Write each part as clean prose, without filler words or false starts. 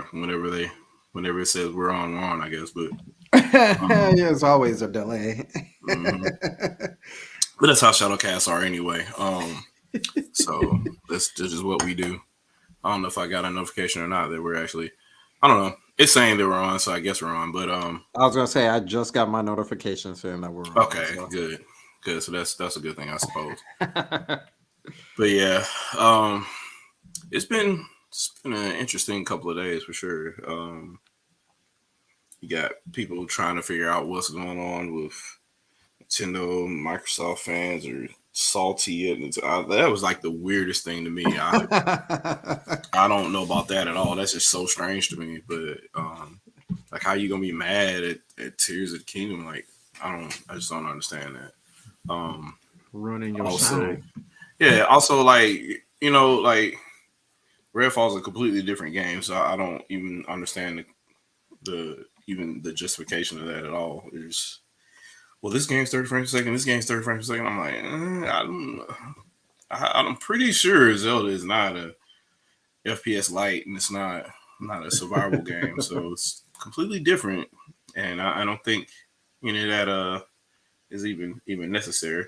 sorry. Whenever it says we're on, I guess. But There's always a delay. mm-hmm. But that's how ShadowCasts are anyway. So that's just what we do. I don't know if I got a notification or not that we're actually. I don't know. It's saying that we're on, so I guess we're on. But I was gonna say I just got my notification saying that we're on. Okay, so. good. So that's a good thing, I suppose. But yeah, it's been an interesting couple of days for sure. You got people trying to figure out what's going on with Nintendo, Microsoft fans are salty. That was like the weirdest thing to me. I don't know about that at all. That's just so strange to me. But like, how you gonna be mad at Tears of the Kingdom? Like, I just don't understand that. Running your shine. Yeah. Also, like, like Redfall's a completely different game, so I don't even understand the justification of that at all. There's this game's 30 frames a second. This game's 30 frames a second. I'm like, I'm pretty sure Zelda is not a FPS light, and it's not a survival game, so it's completely different. And I don't think any of that is even necessary.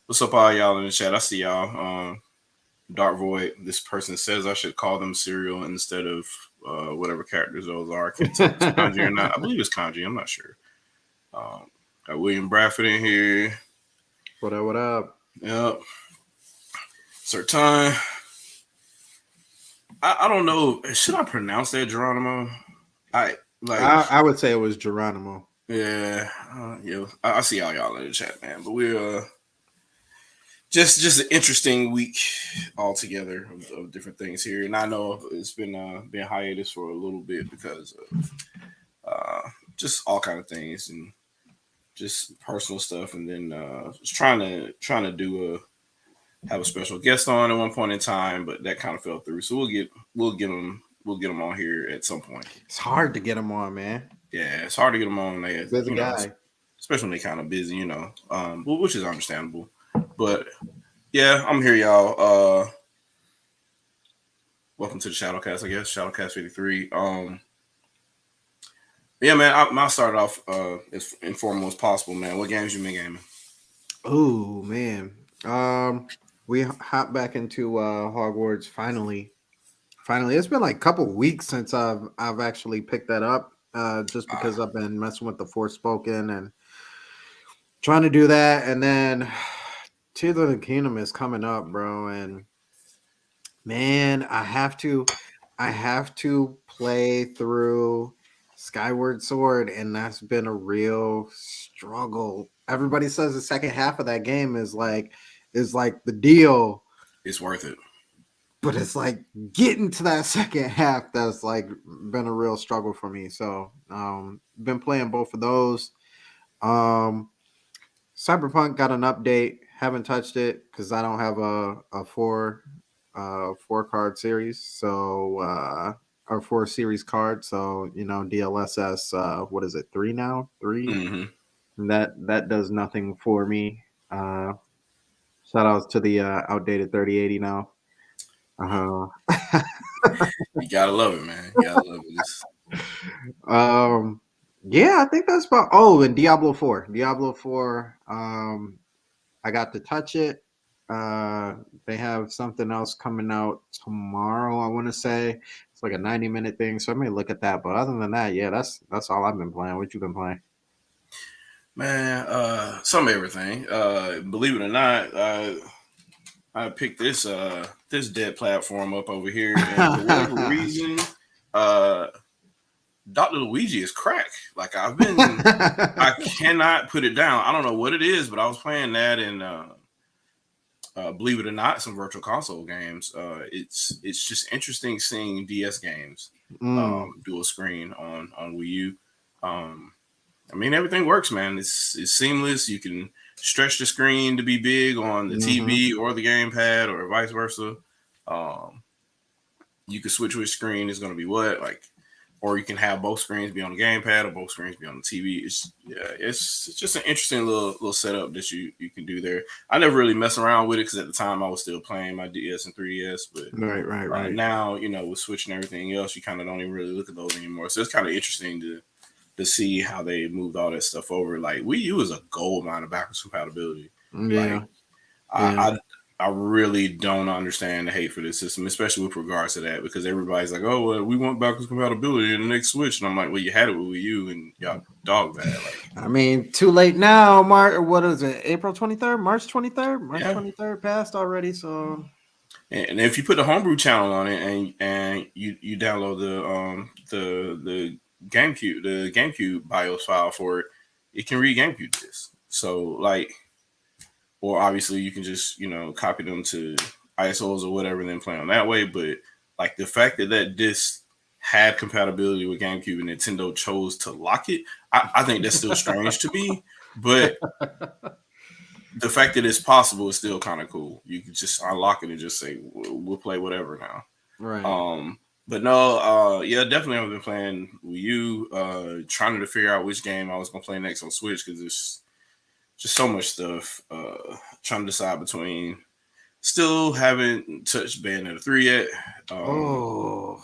What's up, all y'all in the chat? I see y'all. Dark Void. This person says I should call them cereal instead of whatever characters those are. I can't tell if it's kanji or not. I believe it's kanji. I'm not sure. Got William Bradford in here. What up? What up? Yep. Sertan. I don't know. Should I pronounce that Geronimo? I would say it was Geronimo. Yeah. Yeah. I see all y'all in the chat, man. But we're just an interesting week altogether of different things here, and I know it's been hiatus for a little bit because of just all kind of things and just personal stuff, and then was trying to have a special guest on at one point in time, but that kind of fell through. So we'll get them on here at some point. It's hard to get them on, man. Yeah, it's hard to get them on. Busy guy, especially when they kind of busy, which is understandable. But yeah, I'm here, y'all. Welcome to the ShadowCast, I guess. ShadowCast 53. Yeah, man, I'll start off as informal as possible, man. What games you been gaming? Oh, man. We hopped back into Hogwarts finally. It's been like a couple weeks since I've actually picked that up. Just because I've been messing with the Forspoken and trying to do that, and then Tears of the Kingdom is coming up, bro, and man, I have to play through Skyward Sword, and that's been a real struggle. Everybody says the second half of that game is like the deal. It's worth it. But it's like getting to that second half that's like been a real struggle for me. So been playing both of those. Cyberpunk got an update. Haven't touched it because I don't have a four card series. So or 4 series card. So DLSS. What is it? 3 now? 3. Mm-hmm. That does nothing for me. Shout outs to the outdated 3080 now. You gotta love it, man. You gotta love it. Yeah, I think that's about. Oh, and Diablo 4. I got to touch it. They have something else coming out tomorrow. I want to say it's like a 90-minute thing, so I may look at that. But other than that, yeah, that's all I've been playing. What you been playing? Man, some everything. Believe it or not, I picked this dead platform up over here, and for whatever reason, Dr. Luigi is crack. Like I cannot put it down. I don't know what it is, but I was playing that and believe it or not, some virtual console games. It's just interesting seeing DS games dual screen on Wii U. I mean, everything works, man. It's seamless. You can stretch the screen to be big on the TV or the gamepad or vice versa. You can switch which screen is going to be what. Like, or you can have both screens be on the gamepad or both screens be on the TV. It's just an interesting little setup that you can do there. I never really mess around with it because at the time I was still playing my DS and 3DS, but Right. now with Switch and everything else, you kind of don't even really look at those anymore. So it's kind of interesting to see how they moved all that stuff over. Like Wii U is a gold mine of backwards compatibility. Yeah. Like I really don't understand the hate for this system, especially with regards to that, because everybody's like, "Oh, well, we want backwards compatibility in the next Switch," and I'm like, "Well, you had it with Wii U, and y'all dog that." Like, I mean, too late now. What is it? April 23rd, March 23rd, March yeah. 23rd passed already. So, And if you put the homebrew channel on it and you download the GameCube BIOS file for it, it can read GameCube discs. So like, or obviously you can just copy them to ISOs or whatever and then play on that way. But like the fact that disc had compatibility with GameCube and Nintendo chose to lock it, I think that's still strange to me. But the fact that it's possible is still kind of cool. You can just unlock it and just say we'll play whatever now. right. But no, yeah, definitely I've been playing Wii U, trying to figure out which game I was gonna play next on Switch because there's just so much stuff. Trying to decide between. Still haven't touched Bayonetta 3 yet. Oh,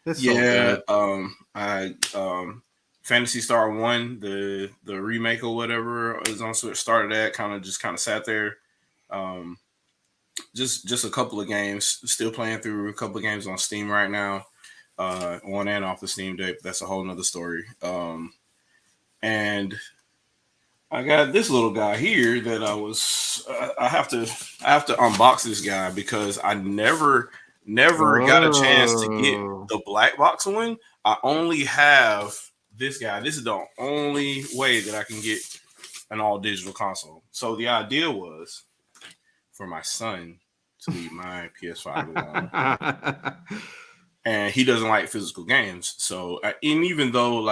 it's so Yeah, good. I Fantasy Star 1, the remake or whatever is on Switch. Started that, kind of sat there. Um, just a couple of games. Still playing through a couple of games on Steam right now. On and off the Steam Deck. That's a whole nother story. And I got this little guy here that I have to unbox this guy because I never got a chance to get Oh, the black box one. I only have this guy. This is the only way that I can get an all digital console. So the idea was for my son to leave my PS5 alone. And he doesn't like physical games. So, and even though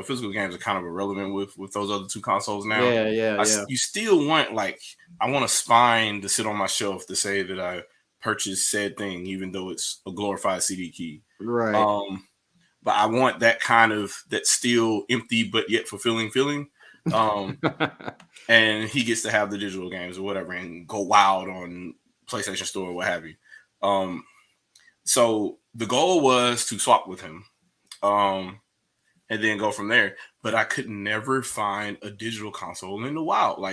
physical games are kind of irrelevant with those other two consoles now, yeah. you still want I want a spine to sit on my shelf to say that I purchased said thing, even though it's a glorified CD key. Right. But I want that still empty but yet fulfilling feeling. And he gets to have the digital games or whatever and go wild on PlayStation Store or what have you. So the goal was to swap with him, and then go from there. But I could never find a digital console in the wild,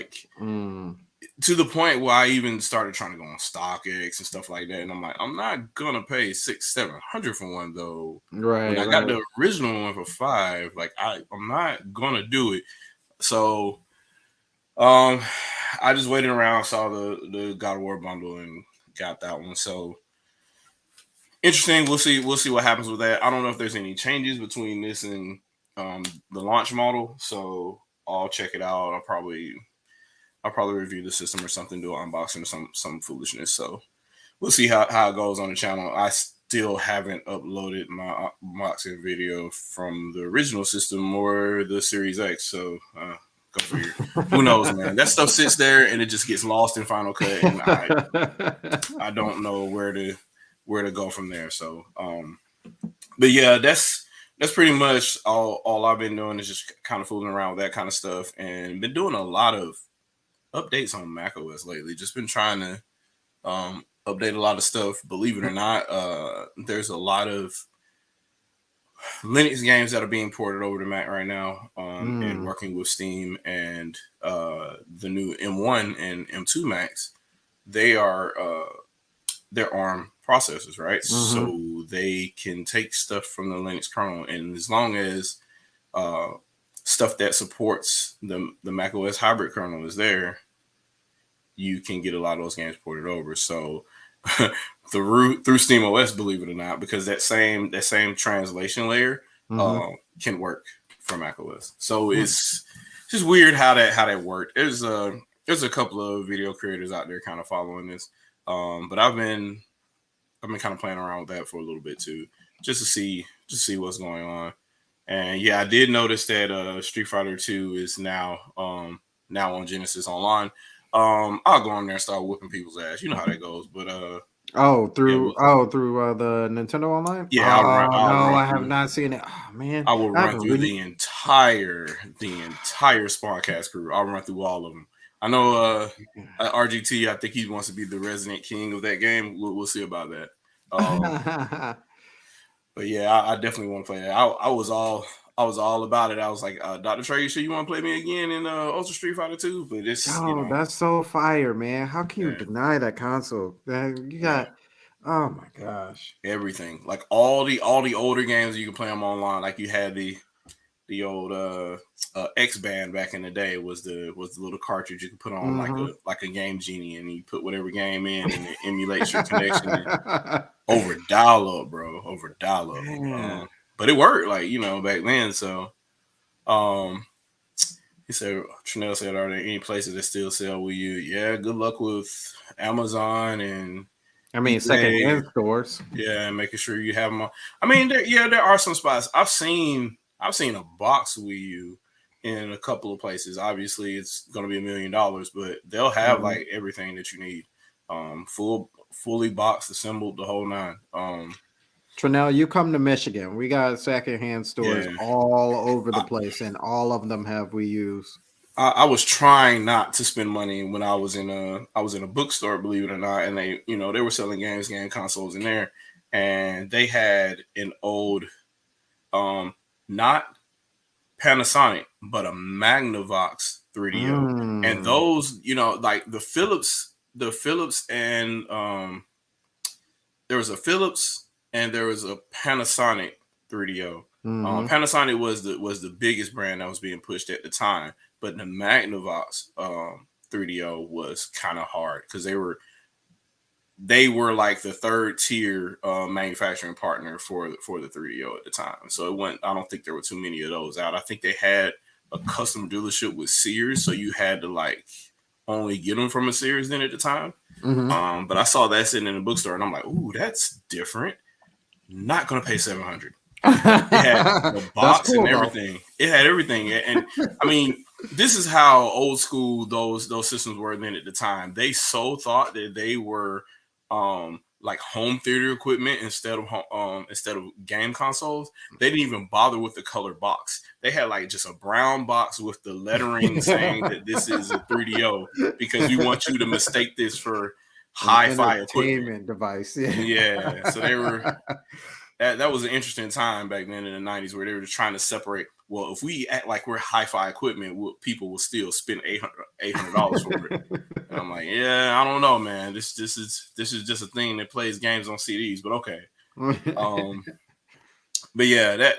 to the point where I even started trying to go on StockX and stuff like that. And I'm like, I'm not gonna pay $600-700 for one though. Right. When I got the original one for $5, I'm not gonna do it. So, I just waited around, saw the God of War bundle, and got that one. So interesting. We'll see what happens with that. I don't know if there's any changes between this and the launch model. So I'll check it out. I'll probably review the system or something, do an unboxing or some foolishness. So we'll see how it goes on the channel. I still haven't uploaded my unboxing video from the original system or the Series X. So go figure. Who knows, man? That stuff sits there and it just gets lost in Final Cut, and I don't know where to go from there. So, but yeah, that's pretty much all I've been doing is just kind of fooling around with that kind of stuff, and been doing a lot of updates on macOS lately. Just been trying to update a lot of stuff. Believe it or not, there's a lot of Linux games that are being ported over to Mac right now, and working with Steam and the new M1 and M2 Macs. They are they're ARM processors, right? So they can take stuff from the Linux kernel, and as long as stuff that supports the macOS hybrid kernel is there, you can get a lot of those games ported over. So through SteamOS, believe it or not, because that same translation layer can work for macOS. So it's just weird how that worked. There's a couple of video creators out there kind of following this, but I've been kind of playing around with that for a little bit too, just to see what's going on. And yeah, I did notice that Street Fighter 2 is now on Genesis Online. I'll go on there and start whooping people's ass. You know how that goes. But Yeah, through the Nintendo Online. yeah. Oh I'll no, run I have through. not seen it. Oh man, I will I run haven't through really. the entire Spawncast crew. I'll run through all of them. I know RGT. I think he wants to be the resident king of that game. We'll see about that. Um, but yeah, I definitely want to play that. I was all about it. I was like, Dr. Trey, you sure you want to play me again in Ultra Street Fighter 2? But it's Yo, that's so fire, man. How can you yeah, deny that console? You yeah. got, oh my gosh. Everything like all the older games you can play them online. Like you had the old X band back in the day was the little cartridge you could put on Mm-hmm. like a game genie, and you put whatever game in and it emulates your connection and over dial up, bro, over dial up. Man. But it worked, like back then. So um, he said, Trinell said, are there any places that still sell Wii U? Yeah, good luck with Amazon and I mean, eBay. secondhand stores. Yeah, and making sure you have them. I mean, there are some spots. I've seen a box Wii U in a couple of places. Obviously, it's going to be $1 million, but they'll have Mhm. like everything that you need, fully boxed, assembled, the whole nine. Trinell, you come to Michigan. We got secondhand stores Yeah, all over the I, place, and all of them have Wii U's. I was trying not to spend money when I was in a bookstore, believe it or not, and they were selling game consoles in there, and they had an old not Panasonic, but a Magnavox 3DO. And Mm. those, like the Philips and there was a Philips and there was a Panasonic 3DO. Mm-hmm. Panasonic was the biggest brand that was being pushed at the time, but the Magnavox 3DO was kind of hard because they were like the third tier manufacturing partner for the 3DO at the time. So it went. I don't think there were too many of those out. I think they had a custom dealership with Sears, so you had to like only get them from a Sears then at the time. Mm-hmm. But I saw that sitting in the bookstore, and I'm like, ooh, that's different. Not gonna pay $700. It had the That's box and cool though. everything. It had everything, and I mean, this is how old school those systems were then at the time. They so thought that they were like home theater equipment instead of game consoles. They didn't even bother with the color box. They had like just a brown box with the lettering saying that this is a 3DO because we want you to mistake this for An hi-fi equipment. entertainment device. Yeah. Yeah, so they were that was an interesting time back then in the 90s where they were just trying to separate. Well, if we act like we're hi-fi equipment, people will still spend $800 for it. And I'm like, yeah, I don't know, man. This is just a thing that plays games on CDs, but okay. But yeah, that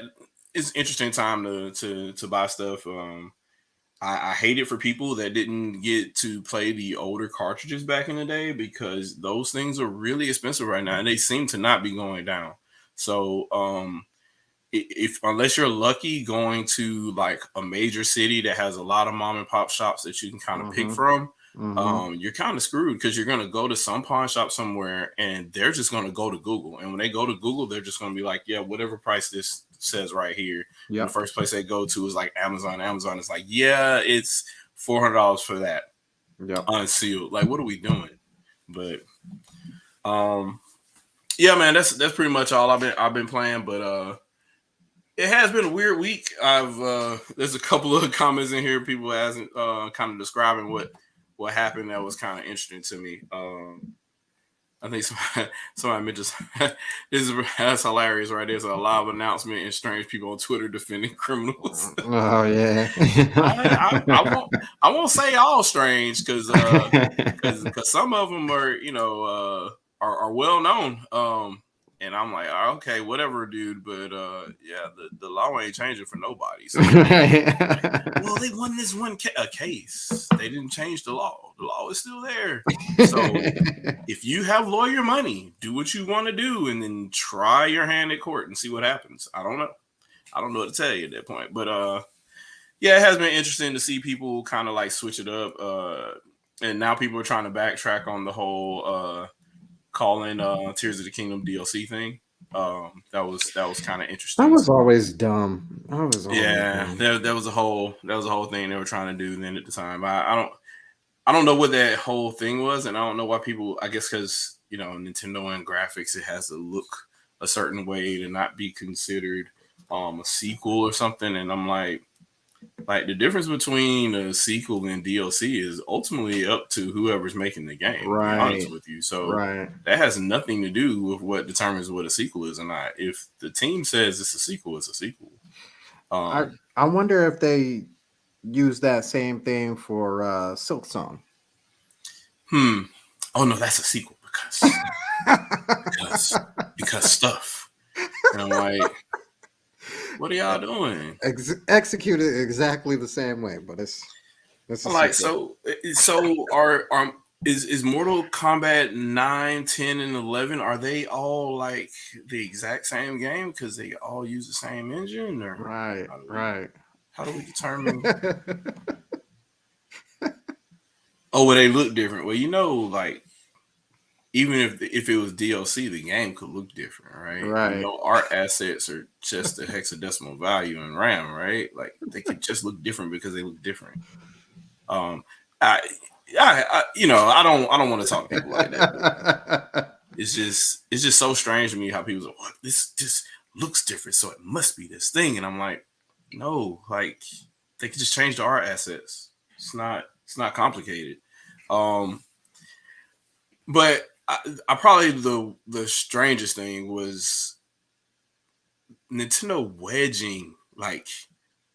is an interesting time to buy stuff. I hate it for people that didn't get to play the older cartridges back in the day because those things are really expensive right now, and they seem to not be going down. So, if unless you're lucky going to like a major city that has a lot of mom and pop shops that you can kind of pick Mm-hmm. from, Mm-hmm. you're kind of screwed because you're gonna go to some pawn shop somewhere and they're just gonna go to Google, and when they go to Google, they're just gonna be like, yeah, whatever price this says right here. And the Yep. first place they go to is like Amazon. Amazon is like, yeah, it's $400 for that Yep. unsealed. Like, what are we doing? But um, yeah, man, that's pretty much all I've been playing. But it has been a weird week. There's a couple of comments in here, people asking, kind of describing what happened that was kind of interesting to me. I think somebody mentioned that's hilarious, right? There's a live announcement and strange people on Twitter defending criminals. Oh yeah. I won't say all strange because some of them are are well known. And I'm like, okay, whatever, dude. But yeah, the law ain't changing for nobody. So well, they won this one case. They didn't change the law. The law is still there. So if you have lawyer money, do what you want to do, and then try your hand at court and see what happens. I don't know. I don't know what to tell you at that point. But yeah, it has been interesting to see people kind of like switch it up. And now people are trying to backtrack on the whole calling Tears of the Kingdom DLC thing. That was kind of interesting. That was always dumb. That was always Yeah, dumb. there was a whole thing they were trying to do then at the time. I don't know what that whole thing was, and I don't know why people. I guess because Nintendo and graphics, it has to look a certain way to not be considered a sequel or something. And I'm like the difference between a sequel and DLC is ultimately up to whoever's making the game, to be honest Right. with you. So Right. that has nothing to do with what determines what a sequel is or not. If the team says it's a sequel, it's a sequel. I Um, I wonder if they use that same thing for Silk Song. hmm. Oh no, that's a sequel because because stuff. And I'm like, what are y'all doing? Executed exactly the same way, but it's a I'm like, sequel. so are is Mortal Kombat 9, 10, and 11, are they all like the exact same game because they all use the same engine, or Right, how do we right. how do we determine? Oh, well, they look different. Well, like even if it was DLC, the game could look different, right? Right. Art assets are just a hexadecimal value in RAM, right? Like they could just look different because they look different. Um, I, I don't want to talk to people like that, but it's just so strange to me how people say, "What, this just looks different, so it must be this thing," and I'm like, no, like they could just change the art assets. It's not complicated. Um, but I probably the strangest thing was Nintendo wedging like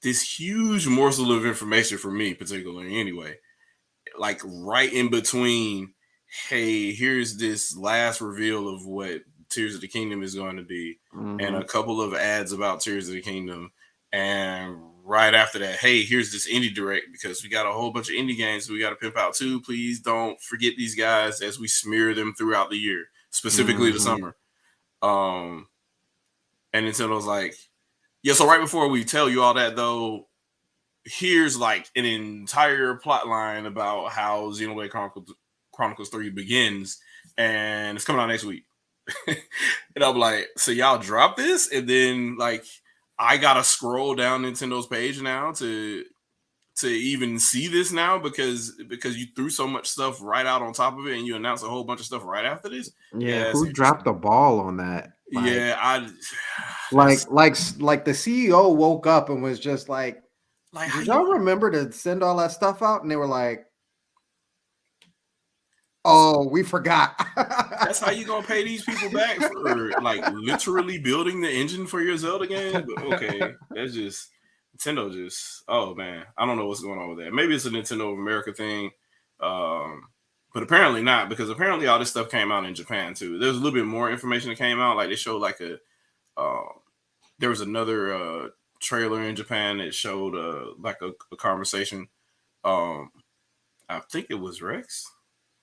this huge morsel of information for me, particularly anyway, like right in between. Hey, here's this last reveal of what Tears of the Kingdom is going to be, and Hmm. a couple of ads about Tears of the Kingdom, and right after that, hey, here's this indie direct because we got a whole bunch of indie games we got to pimp out too. Please don't forget these guys as we smear them throughout the year, specifically the Hmm. summer. Um, and Nintendo's like, yeah. So right before we tell you all that, though, here's like an entire plot line about how Xenoblade Chronicles 3 begins, and it's coming out next week. And I'm like, so y'all drop this, and then like I gotta scroll down Nintendo's page now to even see this now because you threw so much stuff right out on top of it, and you announced a whole bunch of stuff right after this. Yeah, Yeah, it's who dropped interesting. the ball on that? Yeah, I Like, that's like the CEO woke up and was just like, like how "Did you y'all remember to send all that stuff out?" And they were like, "Oh, we forgot." that's how you gonna pay these people back for like literally building the engine for your Zelda game? But okay, that's just Nintendo. Just oh man, I don't know what's going on with that. Maybe it's a Nintendo of America thing, um, but apparently not because apparently all this stuff came out in Japan too. There's a little bit more information that came out. Like they showed like uh, there was another trailer in Japan that showed like a conversation. Um, I think it was Rex.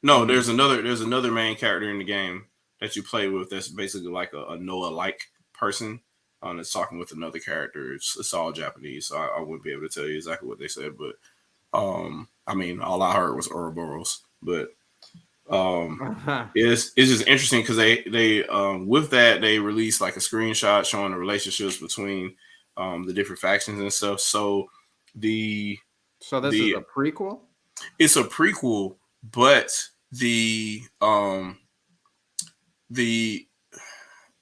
No, Mm. there's another main character in the game that you play with that's basically like a Noah like person. That's talking with another character. It's all Japanese, so I wouldn't be able to tell you exactly what they said, but I mean, all I heard was Ouroboros. But um, it's just interesting because they with that they released like a screenshot showing the relationships between the different factions and stuff. So the So this is the a prequel? it's a prequel, but the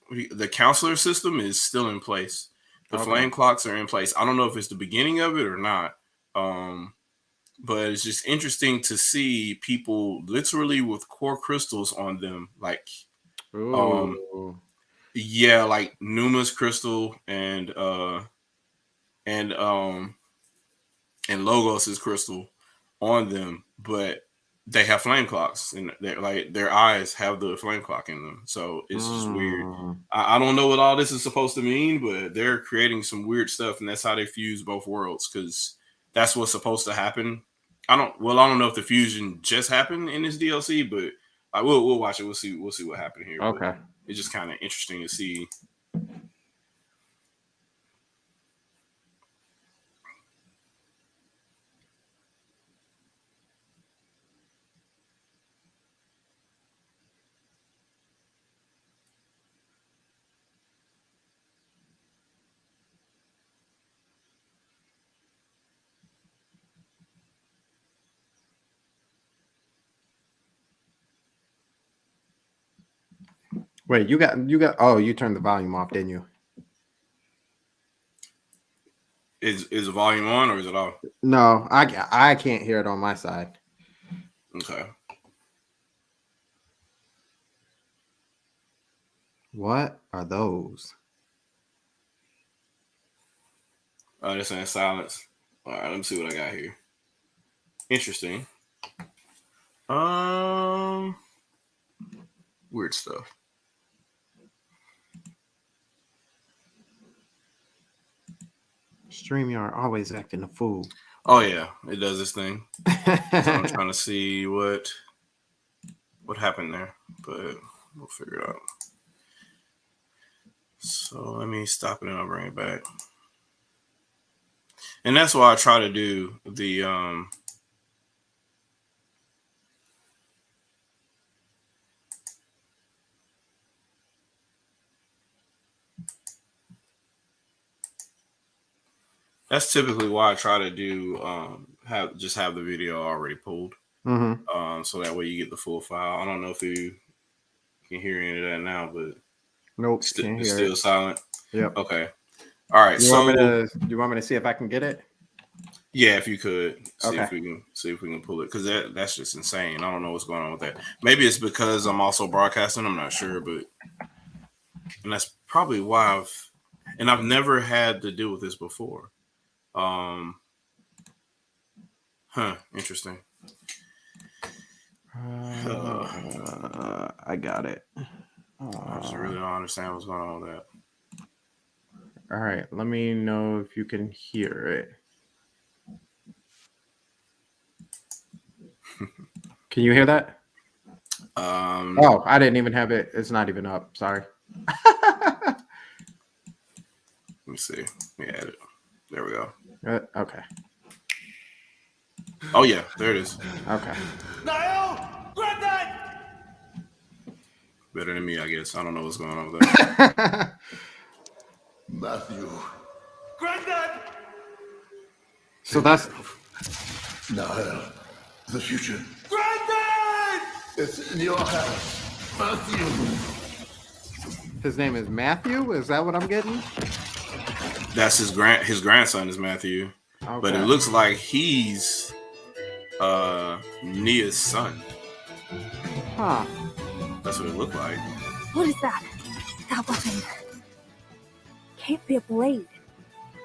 the counselor system is still in place. The Okay. flame clocks are in place. I don't know if it's the beginning of it or not. Um, but it's just interesting to see people literally with core crystals on them, like um, Ooh. yeah, like Numa's crystal and and Logos's crystal on them, but they have flame clocks and they're like their eyes have the flame clock in them. So it's just weird. Mm. I don't know what all this is supposed to mean, but they're creating some weird stuff, and that's how they fuse both worlds because that's what's supposed to happen. I don't know if the fusion just happened in this DLC, but I will we'll watch it. We'll see what happened here. But Okay. it's just kind of interesting to see. Wait, you got. Oh, you turned the volume off, didn't you? Is the volume on or is it off? No, I can't hear it on my side. Okay. What are those? Oh, they're saying silence. All right, let me see what I got here. Interesting. Um, Weird stuff. StreamYard always acting a fool. Oh yeah, it does this thing. So I'm trying to see what happened there, but we'll figure it out. So let me stop it and I'll bring it back. And that's why I try to do the that's typically why I try to do have the video already pulled. So that way you get the full file. I don't know if you can hear any of that now, but Nope, can't it's hear still it. silent. Yep. Okay. All right. Do you want me to see if I can get it? Yeah, if you could see Okay. if we can pull it, because that's just insane. I don't know what's going on with that. Maybe it's because I'm also broadcasting. I'm not sure, and that's probably why I've never had to deal with this before. Interesting. I got it. I just really don't understand what's going on with that. All right, let me know if you can hear it. Can you hear that? Oh, I didn't even have it. It's not even up. Sorry. Let me see. Let me add it. There we go. Okay. Oh yeah, there it is. Okay. Niall, grab that! Better than me, I guess. I don't know what's going on with that. Matthew. Granddad! So that's Niall, the future. Granddad! It's in your house. Matthew. his name is Matthew. Is that what I'm getting? That's his grandson is Matthew, Okay. but it looks like he's Nia's son. Huh. That's what it looked like. What is that? That button. Can't be a blade.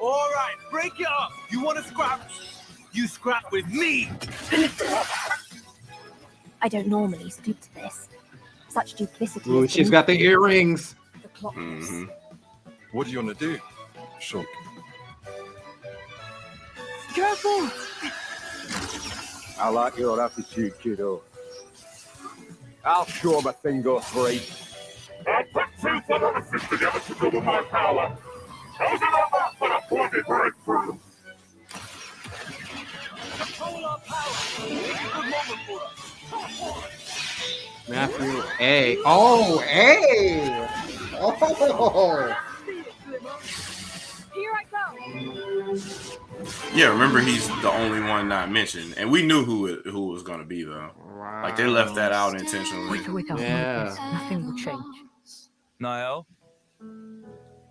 All right, break it up. You want to scrap? You scrap with me. I don't normally stoop to this. Such duplicity. Ooh, is she's beneath got the me. earrings. The clock Mm-hmm. What do you want to do? Shunk. Careful! I like your attitude, kiddo. I'll show him a thing goes great. I put two forces together to double my power. Chosen or not, but a pointed breakthrough. Control our power. Good moment for us. Matthew A. Oh, A. Oh. Here I go! Yeah, remember he's the only one not mentioned, and we knew who it was going to be though. Wow. Like they left that out intentionally. Without Yeah. nothing will change. Niall?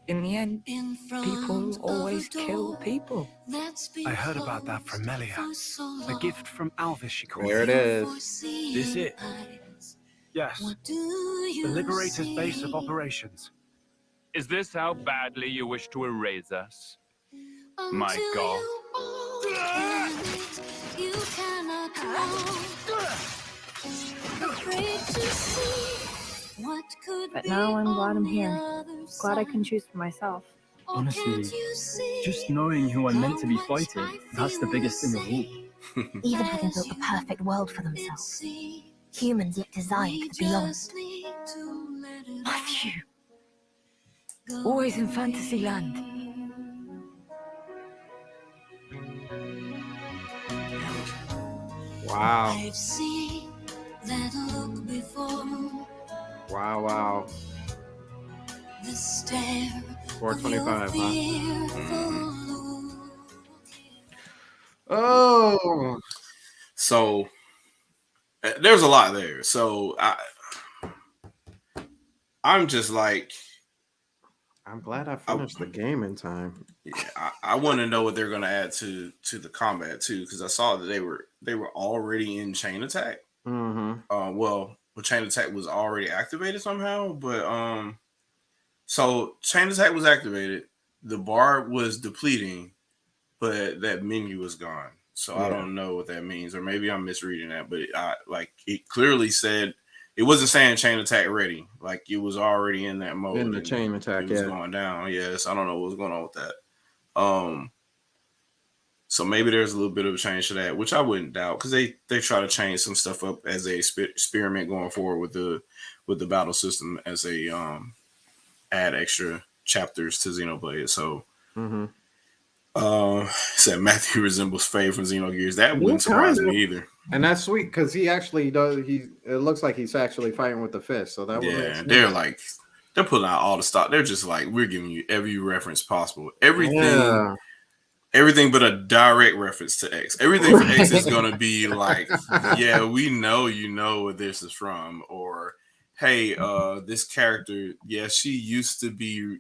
In the end, people always kill people. I heard about that from Melia. A gift from Alvis, she called There it. it is. This it? Yes. The Liberator's base of operations. Is this how badly you wish to erase us? My God. You cannot know. Afraid to see what could But be now I'm glad I'm on the here. other Glad I side. can choose for myself. Or Honestly, can't you see just knowing who I'm meant to be how much fighting, I that's the feel biggest thing the of all. same Even having as built the you perfect world for it themselves, seems. humans yet desired We the beyond. just need to let it Matthew, go. always in fantasy land. Wow. I've seen that look before. Wow. Wow. The stare 425, of huh? your fearful look. Oh. So there's a lot there. So I'm just like, I'm glad I finished the game in time. yeah, I want to know what they're gonna add to the combat too, because I saw that they were already in chain attack. Mm-hmm. Well, chain attack was already activated somehow, but so chain attack was activated, the bar was depleting, but that menu was gone. So I Yeah. don't know what that means, or maybe I'm misreading that. But it clearly said it wasn't saying chain attack ready. Like it was already in that mode. In the and chain attack, it was yeah. going down. Yes, I don't know what's going on with that. So maybe there's a little bit of a change to that, which I wouldn't doubt, because they try to change some stuff up as they experiment going forward with the battle system as they add extra chapters to Xenoblade. So Mm-hmm. Said Matthew resembles Faye from Xenogears. That Yeah, wouldn't surprise kinda. me either. And that's sweet because he actually does. It looks like he's actually fighting with the fist, so that would make Yeah, sense. they're pulling out all the stock. They're just like, we're giving you every reference possible. Everything. Yeah. Everything but a direct reference to X. Everything for X is going to be like, yeah, we know you know where this is from. Or, hey, this character, yeah, she used to be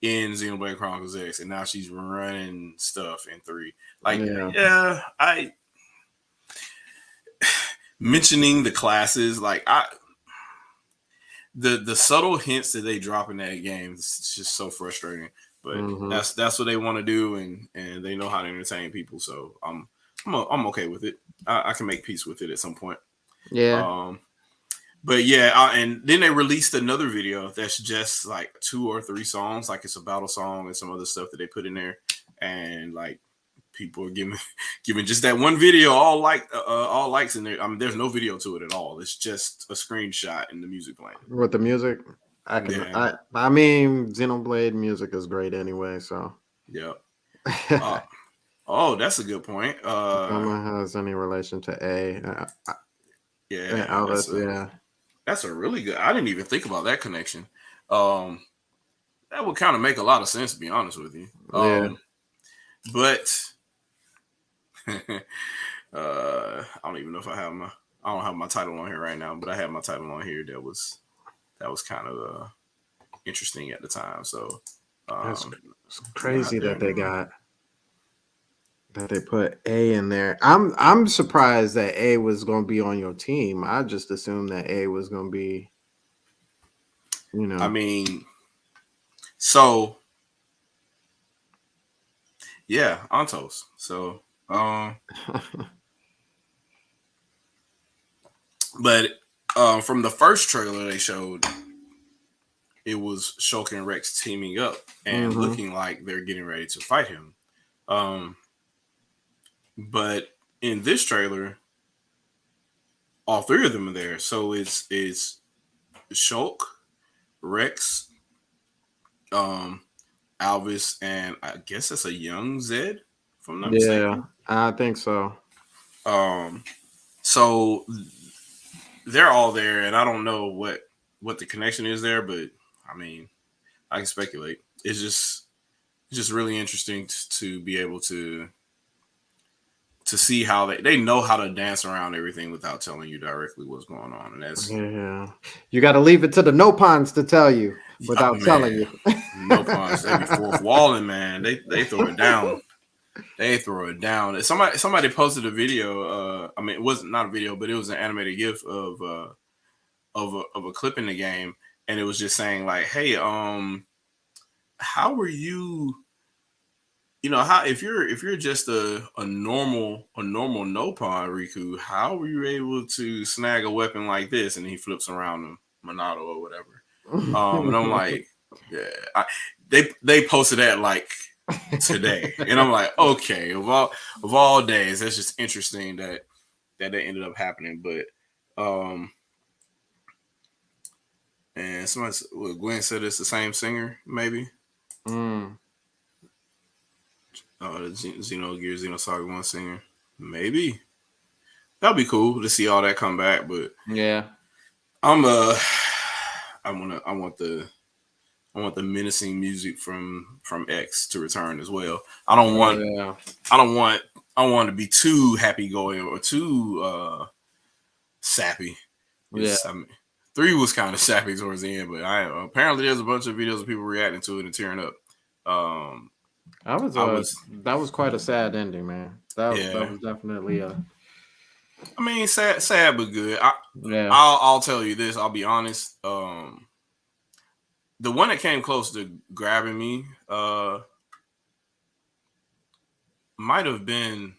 in Xenoblade Chronicles X, and now she's running stuff in 3. Like, yeah mentioning the classes, like, the subtle hints that they drop in that game is just so frustrating. But that's what they want to do, and they know how to entertain people. So I'm okay with it. I can make peace with it at some point. Yeah. But yeah, and then they released another video that's just like 2 or 3 songs, like it's a battle song and some other stuff that they put in there, and like people are giving just that one video all likes in there. I mean, there's no video to it at all. It's just a screenshot and the music playing. With the music, I mean, Xenoblade music is great anyway. So yeah. Oh, that's a good point. I don't know has any relation to A. That's a really good. I didn't even think about that connection. That would kind of make a lot of sense, to be honest with you. But I don't even know if I don't have my title on here right now, but I have my title on here that was kind of interesting at the time. So it's crazy that they put A in there. I'm surprised that A was going to be on your team. I just assumed that A was going to be, I mean, so yeah, Antos. So but from the first trailer they showed, it was Shulk and Rex teaming up and looking like they're getting ready to fight him. But in this trailer, all 3 of them are there. So it's Shulk, Rex, Alvis, and I guess that's a young Zed, if I'm not mistaken. I think so. So they're all there, and I don't know what the connection is there, but I mean, I can speculate. It's just really interesting to be able to see how they know how to dance around everything without telling you directly what's going on. And that's you got to leave it to the no-pons to tell you without telling you. No-pons, they be fourth walling, man. They throw it down. They throw it down. Somebody posted a video. I mean, it wasn't not a video, but it was an animated GIF of a clip in the game, and it was just saying like, "Hey, how were you? How if you're just a normal no-pon Riku, how were you able to snag a weapon like this?" And he flips around him, Monado or whatever. And I'm like, yeah, they posted that like today, and I'm like, okay, of all days, that's just interesting that ended up happening. But and Gwen said it's the same singer, maybe. The Xenogears Xenosaga 1 singer, maybe. That'd be cool to see all that come back. But yeah, I want the menacing music from X to return as well. I don't want to be too happy going or too sappy. Yeah. I mean, 3 was kind of sappy towards the end, but apparently there's a bunch of videos of people reacting to it and tearing up. That was quite a sad ending, man. That Yeah. was definitely a. I mean, sad but good. Yeah. I'll tell you this. I'll be honest. The one that came close to grabbing me might have been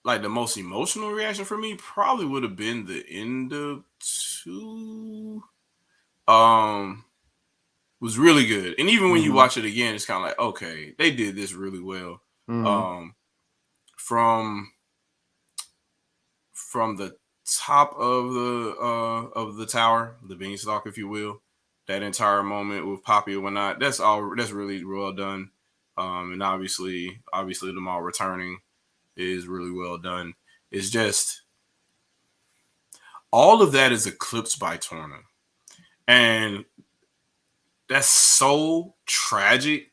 like the most emotional reaction for me. Probably would have been the end of 2. Was really good, and even when you watch it again, it's kind of like, okay, they did this really well. From the top of the tower, the beanstalk, if you will, that entire moment with Poppy and whatnot, that's really well done. And obviously the mall returning is really well done. It's just all of that is eclipsed by Torna, and that's so tragic,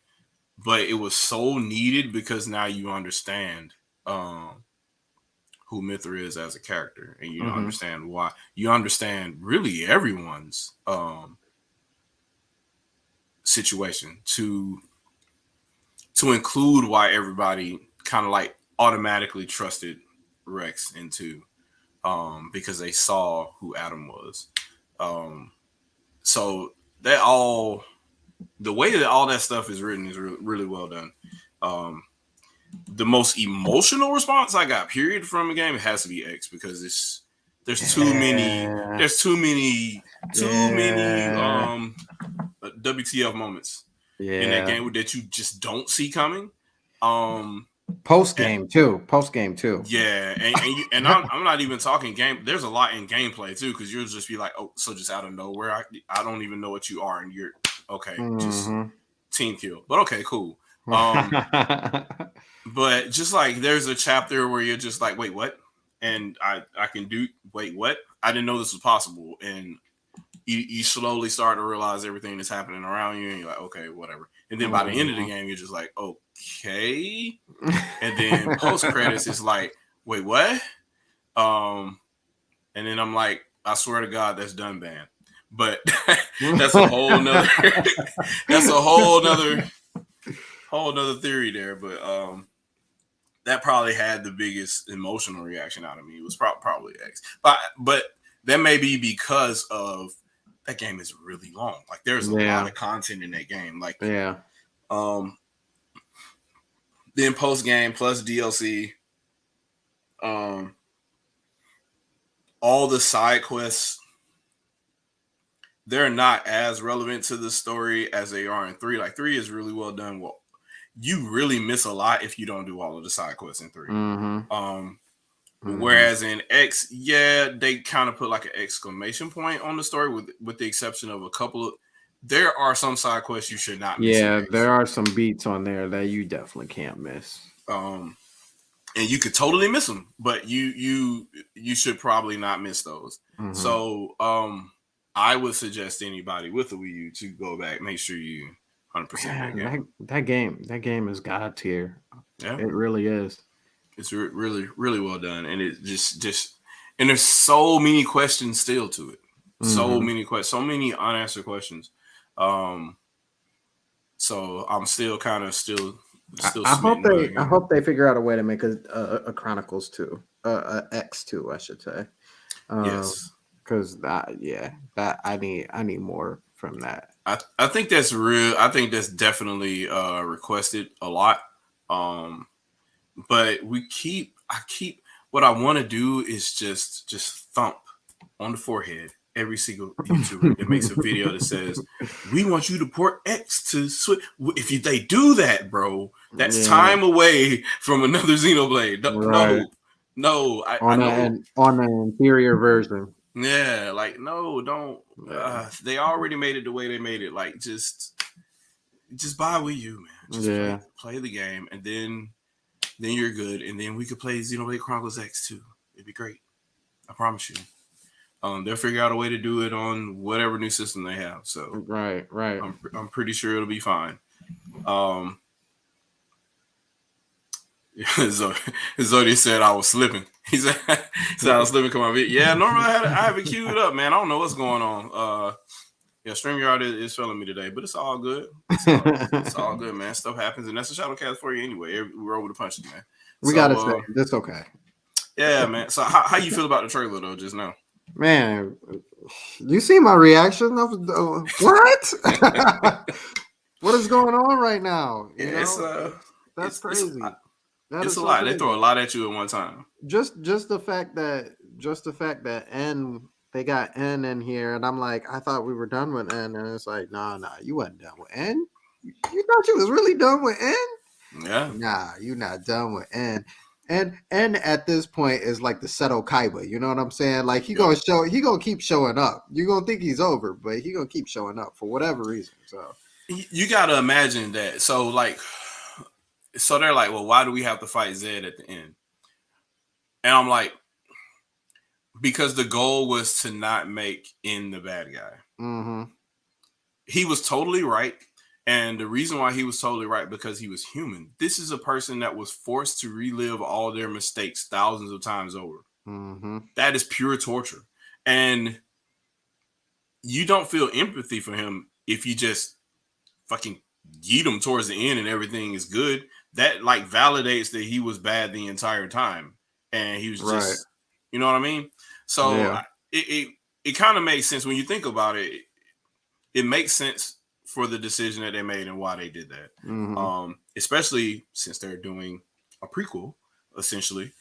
but it was so needed because now you understand who Mithra is as a character, and you understand why. You understand really everyone's situation to include why everybody kind of like automatically trusted Rex into because they saw who Adam was. So that all the way that all that stuff is written is really well done. The most emotional response I got, period, from a game, it has to be X, because there's too many WTF moments in that game that you just don't see coming. Post game too. Yeah, and I'm not even talking game. There's a lot in gameplay too, because you'll just be like, oh, so just out of nowhere, I don't even know what you are, and you're okay, just team kill. But okay, cool. But just like there's a chapter where you're just like, wait, what? And I can do, wait, what? I didn't know this was possible. And you slowly start to realize everything that's happening around you, and you're like, okay, whatever. And then by the end of the game, you're just like, okay. And then post credits is like, wait, what? And then I'm like, I swear to God, that's done ban. But that's a whole nother whole nother theory there. But that probably had the biggest emotional reaction out of me. It was probably X. But that may be because of that game is really long. Like there's a lot of content in that game. Like then post game plus DLC, all the side quests, they're not as relevant to the story as they are in 3. Like 3 is really well done. Well, you really miss a lot if you don't do all of the side quests in 3. Whereas in X, they kind of put like an exclamation point on the story, with the exception of a couple of. There are some side quests you should not miss. Yeah, there are some beats on there that you definitely can't miss. And you could totally miss them, but you should probably not miss those. So I would suggest anybody with a Wii U to go back, make sure you 100% that game is God tier. Yeah, it really is. It's really, really well done, and it just and there's so many questions still to it. So many questions, so many unanswered questions. So I'm still kind of still. I hope they figure out a way to make a Chronicles 2, X2, I should say. Yes, because I need more from that. I think that's real. I think that's definitely requested a lot. But what I want to do is just thump on the forehead every single YouTuber that makes a video that says, we want you to port X to Switch. If they do that, bro, that's time away from another Xenoblade. No, on an inferior version. Yeah, like no, don't. They already made it the way they made it. Like just buy Wii U, man. Just play the game, and then you're good, and then we could play Xenoblade Chronicles X too. It'd be great. I promise you. They'll figure out a way to do it on whatever new system they have. So right. I'm pretty sure it'll be fine. Zodi said I was slipping. He said I was slipping. Come on, yeah. Normally I have it queued up, man. I don't know what's going on. Yeah, StreamYard is failing me today, but it's all good. It's all good, man. Stuff happens, and that's a ShadowCast for you anyway. We're over the punches, man. We gotta say that's okay. Yeah, man. So how you feel about the trailer though? Just now, man. You see my reaction of what? What is going on right now? That's crazy. It's a lot. Crazy. They throw a lot at you at one time. Just the fact that N, they got N in here, and I'm like, I thought we were done with N, and it's like, nah, you wasn't done with N. You thought you was really done with N? Yeah. Nah, you not done with N. And at this point is like the Seto Kaiba, you know what I'm saying? Like he gonna keep showing up. You're gonna think he's over, but he gonna keep showing up for whatever reason. So you gotta imagine that. So they're like, well, why do we have to fight Zed at the end? And I'm like, because the goal was to not make N the bad guy. Mm-hmm. He was totally right. And the reason why he was totally right, because he was human. This is a person that was forced to relive all their mistakes thousands of times over. Mm-hmm. That is pure torture. And you don't feel empathy for him if you just fucking yeet him towards the end and everything is good. That like validates that he was bad the entire time. And he was just, right. You know what I mean? So it kind of makes sense when you think about it. It makes sense for the decision that they made and why they did that. Mm-hmm. Especially since they're doing a prequel, essentially,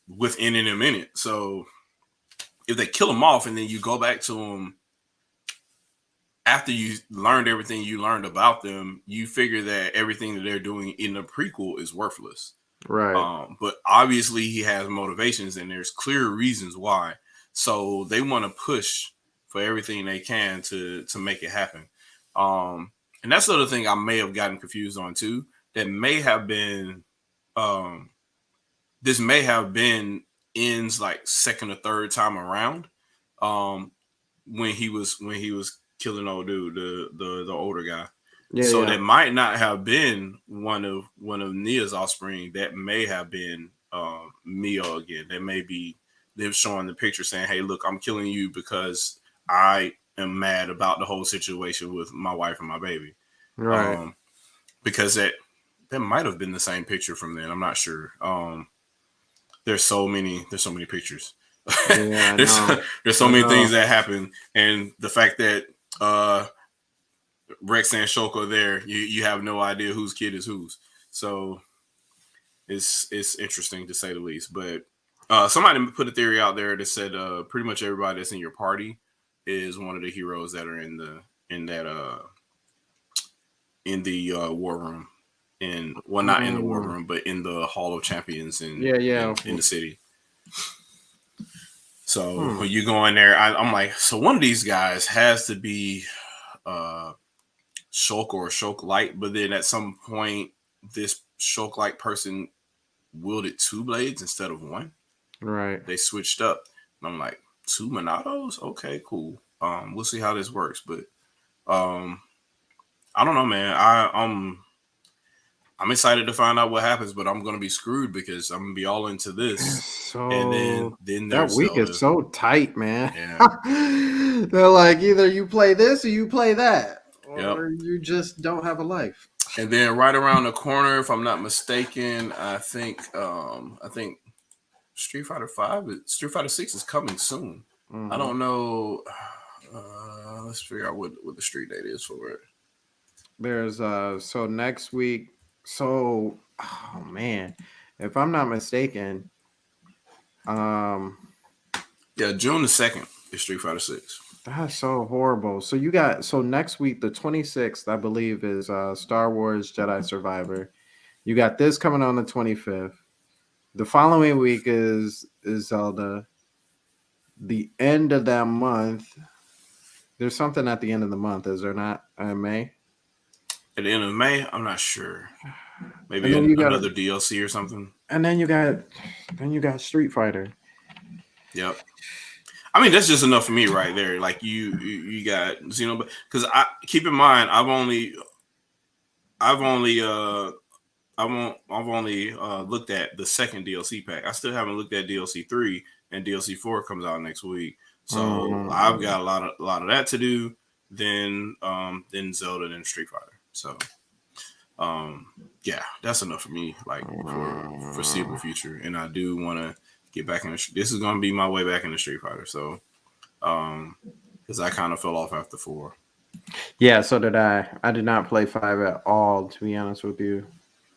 with N in it. So if they kill him off and then you go back to him after you learned everything you learned about them, you figure that everything that they're doing in the prequel is worthless. Right. But obviously he has motivations and there's clear reasons why. So they want to push for everything they can to make it happen. And that's the other thing I may have gotten confused on too. That may have been, this may have been N's like second or third time around, when he was killing old dude, the older guy. Yeah, so that might not have been one of Nia's offspring. That may have been Mio again. That may be them showing the picture saying, "Hey, look, I'm killing you because I am mad about the whole situation with my wife and my baby." Right. Because that might have been the same picture from then. I'm not sure. There's so many pictures. Yeah, there's so many things that happen, and the fact that Rex and Shoko are there, you have no idea whose kid is whose. So it's interesting to say the least. But somebody put a theory out there that said pretty much everybody that's in your party is one of the heroes that are in the war room. Not in the war room, but in the Hall of Champions in the city. So when you go in there, I'm like, so one of these guys has to be Shulk or Shulk Light, but then at some point, this Shulk Light person wielded two blades instead of one. Right. They switched up. And I'm like, two Monados? Okay, cool. We'll see how this works, but I don't know, man. I'm excited to find out what happens, but I'm gonna be screwed because I'm gonna be all into this. So and then that week Zelda. Is so tight, man. Yeah. They're like either you play this or you play that, or you just don't have a life. And then right around the corner, if I'm not mistaken, I think Street Fighter 6 is coming soon. Mm-hmm. I don't know. Let's figure out what the street date is for it. There's so next week. So, oh man, if I'm not mistaken, June the 2nd is Street Fighter 6. That's so horrible. So you got next week, the 26th, I believe, is Star Wars Jedi Survivor. You got this coming on the 25th. The following week is Zelda. The end of that month, there's something at the end of the month, is there not? May. At the end of May, I'm not sure. Maybe another DLC or something. And then you got Street Fighter. Yep. I mean, that's just enough for me right there. Like you got Xenoblade, because I keep in mind I've only I've only looked at the second DLC pack. I still haven't looked at DLC 3, and DLC 4 comes out next week. So I've got a lot of that to do. Then Zelda, then Street Fighter. So yeah, that's enough for me, like for foreseeable future. And I do want to get back in the. This is going to be my way back into Street Fighter. So because I kind of fell off after 4. Yeah, so did I. I did not play 5 at all, to be honest with you.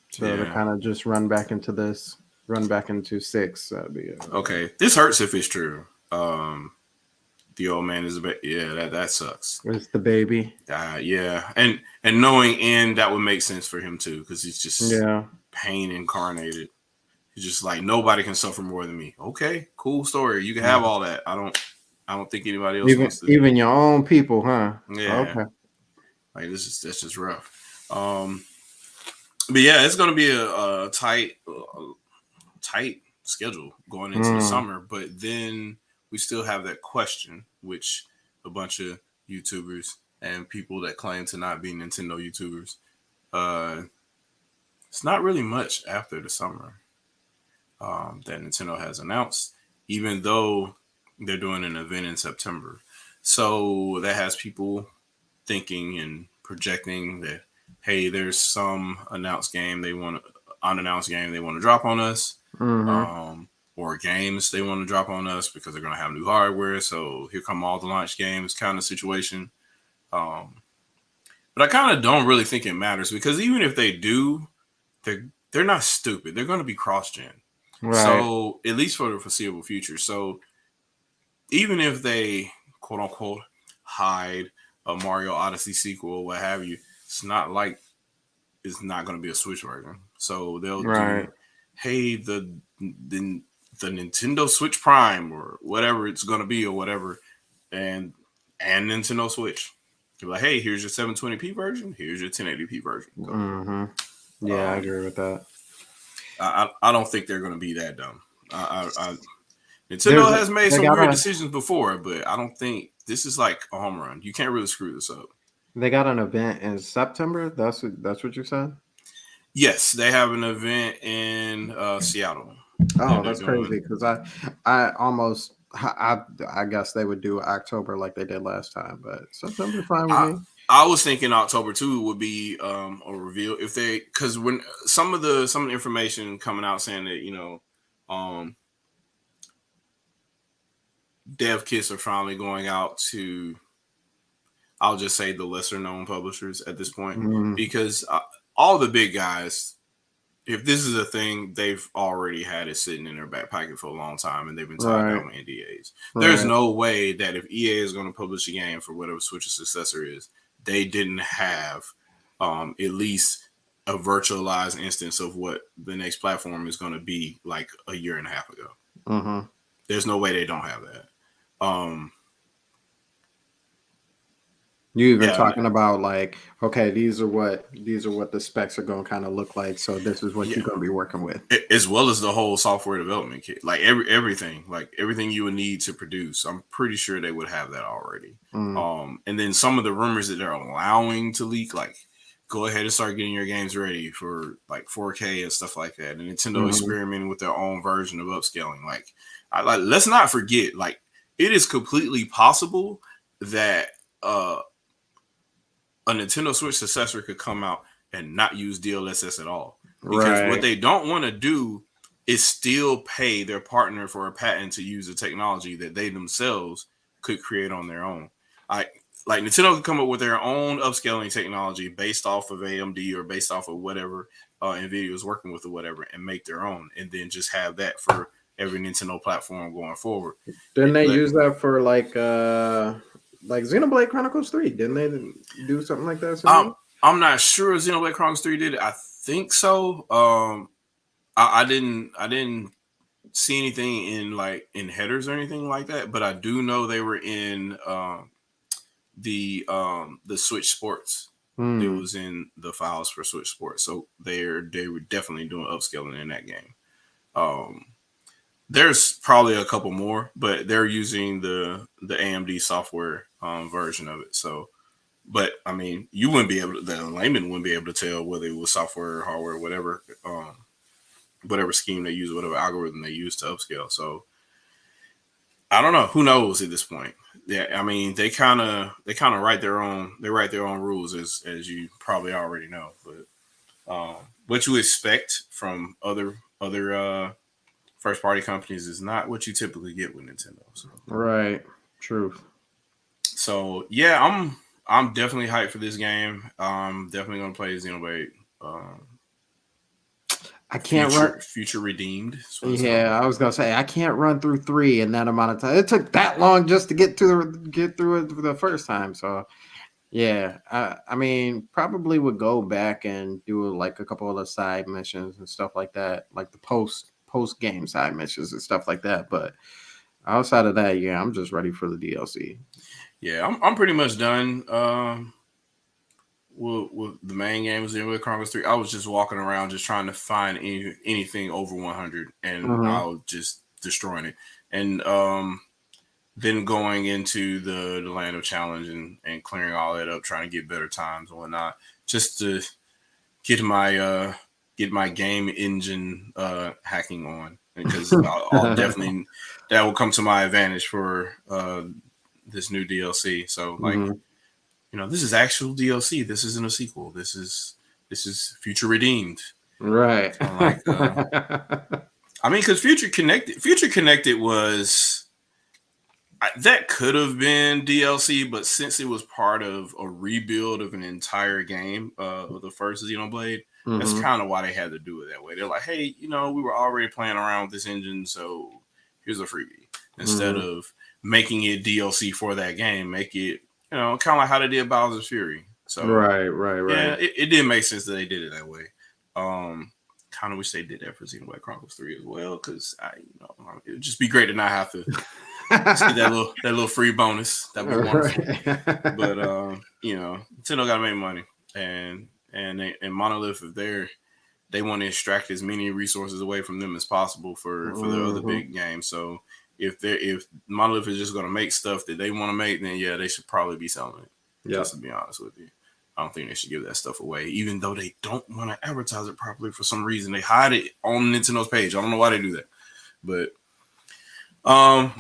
So to kind of just run back into 6, that'd be okay. This hurts if it's true. The old man is a bit. Yeah, that sucks. It's the baby. Yeah, and knowing that would make sense for him too, because he's just pain incarnated. He's just like, nobody can suffer more than me. Okay, cool story. You can have all that. I don't think anybody else wants to. Even your own people, huh? Yeah. Okay. Like that's just rough. But yeah, it's gonna be a tight schedule going into the summer. But then we still have that question, which a bunch of YouTubers and people that claim to not be Nintendo YouTubers, it's not really much after the summer that Nintendo has announced, even though they're doing an event in September. So that has people thinking and projecting that, hey, there's some unannounced game they want to drop on us, or games they want to drop on us because they're going to have new hardware. So here come all the launch games kind of situation. But I kind of don't really think it matters, because even if they do, they're not stupid. They're going to be cross-gen. Right. So at least for the foreseeable future. So even if they quote unquote hide a Mario Odyssey sequel or what have you, it's not like it's not going to be a Switch version. So they'll do, hey, the Nintendo Switch Prime or whatever it's going to be or whatever, and Nintendo Switch. You're like, hey, here's your 720p version. Here's your 1080p version. So, yeah, I agree with that. I don't think they're going to be that dumb. Nintendo has made some weird decisions before, but I don't think this is like a home run. You can't really screw this up. They got an event in September. That's what you said? Yes, they have an event in Seattle. Oh, that's crazy, because I guess they would do October like they did last time, but September's fine with me. I was thinking October 2 would be a reveal, if they, because when some of the information coming out saying that dev kits are finally going out to, I'll just say, the lesser known publishers at this point, because all the big guys, if this is a thing, they've already had it sitting in their back pocket for a long time, and they've been tied down with NDAs. There's no way that if EA is going to publish a game for whatever Switch's successor is, they didn't have at least a virtualized instance of what the next platform is going to be like a year and a half ago. There's no way they don't have that. You even talking about like, okay, these are what the specs are going to kind of look like. So this is what you're going to be working with, as well as the whole software development kit, like everything you would need to produce. I'm pretty sure they would have that already. And then some of the rumors that they're allowing to leak, like, go ahead and start getting your games ready for like 4K and stuff like that. And Nintendo experimenting with their own version of upscaling. Like, let's not forget, like, it is completely possible that a Nintendo Switch successor could come out and not use DLSS at all. Because what they don't want to do is still pay their partner for a patent to use the technology that they themselves could create on their own. Like Nintendo could come up with their own upscaling technology based off of AMD or based off of whatever NVIDIA is working with or whatever, and make their own, and then just have that for every Nintendo platform going forward. Didn't they use that for like Xenoblade Chronicles 3? Didn't they do something like that? I'm not sure Xenoblade Chronicles 3 did it. I think so. I didn't see anything in headers or anything like that, but I do know they were in the Switch Sports. It was in the files for Switch Sports, so they were definitely doing upscaling in that game. There's probably a couple more, but they're using the AMD software version of it. So But I mean, you wouldn't be able to. The layman wouldn't be able to tell whether it was software, hardware, whatever, whatever scheme they use, whatever algorithm they use to upscale. So I don't know. Who knows at this point? Yeah, I mean, they kind of write their own. They write their own rules, as you probably already know. But what you expect from other first party companies is not what you typically get with Nintendo. So. Right. Truth. So yeah, I'm definitely hyped for this game. Definitely gonna play Xenoblade. I can't run. Future Redeemed. Yeah, I was gonna say I can't run through 3 in that amount of time. It took that long just to get through it for the first time. So yeah, I mean, probably would go back and do like a couple other side missions and stuff like that, like the post game side missions and stuff like that. But outside of that, yeah, I'm just ready for the DLC. Yeah, I'm pretty much done. With the main game was Xenoblade Chronicles 3. I was just walking around just trying to find anything over 100, and I was just destroying it. And then going into the land of challenge and clearing all that up, trying to get better times and whatnot, just to get my game engine hacking on, because I'll definitely that will come to my advantage for this new DLC. So like. You know, this is actual DLC. This isn't a sequel. This is Future Redeemed. Right. So like, I mean, because Future Connected was that could have been DLC, but since it was part of a rebuild of an entire game of the first Xenoblade, that's kind of why they had to do it that way. They're like, hey, you know, we were already playing around with this engine, so here's a freebie. Instead of making it DLC for that game, make it, you know, kind of like how they did Bowser's Fury. So right. Yeah, it did make sense that they did it that way. Kind of wish they did that for Xenoblade Chronicles 3 as well, because it would just be great to not have to see that little free bonus. That'd be wonderful. Right. But Nintendo got to make money, and Monolith, if they want to extract as many resources away from them as possible for the other big games. So if Monolith is just going to make stuff that they want to make, then yeah, they should probably be selling it. Yep. Just to be honest with you, I don't think they should give that stuff away, even though they don't want to advertise it properly for some reason. They hide it on Nintendo's page. I don't know why they do that, but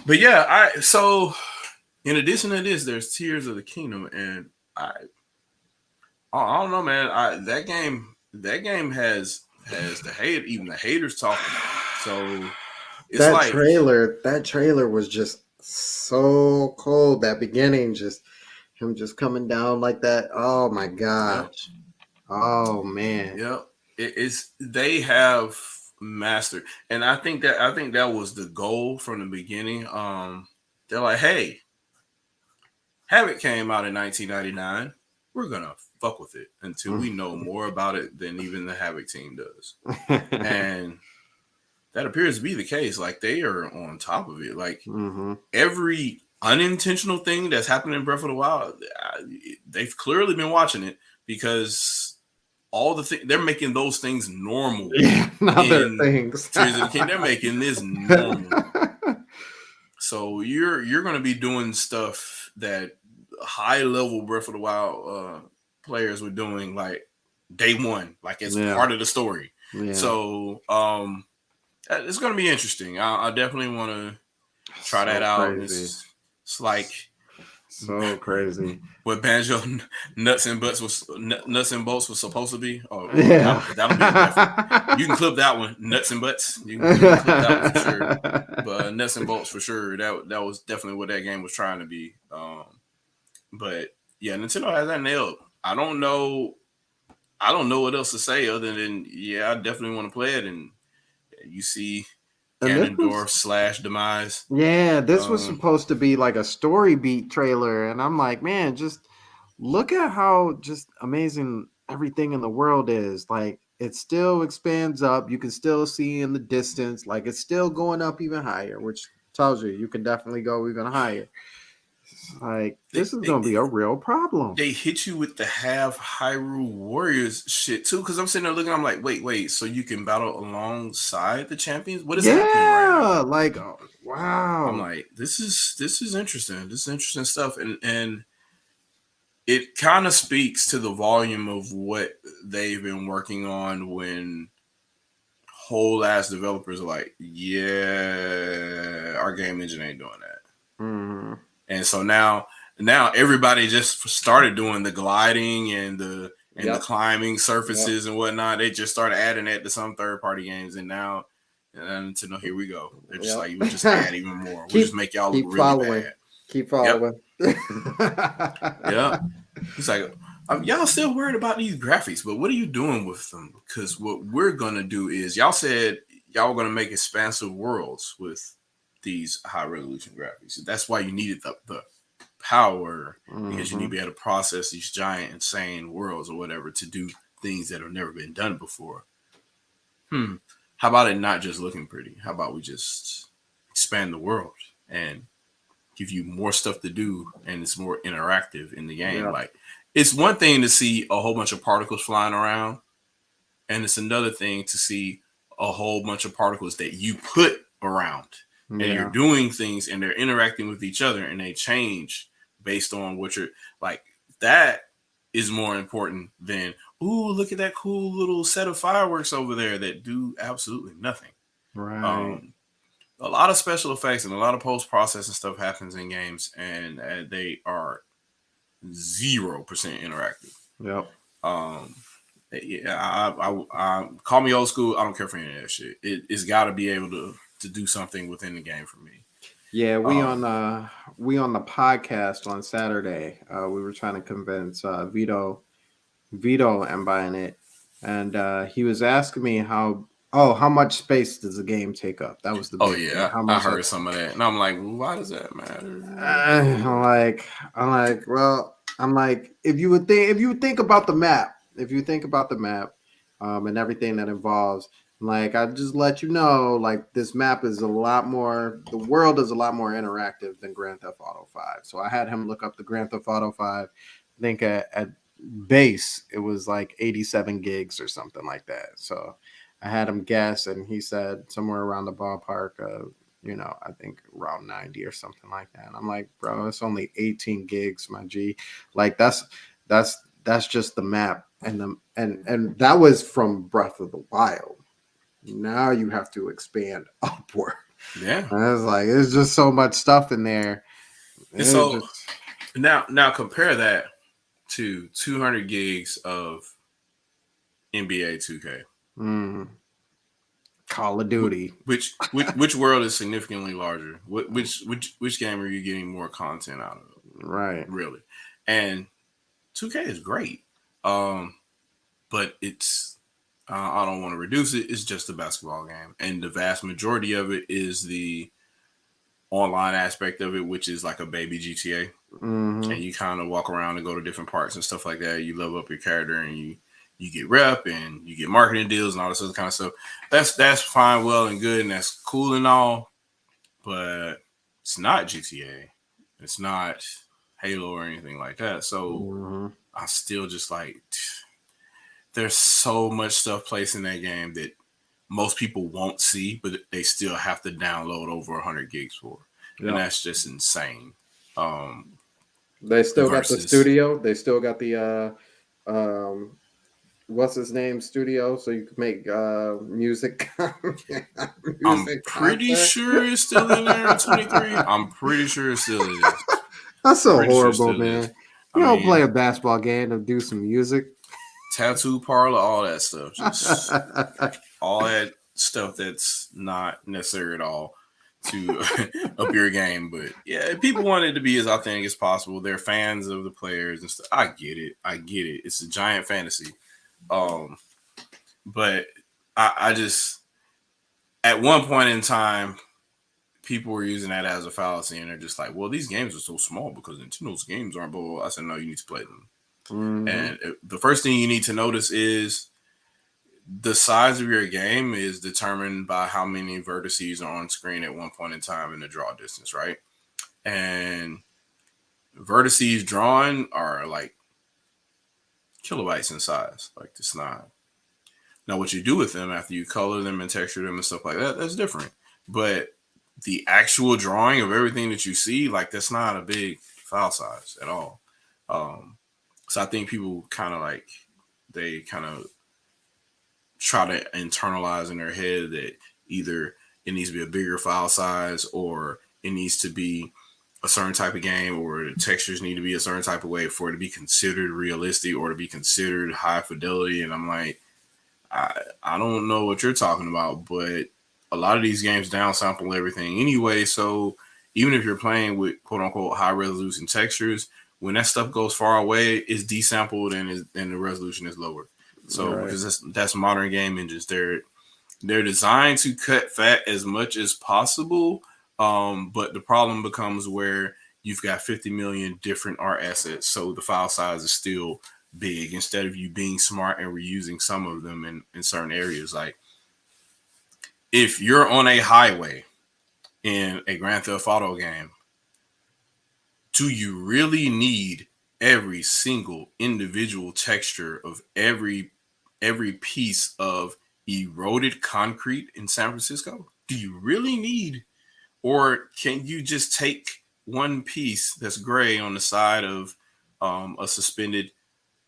yeah. So in addition to this, there's Tears of the Kingdom, and I don't know, man. That game has even the haters talking. So. It's that trailer was just so cold. That beginning, just him just coming down like that. Oh my gosh. Yep. Oh man. Yep. They have mastered, and I think that was the goal from the beginning. They're like, hey, Havoc came out in 1999. We're gonna fuck with it until we know more about it than even the Havoc team does. And that appears to be the case. Like, they are on top of it. Like, every unintentional thing that's happened in Breath of the Wild, they've clearly been watching it, because all the they're making those things normal. Yeah, not their things. They're making this normal. So you're going to be doing stuff that high level Breath of the Wild players were doing like day one, like it's part of the story. Yeah. So it's going to be interesting. I definitely want to try that out. It's like so crazy. What Banjo nuts and bolts was supposed to be. Oh yeah, that'll be definitely. You can clip that one. Nuts and butts. You can clip that one for sure. But nuts and bolts for sure. That was definitely what that game was trying to be. But yeah, Nintendo has that nailed. I don't know what else to say other than I definitely want to play it. And you see Ganondorf / Demise. Yeah, this was supposed to be like a story beat trailer, and I'm like, man, just look at how just amazing everything in the world is. Like, it still expands up. You can still see in the distance, like it's still going up even higher, which tells you can definitely go even higher. Like, this is gonna be a real problem. They hit you with the half Hyrule Warriors shit too, because I'm sitting there looking. I'm like, wait, so you can battle alongside the champions? What is happening right now? Like, wow. I'm like, this is interesting. This is interesting stuff, and it kind of speaks to the volume of what they've been working on when whole ass developers are like, yeah, our game engine ain't doing that. Mm-hmm. And so now everybody just started doing the gliding and the climbing surfaces and whatnot. They just started adding that to some third party games, and now here we go. They're just like, we'll just add even more. We'll just make y'all look really bad. Keep following. Yeah. It's like, y'all still worried about these graphics, but what are you doing with them? Because what we're gonna do is, y'all said y'all were gonna make expansive worlds with these high resolution graphics. That's why you needed the power, because you need to be able to process these giant, insane worlds or whatever to do things that have never been done before. How about it not just looking pretty? How about we just expand the world and give you more stuff to do, and it's more interactive in the game. Yeah. Like, it's one thing to see a whole bunch of particles flying around, and it's another thing to see a whole bunch of particles that you put around, and you're doing things, and they're interacting with each other, and they change based on what you're like. That is more important than, ooh, look at that cool little set of fireworks over there that do absolutely nothing. Right. A lot of special effects and a lot of post-processing stuff happens in games, and they are 0% interactive. Yep. I call me old school. I don't care for any of that shit. It's got to be able to do something within the game for me. Yeah, we on the podcast on Saturday. We were trying to convince Vito and buying it, and he was asking me how much space does the game take up? That was the big thing. I heard some of that, and I'm like, well, why does that matter? I'm like, if you think about the map, and everything that involves, like, I just let you know, like, this map is the world is a lot more interactive than Grand Theft Auto 5. So I had him look up the Grand Theft Auto 5. I think at base it was like 87 gigs or something like that. So I had him guess, and he said somewhere around the ballpark of, I think around 90 or something like that. And I'm like, bro, it's only 18 gigs, my G. Like, that's just the map, and that was from Breath of the Wild. Now you have to expand upward. Yeah, and I was like, there's just so much stuff in there. So now compare that to 200 gigs of NBA 2K. Call of Duty. Which world is significantly larger? Which game are you getting more content out of? Right. Really. And 2K is great. But it's I don't want to reduce it. It's just a basketball game. And the vast majority of it is the online aspect of it, which is like a baby GTA. And you kind of walk around and go to different parts and stuff like that. You level up your character, and you get rep, and you get marketing deals and all this other kind of stuff. That's fine, well and good, and that's cool and all, but it's not GTA. It's not Halo or anything like that. So I still just like, there's so much stuff placed in that game that most people won't see, but they still have to download over 100 gigs for. Yep. And that's just insane. They still got the studio. They still got the what's his name studio, so you can make music. I'm pretty sure it's still in there in 23. I'm pretty sure it still is. That's so horrible, man. You don't play a basketball game to do some music. Tattoo parlor, all that stuff. Just all that stuff that's not necessary at all to up your game. But yeah, people want it to be as authentic as possible. They're fans of the players and stuff. I get it. It's a giant fantasy. But I just, at one point in time, people were using that as a fallacy, and they're just like, well, these games are so small because Nintendo's games aren't blah, blah, blah. I said, no, you need to play them. And the first thing you need to notice is the size of your game is determined by how many vertices are on screen at one point in time in the draw distance, right? And vertices drawn are like kilobytes in size. Like, it's not. Now, what you do with them after you color them and texture them and stuff like that, that's different. But the actual drawing of everything that you see, like, that's not a big file size at all. So I think people kind of like they kind of try to internalize in their head that either it needs to be a bigger file size or it needs to be a certain type of game or the textures need to be a certain type of way for it to be considered realistic or to be considered high fidelity. And I'm like, I don't know what you're talking about, but a lot of these games downsample everything anyway. So even if you're playing with quote unquote high resolution textures, when that stuff goes far away, it's desampled and the resolution is lower. So because that's modern game engines, they're designed to cut fat as much as possible. But the problem becomes where you've got 50 million different art assets, so the file size is still big. Instead of you being smart and reusing some of them in certain areas, like if you're on a highway in a Grand Theft Auto game, do you really need every single individual texture of every piece of eroded concrete in San Francisco? Do you really need, or can you just take one piece that's gray on the side of a suspended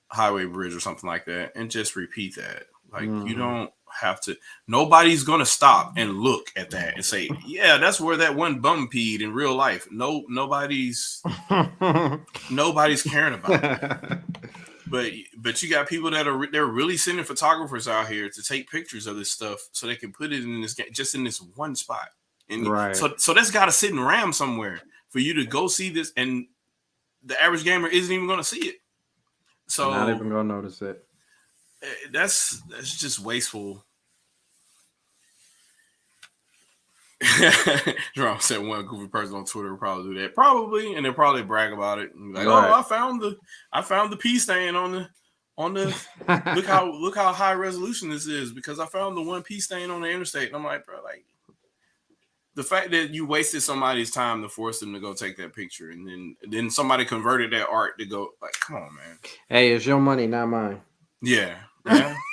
highway bridge or something like that and just repeat that? Like you don't have to. Nobody's gonna stop and look at that and say, "Yeah, that's where that one bum peed in real life." No, nobody's caring about that. But you got people that they're really sending photographers out here to take pictures of this stuff so they can put it in this just in this one spot. And so that's got to sit in RAM somewhere for you to go see this, and the average gamer isn't even going to see it. So not even going to notice it. That's just wasteful. Jerome said one goofy person on Twitter would probably do that. Probably, and they'll probably brag about it. Like, oh, I found the pea stain on the look how high resolution this is because I found the one pea stain on the interstate. And I'm like, bro, like the fact that you wasted somebody's time to force them to go take that picture, and then somebody converted that art to go like, come on, man. Hey, it's your money, not mine. Yeah.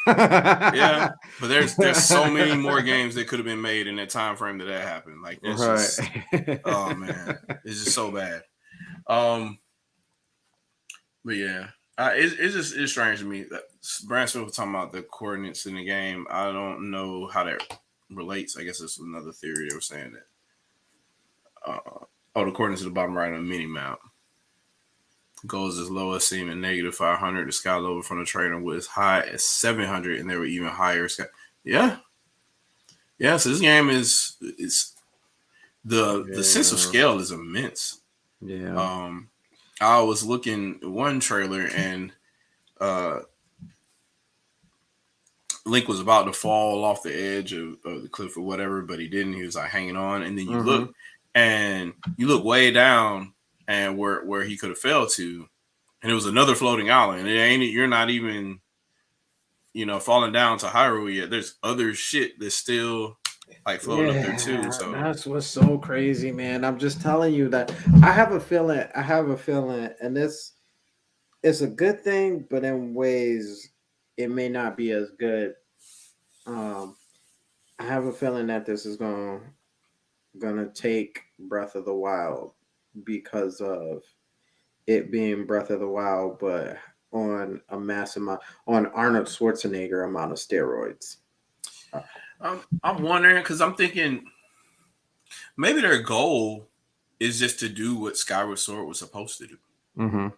Yeah, but there's so many more games that could have been made in that time frame that happened. Like that's just, oh man, it's just so bad. But yeah, it's strange to me that Brand Smith was talking about the coordinates in the game. I don't know how that relates. I guess it's another theory they were saying that. The coordinates at the bottom right on the mini map. Goes as low as seeming -500. The sky level from the trainer was as high as 700, and they were even higher. Yeah. So this game is the sense of scale is immense. Yeah. I was looking at one trailer, and Link was about to fall off the edge of the cliff or whatever, but he didn't. He was like hanging on, and then you look way down. And where he could have fell to, and it was another floating island. You're not even, falling down to Hyrule yet. There's other shit that's still like floating up there too. So that's what's so crazy, man. I'm just telling you that I have a feeling, and this is a good thing, but in ways it may not be as good. I have a feeling that this is gonna take Breath of the Wild, because of it being Breath of the Wild, but on a massive amount, on Arnold Schwarzenegger amount of steroids. I'm wondering, because I'm thinking maybe their goal is just to do what Skyward Sword was supposed to do. Mm-hmm.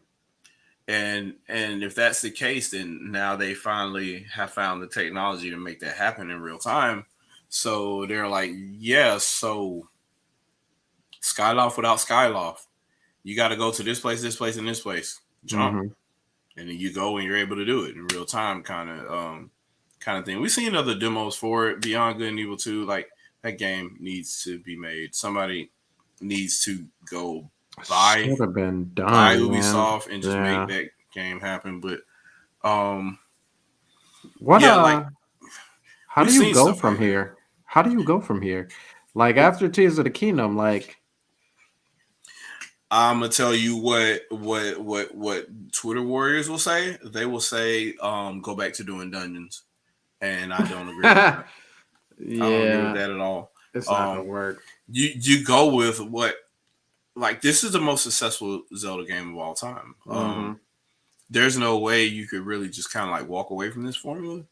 And if that's the case, then now they finally have found the technology to make that happen in real time. So they're like, yeah, so Skyloft without Skyloft. You got to go to this place, and this place. Jump, and then you go and you're able to do it in real time, kind of thing. We've seen other demos for it, Beyond Good and Evil 2. Like that game needs to be made. Somebody needs to go buy Ubisoft and just make that game happen. But how do you go from here? How do you go from here? Like after Tears of the Kingdom, like I'm gonna tell you what Twitter warriors will say. They will say, go back to doing dungeons, and I don't agree with that. Yeah, I don't agree with that at all. It's not gonna work. You go with what, like, this is the most successful Zelda game of all time. there's no way you could really just kind of like walk away from this formula,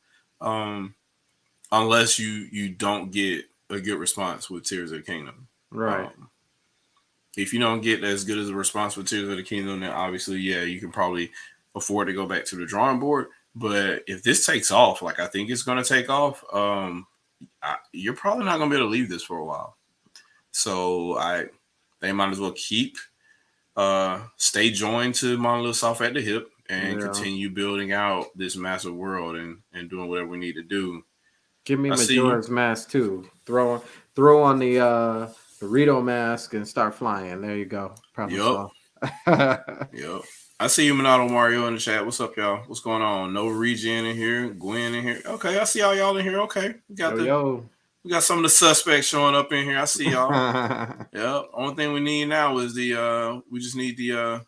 unless you don't get a good response with Tears of the Kingdom. Right. If you don't get as good as a response with Tears of the Kingdom, then obviously, yeah, you can probably afford to go back to the drawing board. But if this takes off, like I think it's going to take off, you're probably not going to be able to leave this for a while. So they might as well stay joined to Monolith Soft at the hip and continue building out this massive world and doing whatever we need to do. Give me Majora's Mask too. Throw on the Dorito mask and start flying. There you go. Problem solved. Yep. I see you, Minato Mario, in the chat. What's up, y'all? What's going on? No Regen in here. Gwen in here. Okay, I see all y'all in here. Okay, we got we got some of the suspects showing up in here. I see y'all. Yeah. Only thing we need now is we just need the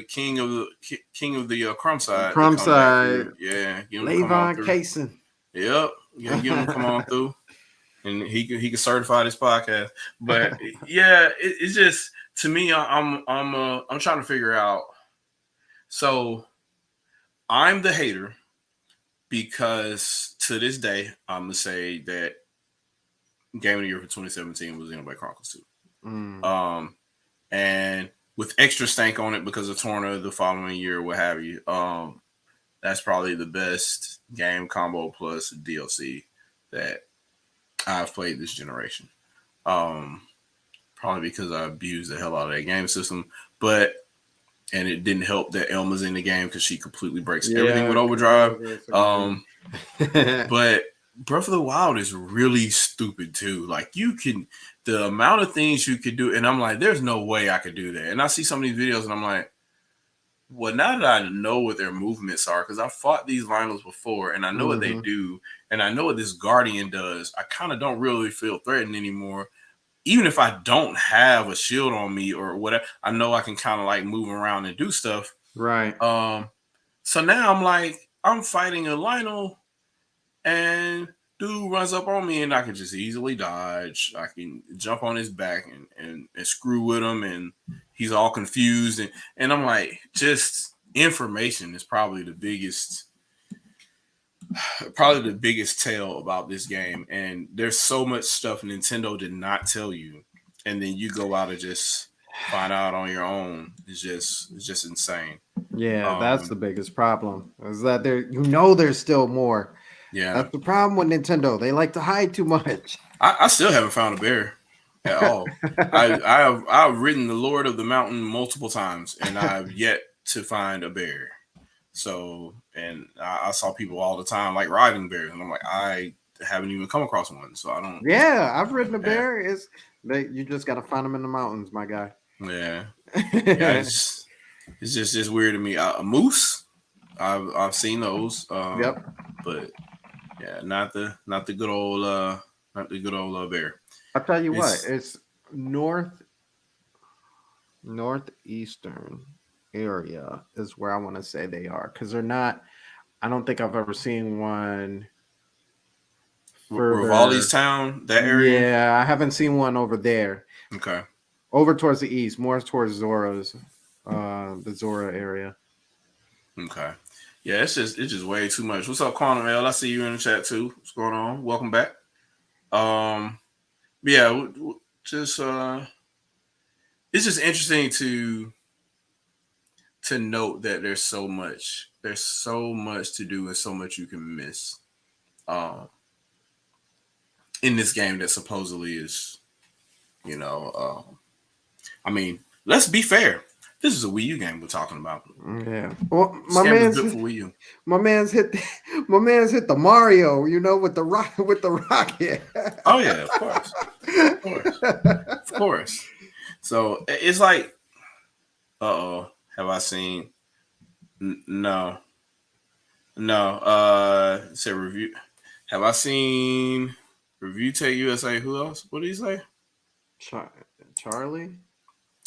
king of the crumb side. Crumb side. Yeah. Levon Kaysen. Yep. Yeah, get him to come on through. And he can certify this podcast. But yeah, it's just, to me, I'm trying to figure out. So I'm the hater because to this day I'm gonna say that Game of the Year for 2017 was Xenoblade Chronicles 2. And with extra stank on it because of Torna the following year, what have you. That's probably the best game combo plus DLC that I've played this generation. Probably because I abused the hell out of that game system, and it didn't help that Elma's in the game because she completely breaks everything with overdrive. But Breath of the Wild is really stupid too. Like the amount of things you could do, and I'm like, there's no way I could do that. And I see some of these videos, and I'm like, well, now that I know what their movements are, because I fought these Lionels before, and I know what they do, and I know what this Guardian does, I kind of don't really feel threatened anymore. Even if I don't have a shield on me or whatever, I know I can kind of like move around and do stuff. Right. So now I'm like, I'm fighting a Lionel, and dude runs up on me, and I can just easily dodge. I can jump on his back and screw with him, and he's all confused. And I'm like, just information is probably the biggest tale about this game. And there's so much stuff Nintendo did not tell you, and then you go out and just find out on your own. It's just insane. Yeah, that's the biggest problem, is that there's still more. Yeah, that's the problem with Nintendo. They like to hide too much. I still haven't found a bear at all. I've ridden the Lord of the Mountain multiple times, and I've yet to find a bear. So, and I saw people all the time like riding bears, and I'm like, I haven't even come across one, so I don't. Yeah, I've ridden a bear. You just got to find them in the mountains, my guy. Yeah, it's just weird to me. A moose, I've seen those. Yep, but yeah, not the good old bear. I'll tell you what, it's northeastern area is where I want to say they are, because they're not. I don't think I've ever seen one. Rivali's town, that area. Yeah, I haven't seen one over there. Okay, over towards the east, more towards Zora's, the Zora area. Okay, yeah, it's just way too much. What's up, Quantum L? I see you in the chat too. What's going on? Welcome back. Yeah, just it's just interesting to note that there's so much to do and so much you can miss in this game that supposedly is, I mean, let's be fair. This is a Wii U game we're talking about. Yeah. Well, my man's hit the Mario, with the rocket. Oh yeah, of course. So it's like, have I seen? No. Say review. Have I seen Review Tech USA? Who else? What did he say? Charlie.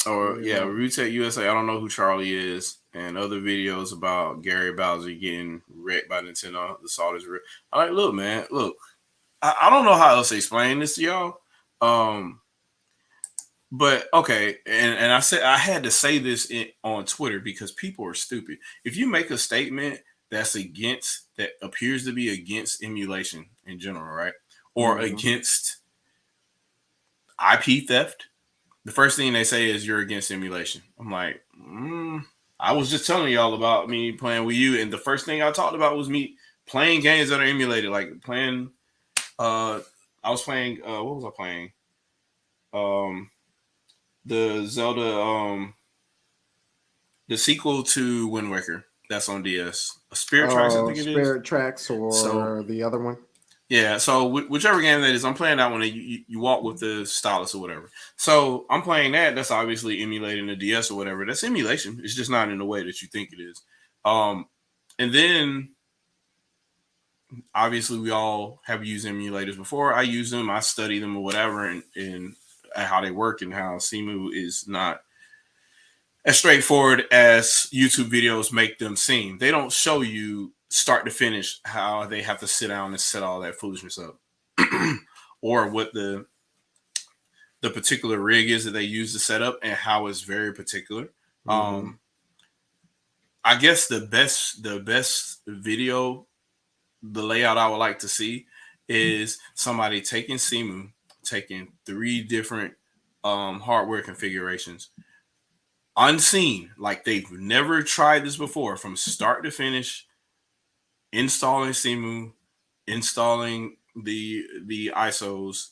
Or yeah, Review Tech USA. I don't know who Charlie is. And other videos about Gary Bowser getting wrecked by Nintendo. The salt is real. I'm like, look, man, look. I don't know how else to explain this to y'all. But okay, and I said I had to say this on Twitter because people are stupid. If you make a statement that appears to be against emulation in general, right, or against IP theft, the first thing they say is you're against emulation. I'm like, I was just telling y'all about me playing Wii U, and the first thing I talked about was me playing games that are emulated, like playing. I was playing. What was I playing? The Zelda, the sequel to Wind Waker. That's on DS. Spirit Tracks, I think it is. Spirit Tracks or the other one. Yeah, so whichever game that is, I'm playing that one. And you walk with the stylus or whatever. So I'm playing that. That's obviously emulating the DS or whatever. That's emulation. It's just not in the way that you think it is. And then obviously we all have used emulators before. I use them. I study them or whatever, and how they work and how Simu is not as straightforward as YouTube videos make them seem. They don't show you start to finish how they have to sit down and set all that foolishness up, or what the particular rig is that they use to set up and how it's very particular. I guess the best video, the layout I would like to see is somebody taking Simu, taking 3 different hardware configurations, unseen, like they've never tried this before, from start to finish, installing Simu, installing the ISOs,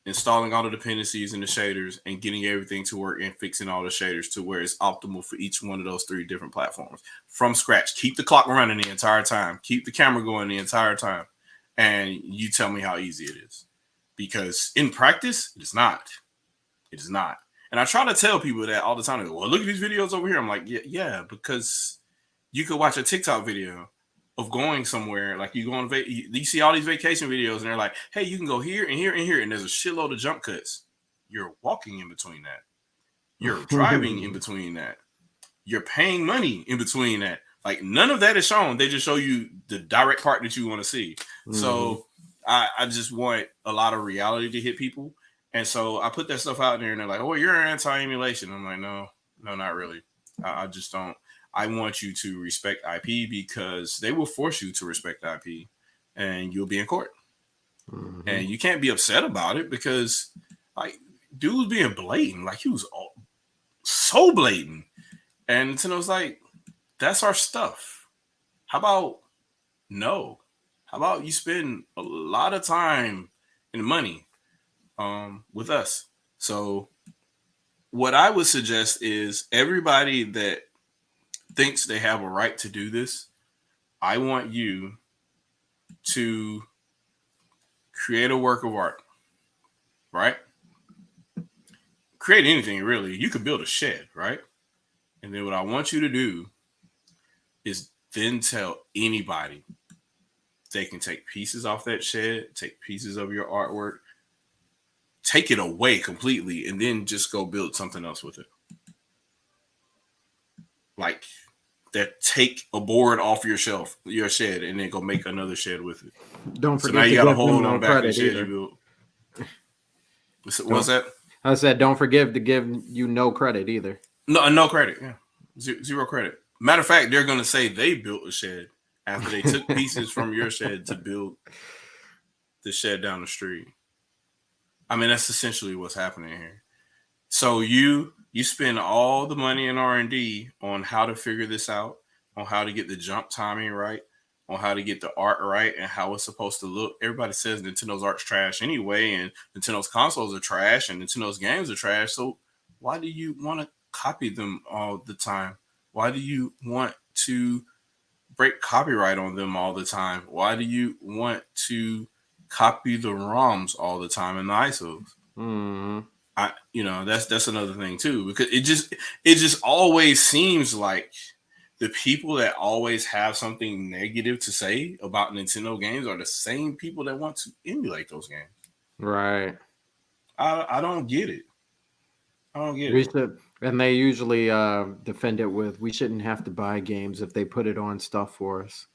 installing all the dependencies and the shaders, and getting everything to work and fixing all the shaders to where it's optimal for each one of those 3 different platforms from scratch. Keep the clock running the entire time. Keep the camera going the entire time. And you tell me how easy it is. Because in practice, it is not. It is not. And I try to tell people that all the time. They go, well, look at these videos over here. I'm like, yeah, because you could watch a TikTok video of going somewhere. Like you go on, you see all these vacation videos, and they're like, hey, you can go here and here and here, and there's a shitload of jump cuts. You're walking in between that. You're driving in between that. You're paying money in between that. Like none of that is shown. They just show you the direct part that you want to see. So I just want a lot of reality to hit people. And so I put that stuff out there, and they're like, oh, you're anti-emulation. I'm like, no, not really. I just don't. I want you to respect IP because they will force you to respect IP, and you'll be in court. And you can't be upset about it because, like, dude was being blatant. Like, he was so blatant. And Nintendo's like, that's our stuff. How about no? How about you spend a lot of time and money with us? So what I would suggest is everybody that thinks they have a right to do this, I want you to create a work of art, right? Create anything, really. You could build a shed, right? And then what I want you to do is then tell anybody they can take pieces off that shed, take pieces of your artwork, take it away completely, and then just go build something else with it. Like that, take a board off your shelf, your shed, and then go make another shed with it. Don't forget. So now you got a hole on the back of the shed shed you built. What's that? I said, don't forget to give you no credit either. No credit. Yeah, zero credit. Matter of fact, they're gonna say they built a shed after they took pieces from your shed to build the shed down the street. I mean, that's essentially what's happening here. So you spend all the money in R&D on how to figure this out, on how to get the jump timing right, on how to get the art right, and how it's supposed to look. Everybody says Nintendo's art's trash anyway, and Nintendo's consoles are trash, and Nintendo's games are trash. So why do you want to copy them all the time? Why do you want to break copyright on them all the time? Why do you want to copy the ROMs all the time and the ISOs? That's another thing too, because it just always seems like the people that always have something negative to say about Nintendo games are the same people that want to emulate those games. Right. I don't get it. And they usually defend it with, we shouldn't have to buy games if they put it on stuff for us.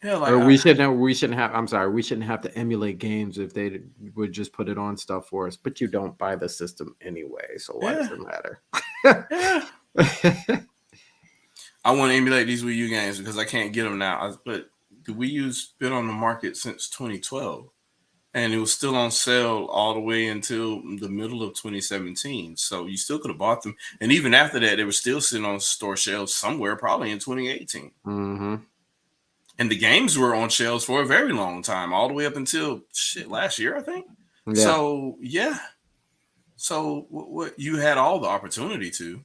Yeah, like Or we shouldn't have. I'm sorry, we shouldn't have to emulate games if they would just put it on stuff for us. But you don't buy the system anyway, so why does it matter? yeah. I want to emulate these Wii U games because I can't get them now. But the Wii U's been on the market since 2012, and it was still on sale all the way until the middle of 2017. So you still could have bought them, and even after that, they were still sitting on store shelves somewhere, probably in 2018. Mm-hmm. And the games were on shelves for a very long time, all the way up until last year, I think. Yeah. So yeah. So what you had all the opportunity to.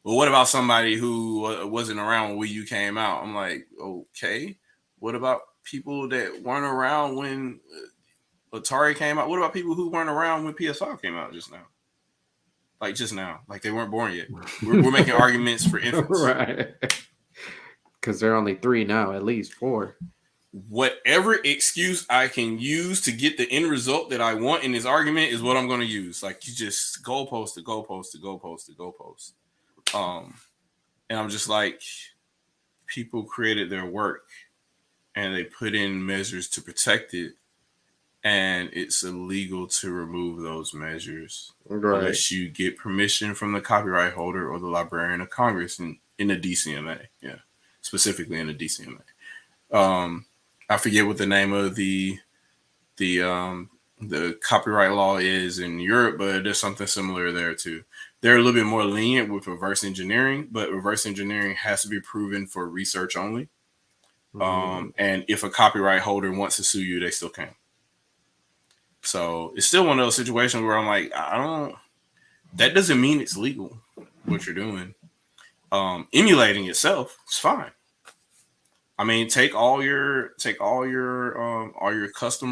Well, what about somebody who wasn't around when Wii U came out? I'm like, okay. What about people that weren't around when Atari came out? What about people who weren't around when PS5 came out just now? Like just now, like they weren't born yet. We're making arguments for infants, right? Because there are only 3 now, at least 4. Whatever excuse I can use to get the end result that I want in this argument is what I'm going to use. Like you just goalpost to goalpost to goalpost to goalpost. And I'm just like, people created their work and they put in measures to protect it, and it's illegal to remove those measures unless you get permission from the copyright holder or the Librarian of Congress in the DCMA. Yeah, specifically in the DCMA. I forget what the name of the copyright law is in Europe, but there's something similar there too. They're a little bit more lenient with reverse engineering, but reverse engineering has to be proven for research only. And if a copyright holder wants to sue you, they still can. So it's still one of those situations where I'm like, that doesn't mean it's legal what you're doing. Emulating itself is fine. I mean, take all your custom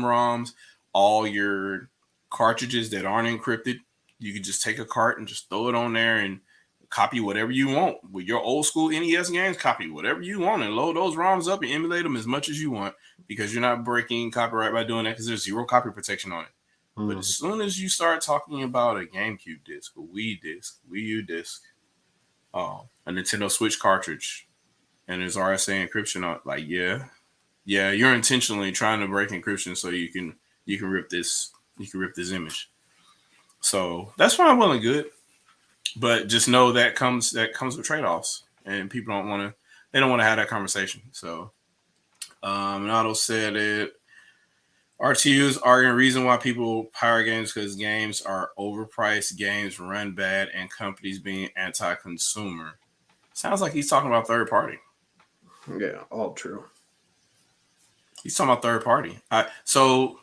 ROMs, all your cartridges that aren't encrypted. You can just take a cart and just throw it on there and copy whatever you want. With your old school NES games, copy whatever you want and load those ROMs up and emulate them as much as you want, because you're not breaking copyright by doing that, because there's 0 copy protection on it. But as soon as you start talking about a GameCube disc, a Wii disc, Wii U disc, a Nintendo Switch cartridge, and there's RSA encryption on, like, yeah, you're intentionally trying to break encryption so you can rip this image. So that's fine, well and good, but just know that comes with trade-offs, and people don't want to have that conversation. So, Nato said it. RTUs arguing reason why people pirate games because games are overpriced, games run bad, and companies being anti-consumer. Sounds like he's talking about third party. Yeah, all true. He's talking about third party. So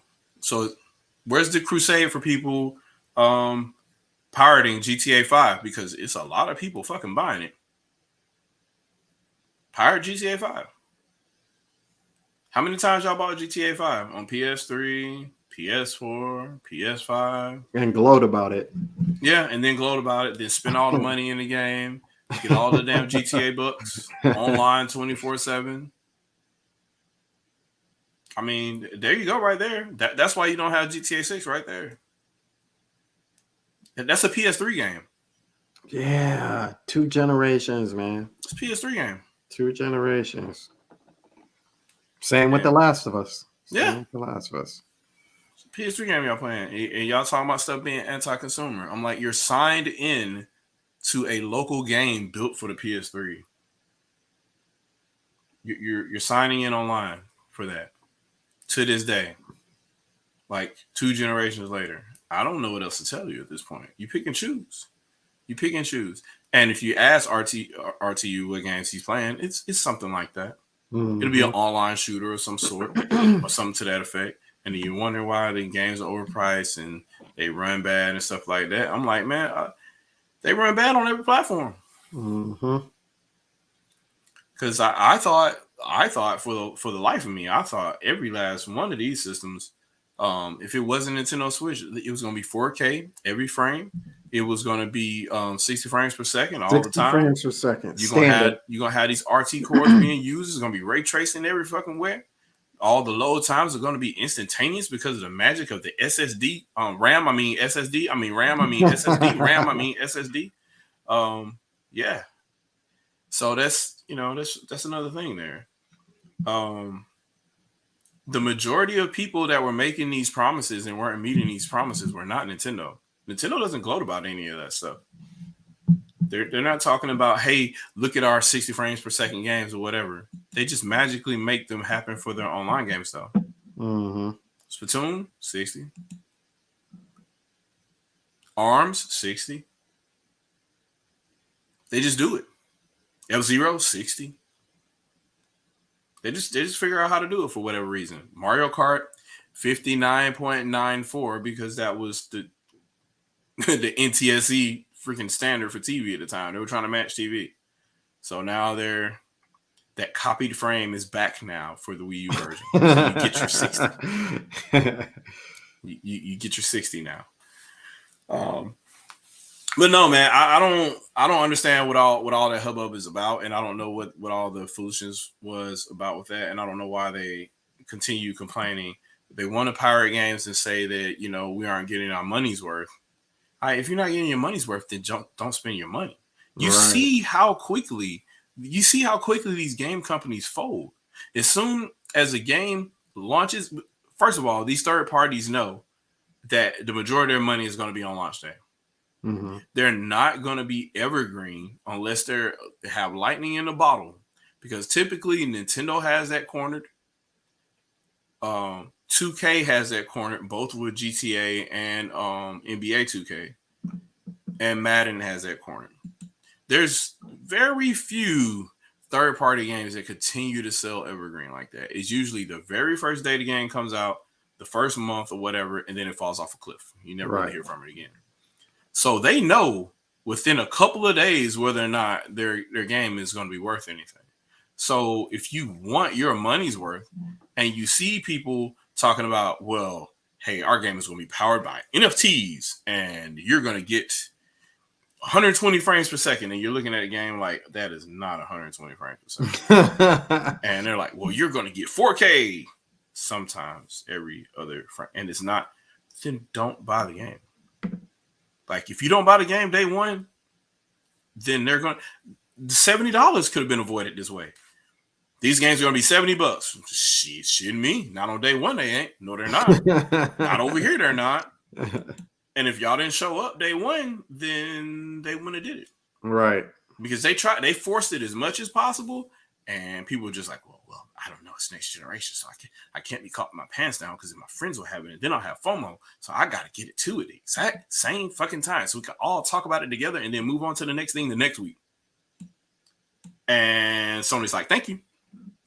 where's the crusade for people pirating GTA 5? Because it's a lot of people fucking buying it. Pirate GTA 5. How many times y'all bought GTA 5 on PS3, PS4, PS5? And gloat about it. Yeah, and then gloat about it. Then spend all the money in the game. Get all the damn GTA books online 24/7. I mean, there you go right there. That's why you don't have GTA 6 right there. That's a PS3 game. Yeah, 2 generations, man. It's a PS3 game. 2 generations. Same with The Last of Us. Yeah. The Last of Us. It's a PS3 game y'all playing. And y'all talking about stuff being anti-consumer. I'm like, you're signed in to a local game built for the PS3. You're signing in online for that. To this day. Like 2 generations later. I don't know what else to tell you at this point. You pick and choose. And if you ask RTU what games he's playing, it's something like that. Mm-hmm. It'll be an online shooter of some sort or something to that effect. And then you wonder why the games are overpriced and they run bad and stuff like that. I'm like, man, they run bad on every platform. Because I thought for the life of me, I thought every last one of these systems, if it wasn't Nintendo Switch, it was going to be 4K every frame. It was going to be 60 frames per second all the time. 60 frames per second. You're gonna have these RT cores being used. It's going to be ray tracing every fucking way. All the load times are going to be instantaneous because of the magic of the SSD. RAM, I mean SSD. I mean RAM, I mean SSD. RAM, I mean SSD. Yeah. So that's another thing there. the majority of people that were making these promises and weren't meeting these promises were not Nintendo. Nintendo doesn't gloat about any of that stuff. They're not talking about, hey, look at our 60 frames per second games or whatever. They just magically make them happen for their online game stuff. Mm-hmm. Splatoon, 60. ARMS, 60. They just do it. F-Zero, 60. They just figure out how to do it for whatever reason. Mario Kart, 59.94 because that was the the NTSC freaking standard for TV at the time. They were trying to match TV. So now that copied frame is back now for the Wii U version. So you get your 60. you get your 60 now. But no, man, I don't understand what all that hubbub is about, and I don't know what all the foolishness was about with that, and I don't know why they continue complaining. They want to pirate games and say that, you know, we aren't getting our money's worth. If you're not getting your money's worth, then don't spend your money. You see how quickly these game companies fold. As soon as a game launches, first of all, these third parties know that the majority of their money is going to be on launch day. Mm-hmm. They're not going to be evergreen unless they have lightning in the bottle, because typically Nintendo has that cornered. 2K has that cornered, both with GTA and NBA 2K, and Madden has that cornered. There's very few third-party games that continue to sell evergreen like that. It's usually the very first day the game comes out, the first month or whatever, and then it falls off a cliff. You never really hear from it again. So they know within a couple of days whether or not their game is going to be worth anything. So if you want your money's worth and you see people talking about, well, hey, our game is going to be powered by NFTs and you're going to get 120 frames per second, and you're looking at a game like, that is not 120 frames per second. And they're like, well, you're going to get 4K sometimes every other frame, and it's not, then don't buy the game. Like, if you don't buy the game day one, then they're going to, $70 could have been avoided this way. These games are going to be $70. Shit, shitting me. Not on day one, they ain't. No, they're not. Not over here, they're not. And if y'all didn't show up day one, then they wouldn't have did it. Right. Because they forced it as much as possible, and people were just like, well, I don't know, it's next generation, so I can't be caught with my pants down because if my friends will have it, and then I'll have FOMO, so I got to get it to it the exact same fucking time, so we can all talk about it together and then move on to the next thing the next week. And Sony's like, thank you.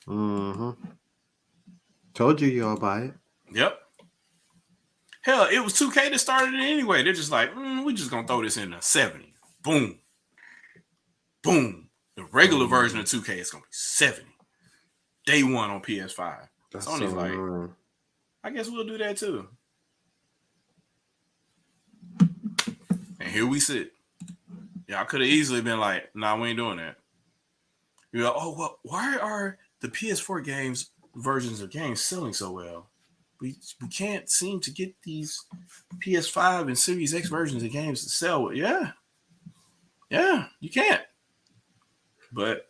Mm-hmm. Told you buy it. Yep. Hell, it was 2K that started it anyway. They're just like, we're just gonna throw this in a 70. Boom. Boom. The regular version of 2K is gonna be 70. Day one on PS5. That's Sony's so like, annoying. I guess we'll do that too. And here we sit. Yeah, I could have easily been like, nah, we ain't doing that. You're like, oh, well, why are the PS4 games versions of games selling so well? We can't seem to get these PS5 and Series X versions of games to sell. Yeah, you can't. But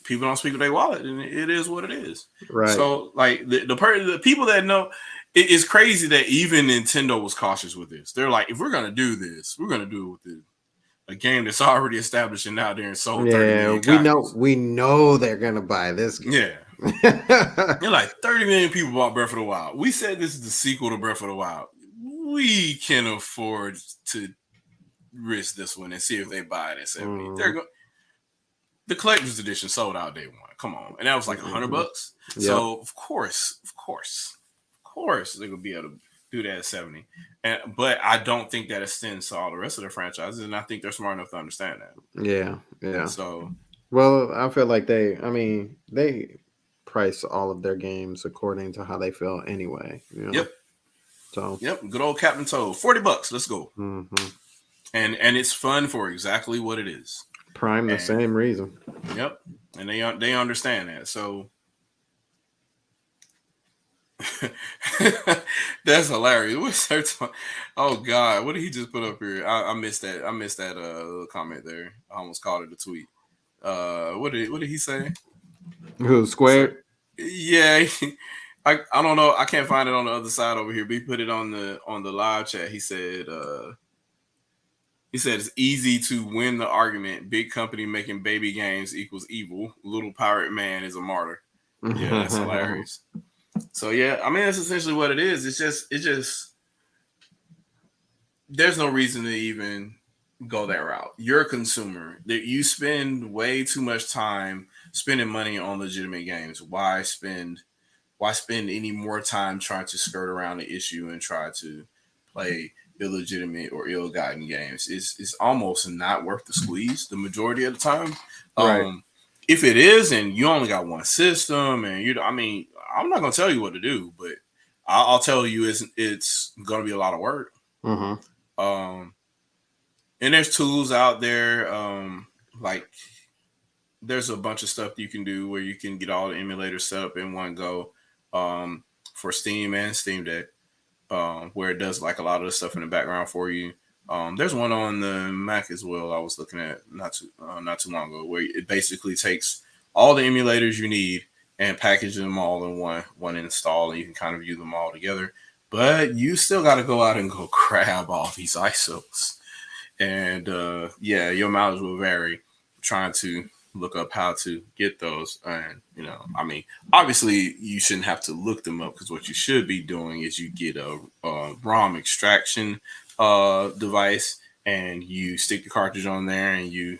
people don't speak with their wallet, and it is what it is. Right. So, like the people that know, it's crazy that even Nintendo was cautious with this. They're like, if we're gonna do this, we're gonna do it with a game that's already established and out there and sold. Yeah, we know they're gonna buy this game. Yeah. You're like 30 million people bought Breath of the Wild. We said this is the sequel to Breath of the Wild. We can afford to risk this one and see if they buy it at 70. The collector's edition sold out day one. Come on. And that was like $100. Yep. So of course they're gonna be able to do that at 70. But I don't think that extends to all the rest of their franchises, and I think they're smart enough to understand that. Yeah. So well, I feel like they price all of their games according to how they feel anyway. You know? Yep. So good old Captain Toad. $40. Let's go. Mm-hmm. And it's fun for exactly what it is. Prime the same reason. Yep. And they understand that. So that's hilarious. Oh God, what did he just put up here? I missed that. I missed that comment there. I almost called it a tweet. What did he say? Who, Squared? Yeah, I don't know. I can't find it on the other side over here. But he put it on the live chat. He said it's easy to win the argument. Big company making baby games equals evil. Little pirate man is a martyr. Yeah, that's hilarious. So yeah, I mean that's essentially what it is. It's just there's no reason to even go that route. You're a consumer. That you spend way too much time spending money on legitimate games. Why spend any more time trying to skirt around the issue and try to play illegitimate or ill-gotten games? It's almost not worth the squeeze the majority of the time. Right. If it is, and you only got one system, and I'm not gonna tell you what to do, but I'll tell you it's gonna be a lot of work. Mm-hmm. And there's tools out there, like there's a bunch of stuff you can do where you can get all the emulators set up in one go, for Steam and Steam Deck, where it does like a lot of the stuff in the background for you. There's one on the Mac as well. I was looking at not too long ago, where it basically takes all the emulators you need and packages them all in one install, and you can kind of view them all together. But you still got to go out and go grab all these ISOs, and your mileage will vary. Trying to look up how to get those, and obviously you shouldn't have to look them up, because what you should be doing is you get a ROM extraction device, and you stick the cartridge on there, and you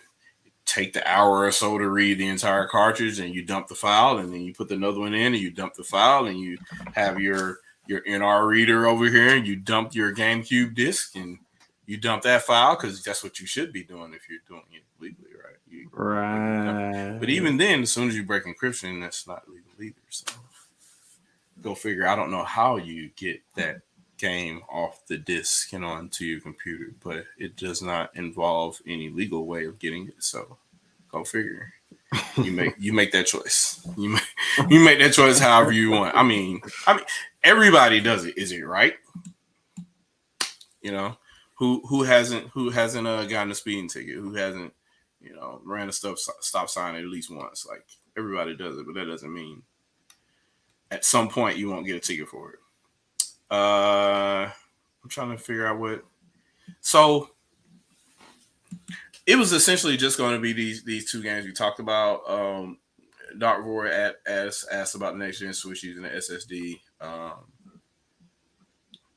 take the hour or so to read the entire cartridge, and you dump the file, and then you put another one in, and you dump the file, and you have your NR reader over here, and you dump your GameCube disc, and you dump that file, because that's what you should be doing if you're doing it legally, right? Right. But even then, as soon as you break encryption, that's not legal either. So go figure. I don't know how you get that game off the disc and onto your computer, but it does not involve any legal way of getting it. So go figure. You make that choice. You make that choice however you want. I mean, everybody does it. Is it right? Who hasn't gotten a speeding ticket? Who hasn't ran a stop sign at least once? Like, everybody does it, but that doesn't mean at some point you won't get a ticket for it. I'm trying to figure out what. So it was essentially just going to be these two games we talked about. Dark Void asked about the next gen Switch using the SSD.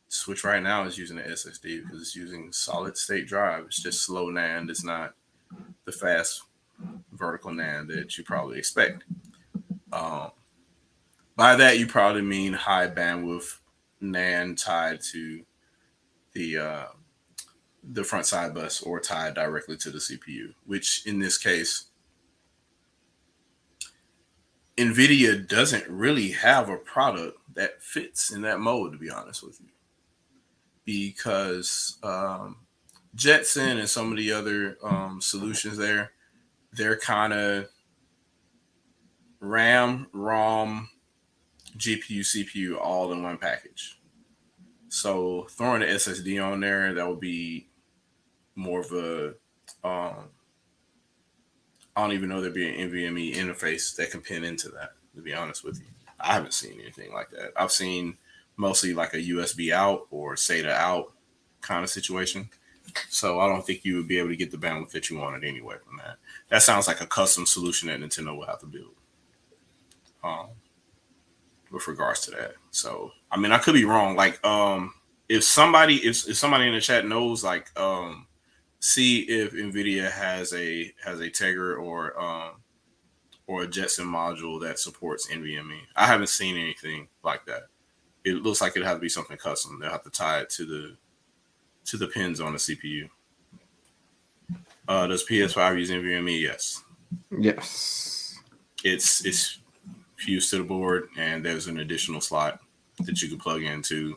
Switch right now is using the SSD because it's using solid state drive. It's just slow NAND. It's not the fast vertical NAND that you probably expect. By that, you probably mean high bandwidth NAND tied to the front side bus or tied directly to the CPU, which in this case, NVIDIA doesn't really have a product that fits in that mode, to be honest with you. Because Jetson and some of the other solutions there, they're kind of RAM, ROM, GPU, CPU all in one package. So throwing the SSD on there, that would be more of a I don't even know there'd be an NVMe interface that can pin into that, to be honest with you. I haven't seen anything like that. I've seen mostly like a USB out or SATA out kind of situation. So I don't think you would be able to get the bandwidth that you wanted anyway from that. That sounds like a custom solution that Nintendo will have to build with regards to that. So, I mean, I could be wrong. Like, if somebody in the chat knows, like, see if NVIDIA has a Tegra or a Jetson module that supports NVMe. I haven't seen anything like that. It looks like it'd have to be something custom. They'll have to tie it to the pins on the CPU. Does PS5 use NVMe? Yes. Yes. It's fused to the board, and there's an additional slot that you can plug into.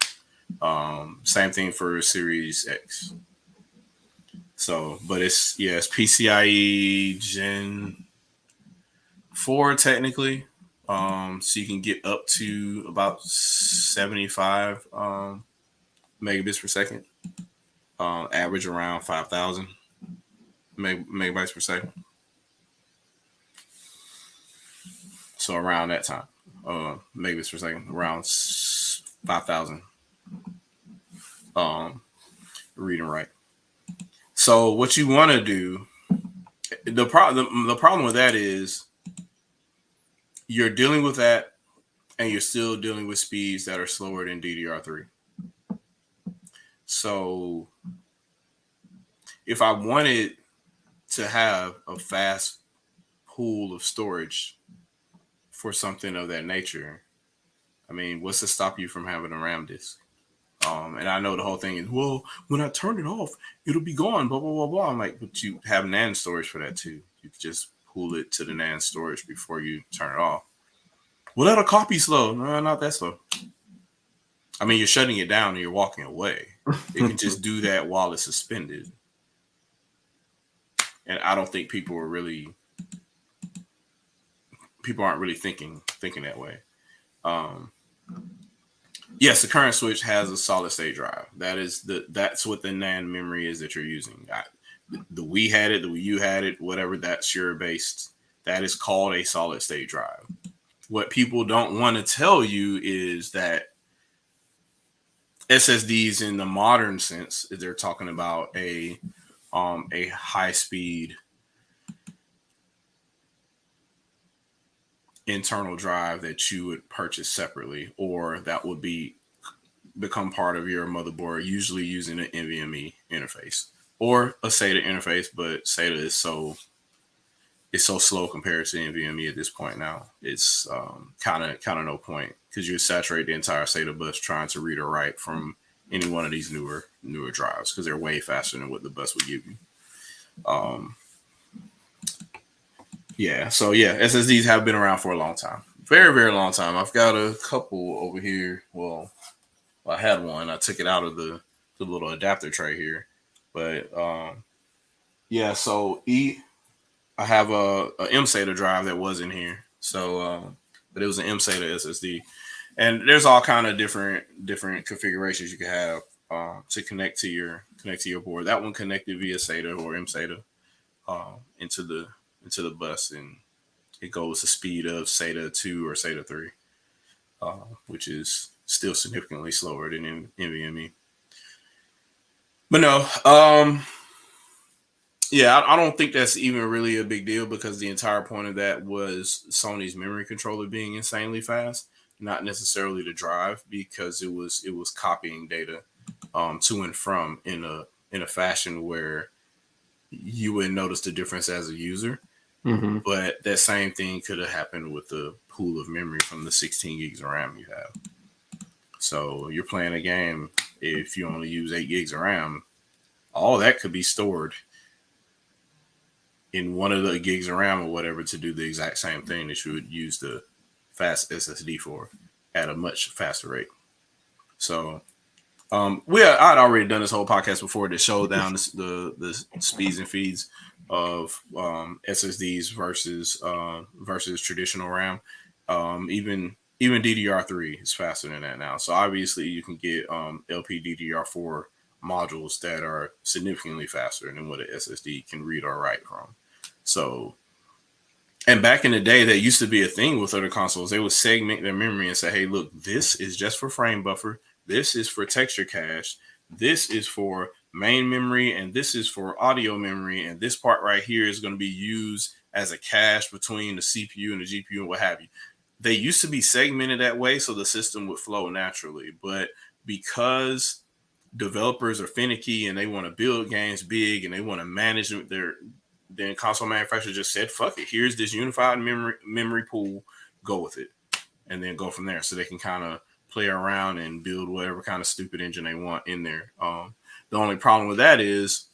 Same thing for Series X. So, but it's PCIe Gen 4 technically. So you can get up to about 75 megabits per second. Average around 5,000 megabytes per second. So around that time, megabits per second, around 5,000 read and write. So what you want to do, the problem with that is you're dealing with that, and you're still dealing with speeds that are slower than DDR3. So if I wanted to have a fast pool of storage for something of that nature, I mean, what's to stop you from having a RAM disk? And I know the whole thing is, well, when I turn it off, it'll be gone, blah, blah, blah, blah. I'm like, but you have NAND storage for that too. You can just pull it to the NAND storage before you turn it off. Well, that'll copy slow. No, not that slow. I mean, you're shutting it down and you're walking away. It can just do that while it's suspended. And I don't think people aren't really thinking that way. Yes, the current Switch has a solid state drive. That's what the NAND memory is that you're using. The Wii had it, the Wii U had it, whatever. That's your base. That is called a solid state drive. What people don't want to tell you is that SSDs in the modern sense, they're talking about a high speed internal drive that you would purchase separately, or that would become part of your motherboard, usually using an NVMe interface or a SATA interface, but SATA is so slow compared to NVMe at this point now. It's kind of no point, because you saturate the entire SATA bus trying to read or write from any one of these newer drives, because they're way faster than what the bus would give you. SSDs have been around for a long time. Very, very long time. I've got a couple over here. Well, I had one. I took it out of the little adapter tray here. But so I have a MSATA drive that was in here. So but it was an MSATA SSD. And there's all kind of different configurations you can have to connect to your board. That one connected via SATA or MSATA into the bus, and it goes the speed of SATA 2 or SATA 3, which is still significantly slower than NVMe. But no, I don't think that's even really a big deal, because the entire point of that was Sony's memory controller being insanely fast, not necessarily the drive, because it was copying data to and from in a fashion where you wouldn't notice the difference as a user. Mm-hmm. But that same thing could have happened with the pool of memory from the 16 gigs of RAM you have. So you're playing a game, if you only use 8 gigs of RAM, all that could be stored in one of the gigs of RAM or whatever to do the exact same thing that you would use the fast SSD for at a much faster rate. So I'd already done this whole podcast before to show down the speeds and feeds of SSDs versus traditional RAM. Even DDR3 is faster than that now. So obviously you can get LPDDR4 modules that are significantly faster than what an SSD can read or write from. So, and back in the day, that used to be a thing with other consoles. They would segment their memory and say, hey, look, this is just for frame buffer. This is for texture cache. This is for main memory, and this is for audio memory. And this part right here is going to be used as a cache between the CPU and the GPU and what have you. They used to be segmented that way so the system would flow naturally. But because developers are finicky and they want to build games big and they want to manage then console manufacturers just said, fuck it, here's this unified memory pool, go with it, and then go from there. So they can kind of play around and build whatever kind of stupid engine they want in there. The only problem with that is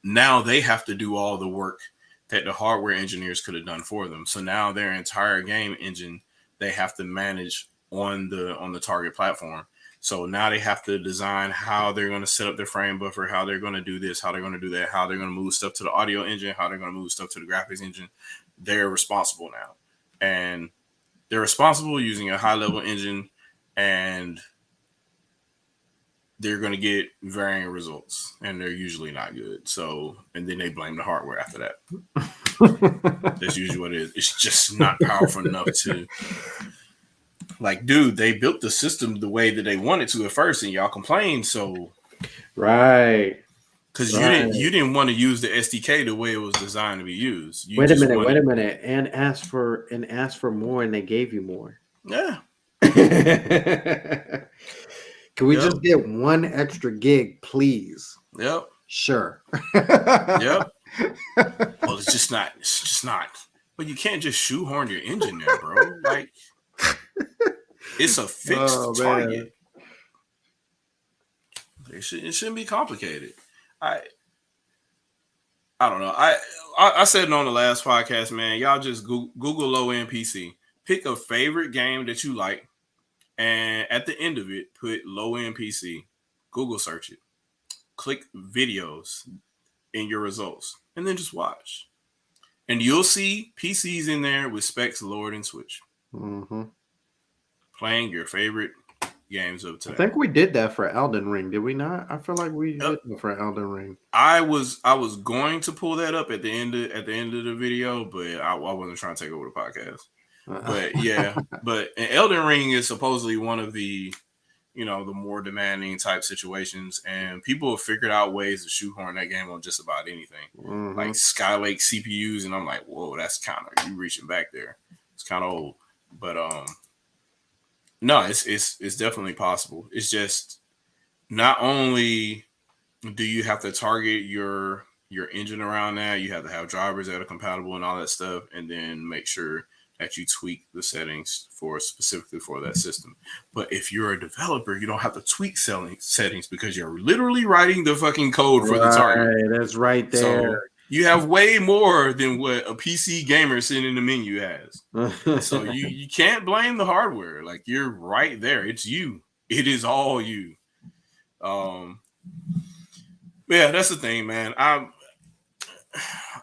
now they have to do all the work that the hardware engineers could have done for them. So now their entire game engine, they have to manage on the target platform. So now they have to design how they're going to set up their frame buffer, how they're going to do this, how they're going to do that, how they're going to move stuff to the audio engine, how they're going to move stuff to the graphics engine. They're responsible now. And they're responsible using a high-level engine, and they're going to get varying results, and they're usually not good. So, and then they blame the hardware after that. That's usually what it is. It's just not powerful enough to. Like, dude, they built the system the way that they wanted to at first, and y'all complained. So, right. Because Right. you didn't want to use the SDK the way it was designed to be used. You Wait a just minute, wanted, and ask for more, and they gave you more. Yeah. Can we just get 1 extra gig, please? Yep. Sure. Yep. Well, it's just not. But you can't just shoehorn your engine there, bro. Like, it's a fixed target. It shouldn't be complicated. I don't know. I said it on the last podcast, man. Y'all just Google low end PC. Pick a favorite game that you like, and at the end of it, put low end PC. Google search it. Click videos in your results, and then just watch. And you'll see PCs in there with specs lower than Switch. Mm-hmm. Playing your favorite games of today. I think we did that for Elden Ring, did we not? I feel like we did it for Elden Ring. I was going to pull that up at the end of the video, but I wasn't trying to take over the podcast. But yeah, but Elden Ring is supposedly one of the, the more demanding type situations, and people have figured out ways to shoehorn that game on just about anything, like Skylake CPUs, and I'm like, whoa, that's kind of you reaching back there. It's kind of old, but no, it's definitely possible. It's just not only do you have to target your engine around that, you have to have drivers that are compatible and all that stuff, and then make sure that you tweak the settings specifically for that system. But if you're a developer, you don't have to tweak settings because you're literally writing the fucking code for the target. That's right there. So you have way more than what a PC gamer sitting in the menu has. So you can't blame the hardware. Like, you're right there. It's you. It is all you. Yeah, that's the thing, man.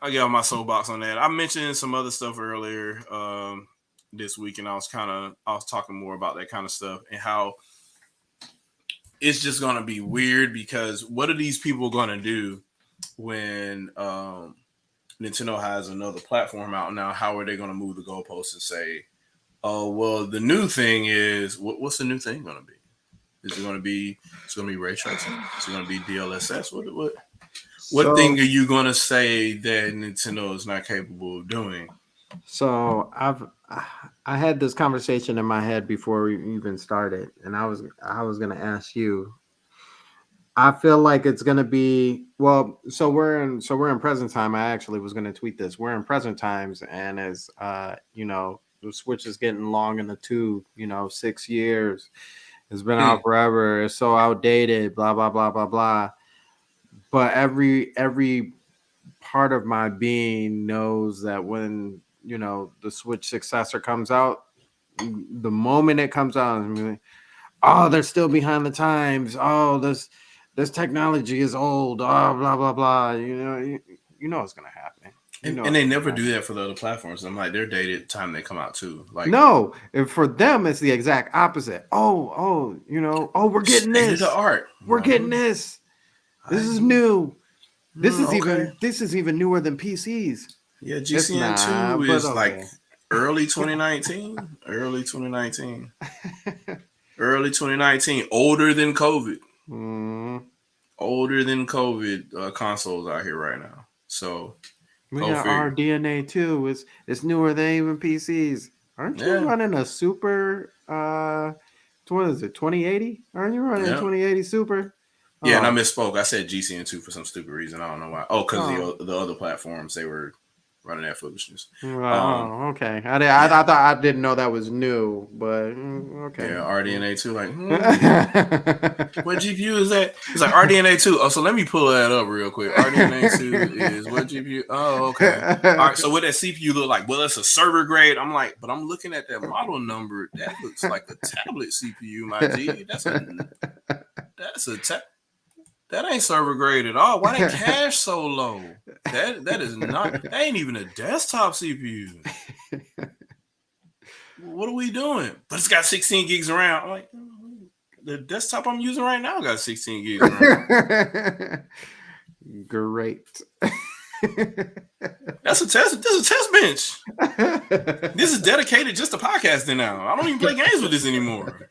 I get on my soapbox on that. I mentioned some other stuff earlier this week, and I was talking more about that kind of stuff and how it's just gonna be weird, because what are these people gonna do when Nintendo has another platform out now? How are they gonna move the goalposts and say, oh, well, the new thing is what's the new thing gonna be? Is it gonna be ray tracing? Is it gonna be DLSS? What thing are you gonna say that Nintendo is not capable of doing? So I had this conversation in my head before we even started, and I was gonna ask you. I feel like it's gonna be so we're in present time. I actually was gonna tweet this. We're in present times, and as the Switch is getting long in the tooth. 6 years. It's been out forever. It's so outdated. Blah blah blah blah blah. But every part of my being knows that when the Switch successor comes out, the moment it comes out, I'm like, oh, they're still behind the times. Oh, this technology is old. Oh, blah blah blah. It's gonna happen. And they never do that for the other platforms. I'm like, they're dated time they come out too. Like, no, and for them it's the exact opposite. We're getting this. The art. We're getting this. This is new. This is even newer than PCs. Yeah, GCN 2 is like early 2019. Early 2019. Early 2019. Older than COVID. Older than COVID consoles out here right now. So we got RDNA 2. It's newer than even PCs. Aren't you running a super? What is it? 2080? Aren't you running a 2080 Super? Yeah, and I misspoke. I said GCN 2 for some stupid reason. I don't know why. Oh, because the other platforms, they were running that foolishness. Okay. I thought I didn't know that was new, but okay. Yeah, RDNA 2. Like, what GPU is that? It's like RDNA 2. Oh, so let me pull that up real quick. RDNA 2 is what GPU? Oh, okay. All right. So what that CPU look like? Well, it's a server grade. I'm like, but I'm looking at that model number. That looks like a tablet CPU, my G. That ain't server grade at all. Why that cache so low? That is not. That ain't even a desktop CPU. What are we doing? But it's got 16 gigs of RAM. I'm like, the desktop I'm using right now got 16 gigs of RAM. Great. That's a test. This is a test bench. This is dedicated just to podcasting now. I don't even play games with this anymore.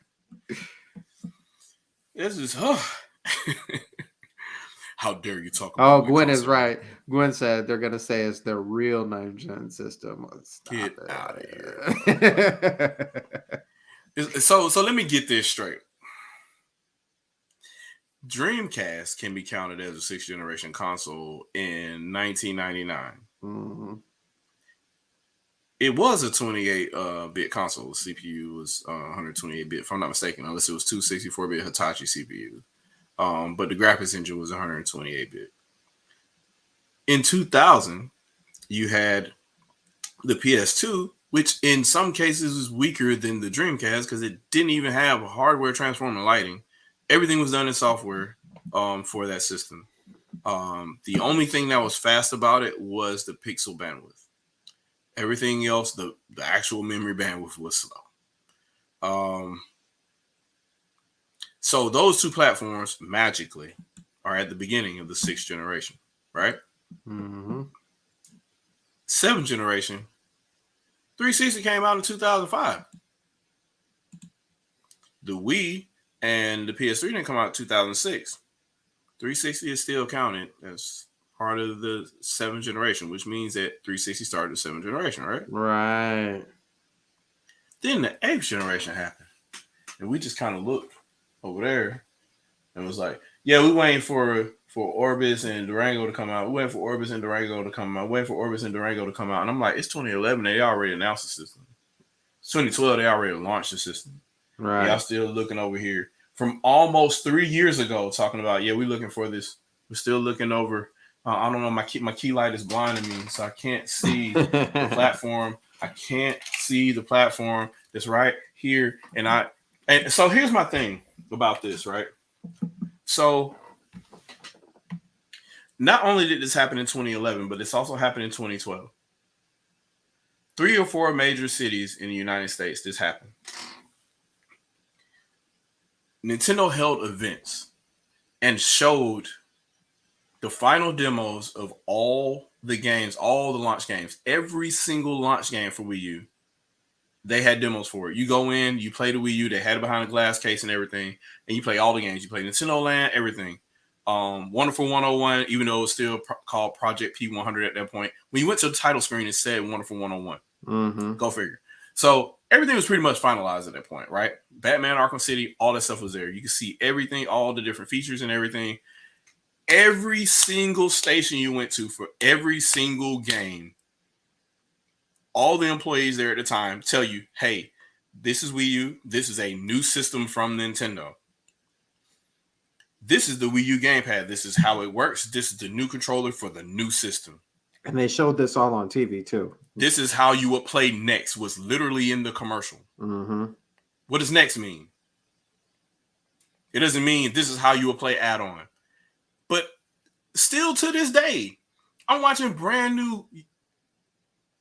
This is how dare you talk about Gwen console. is right. Gwen said they're gonna say it's their real 9th-gen system. Get out of here. So let me get this straight. Dreamcast can be counted as a 6th generation console in 1999. Mm-hmm. It was a 28-bit console. The CPU was 128-bit, if I'm not mistaken, unless it was 264-bit Hitachi CPU. But the graphics engine was 128-bit. In 2000, you had the PS2, which in some cases was weaker than the Dreamcast because it didn't even have hardware transforming lighting. Everything was done in software for that system. The only thing that was fast about it was the pixel bandwidth. Everything else, the actual memory bandwidth was slow. So those two platforms magically are at the beginning of the 6th generation, right? Mm-hmm. 7th generation, 360 came out in 2005. The Wii and the PS3 didn't come out in 2006. 360 is still counted as part of the 7th generation, which means that 360 started the 7th generation, right? Right. Then the 8th generation happened. And we just kind of looked over there and was like, yeah, we waiting for Orbis and Durango to come out. We waiting for Orbis and Durango to come out. Waiting for Orbis and Durango to come out. And I'm like, it's 2011. They already announced the system. It's 2012. They already launched the system. Right. Y'all still looking over here from almost 3 years ago talking about, yeah, we're looking for this. We're still looking over. I don't know. My key light is blinding me, so I can't see the platform. I can't see the platform that's right here. And so here's my thing about this, right? So not only did this happen in 2011, but this also happened in 2012. 3 or 4 major cities in the United States, this happened. Nintendo held events and showed the final demos of all the games, all the launch games, every single launch game for Wii U. They had demos for it. You go in, you play the Wii U. They had it behind a glass case and everything, and you play all the games. You play Nintendo Land, everything. Wonderful 101, even though it was still called Project P100 at that point. When you went to the title screen, it said Wonderful 101. Mm-hmm. Go figure. So everything was pretty much finalized at that point, right? Batman Arkham City, all that stuff was there. You could see everything, all the different features and everything. Every single station you went to for every single game, all the employees there at the time tell you, hey, this is Wii U. This is a new system from Nintendo. This is the Wii U gamepad. This is how it works. This is the new controller for the new system. And they showed this all on TV too. This is how you would play next, was literally in the commercial. Mm-hmm. What does next mean? It doesn't mean this is how you would play add-on. But still to this day, I'm watching brand new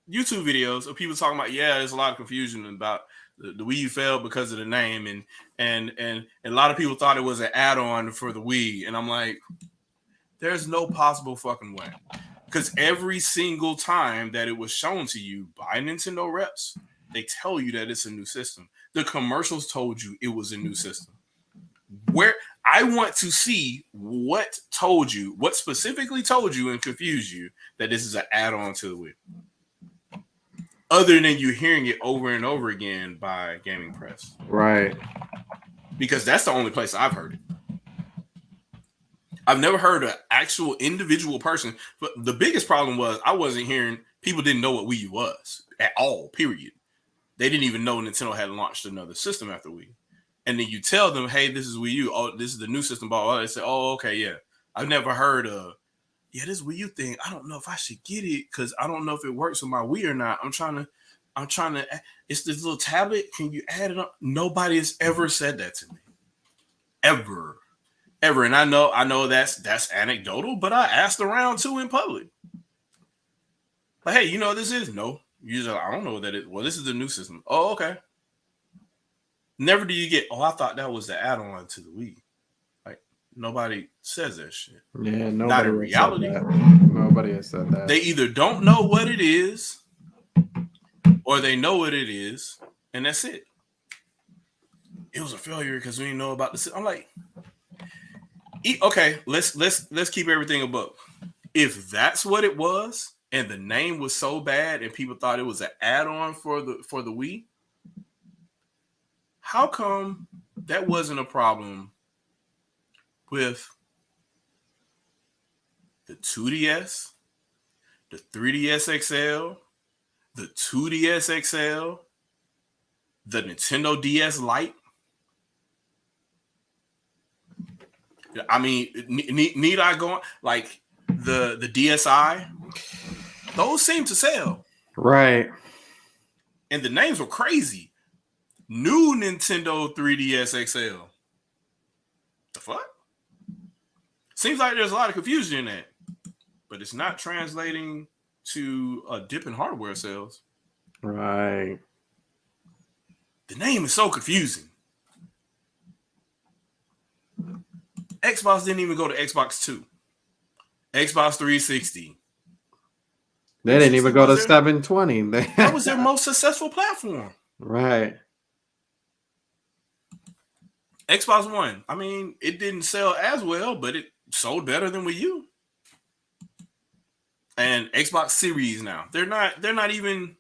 YouTube videos of people talking about, yeah, there's a lot of confusion about the Wii U failed because of the name, and a lot of people thought it was an add-on for the Wii, and I'm like, there's no possible fucking way, because every single time that it was shown to you by Nintendo reps, they tell you that it's a new system. The commercials told you it was a new system. Where I want to see what specifically told you and confused you that this is an add-on to the Wii, other than you hearing it over and over again by Gaming Press. Right. Because that's the only place I've heard it. I've never heard an actual individual person, but the biggest problem was I wasn't hearing, people didn't know what Wii U was at all, period. They didn't even know Nintendo had launched another system after Wii. And then you tell them, hey, this is Wii U. Oh, this is the new system. Blah, blah, blah. They say, oh, okay, yeah. I've never heard of, this Wii U thing. I don't know if I should get it because I don't know if it works with my Wii or not. I'm trying to, it's this little tablet. Can you add it up? Nobody has ever said that to me. Ever. And I know that's anecdotal, but I asked around too in public. Like, hey, you know what this is? No. Usually, I don't know what that is. Well, this is the new system. Oh, okay. Never do you get, I thought that was the add-on to the Wii. Like, nobody says that shit. Yeah, Not in nobody has said reality. that. Nobody has said that. They either don't know what it is, or they know what it is, and that's it. It was a failure because we didn't know about this. I'm like, okay, let's keep everything above. If that's what it was, and the name was so bad, and people thought it was an add-on for the Wii, how come that wasn't a problem with the 2DS, the 3DS XL, the 2DS XL, the Nintendo DS Lite? I mean, need I go on? Like the DSi? Those seem to sell. Right. And the names were crazy. New Nintendo 3DS XL. The fuck? Seems like there's a lot of confusion in that. But it's not translating to a dip in hardware sales. Right. The name is so confusing. Xbox didn't even go to Xbox 2. Xbox 360. They didn't even go to 720. That was their most successful platform. Right. Xbox One. I mean, it didn't sell as well, but it sold better than Wii U. And Xbox Series now. They're not even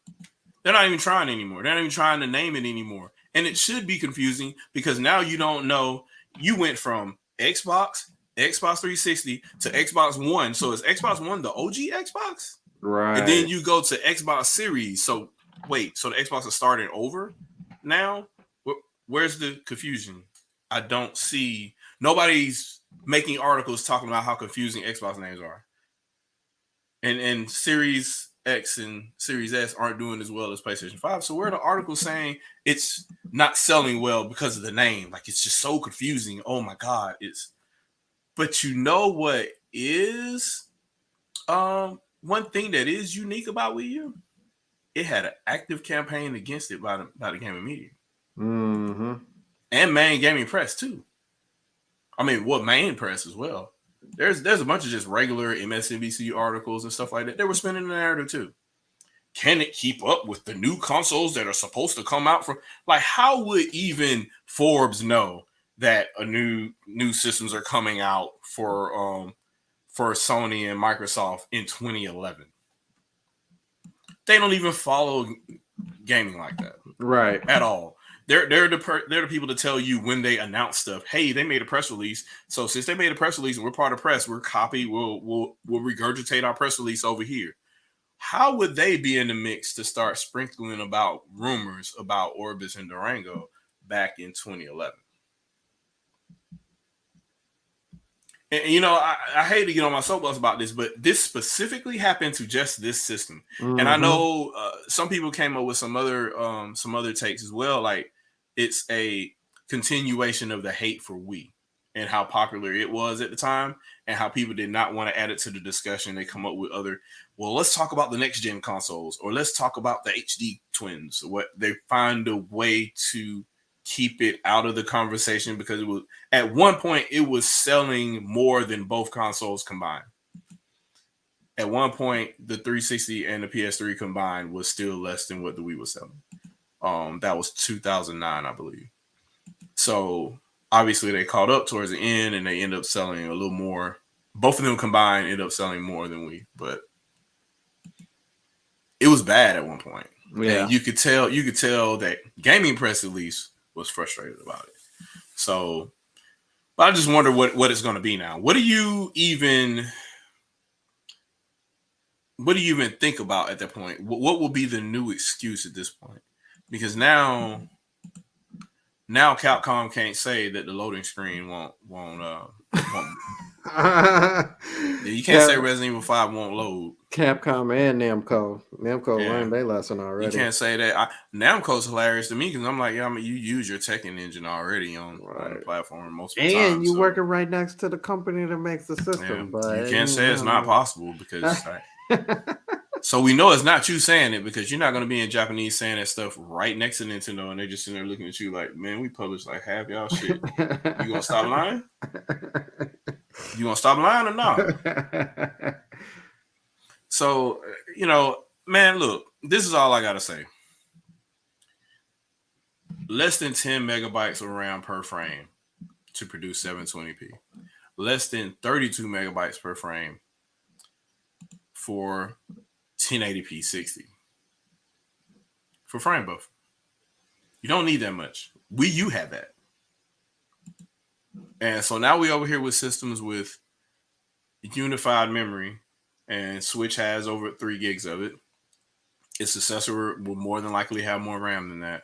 trying anymore. They're not even trying to name it anymore. And it should be confusing because now you don't know. You went from Xbox 360 to Xbox One. So is Xbox One the OG Xbox? Right. And then you go to Xbox Series. So wait, so the Xbox is starting over now? Where's the confusion? I don't see. Nobody's making articles talking about how confusing Xbox names are. And Series X and Series S aren't doing as well as PlayStation 5. So where are the articles saying it's not selling well because of the name? Like, it's just so confusing. Oh my God. But you know what is one thing that is unique about Wii U? It had an active campaign against it by the gaming media. Mm-hmm. And main gaming press too. I mean, main press as well. There's a bunch of just regular MSNBC articles and stuff like that. They were spinning the narrative too. Can it keep up with the new consoles that are supposed to come out from? Like, how would even Forbes know that a new systems are coming out for Sony and Microsoft in 2011? They don't even follow gaming like that, right? At all. They're the people to tell you when they announce stuff. Hey, they made a press release. So since they made a press release and we're part of press, we'll regurgitate our press release over here. How would they be in the mix to start sprinkling about rumors about Orbis and Durango back in 2011? And you know, I hate to get on my soapbox about this, but this specifically happened to just this system. Mm-hmm. And I know some people came up with some other takes as well. Like, it's a continuation of the hate for Wii and how popular it was at the time and how people did not want to add it to the discussion. They come up with let's talk about the next gen consoles, or let's talk about the HD twins. What they find a way to keep it out of the conversation because it was at one point it was selling more than both consoles combined. At one point, the 360 and the PS3 combined was still less than what the Wii was selling. That was 2009, I believe. So obviously they caught up towards the end and they end up selling a little more. Both of them combined end up selling more than Wii, but it was bad at one point. Yeah, and you could tell that Gaming Press at least was frustrated about it. So, but I just wonder what it's going to be now. What do you even think about at that point? What will be the new excuse at this point? Because now Capcom can't say that the loading screen won't you can't say Resident Evil 5 won't load. Capcom and Namco learned their lesson already. You can't say that. Namco's hilarious to me because I'm like, you use your Tekken engine already on the platform most of the time. And you're working right next to the company that makes the system. Yeah, but you can't say it's not possible because So we know it's not you saying it because you're not going to be in Japanese saying that stuff right next to Nintendo, and they're just sitting there looking at you like, man, we published like half y'all shit. You gonna stop lying? You gonna stop lying or not? So, you know, man, look, this is all I gotta say. Less than 10 megabytes of RAM per frame to produce 720p. Less than 32 megabytes per frame for 1080p 60 for frame buffer. You don't need that much. Wii U had that. And so now we over here with systems with unified memory, and Switch has over 3 gigs of it. Its successor will more than likely have more RAM than that.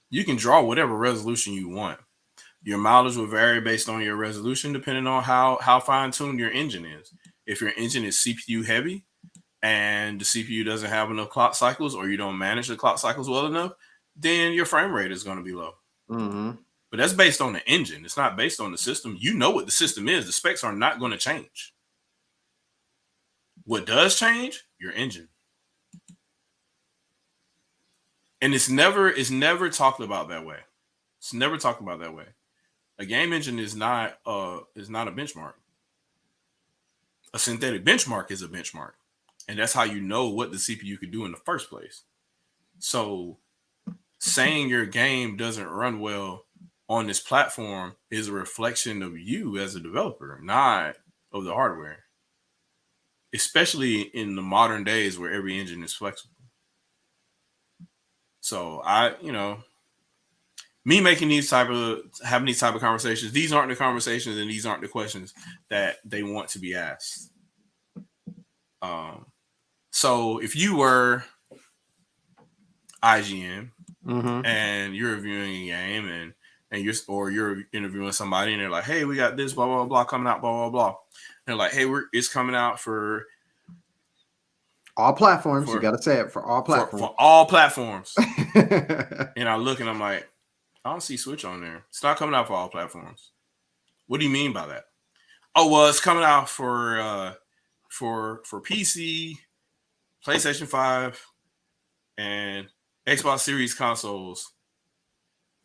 You can draw whatever resolution you want. Your mileage will vary based on your resolution, depending on how fine-tuned your engine is. If your engine is CPU heavy and the CPU doesn't have enough clock cycles, or you don't manage the clock cycles well enough, then your frame rate is going to be low. Mm-hmm. But that's based on the engine. It's not based on the system. You know what the system is. The specs are not going to change. What does change? Your engine. And it's never talked about that way. It's never talked about that way. A game engine is not a benchmark. A synthetic benchmark is a benchmark. And that's how you know what the CPU could do in the first place. So saying your game doesn't run well on this platform is a reflection of you as a developer, not of the hardware. Especially in the modern days where every engine is flexible. So me having these type of conversations, these aren't the conversations and these aren't the questions that they want to be asked. So if you were IGN and you're reviewing a game and you're interviewing somebody and they're like, hey, we got this blah blah blah coming out, blah blah blah. They're like, hey, it's coming out for all platforms. You got to say it for all platforms. For all platforms. And I look and I'm like, I don't see Switch on there. It's not coming out for all platforms. What do you mean by that? Oh, well, it's coming out for PC, PlayStation 5, and Xbox Series consoles.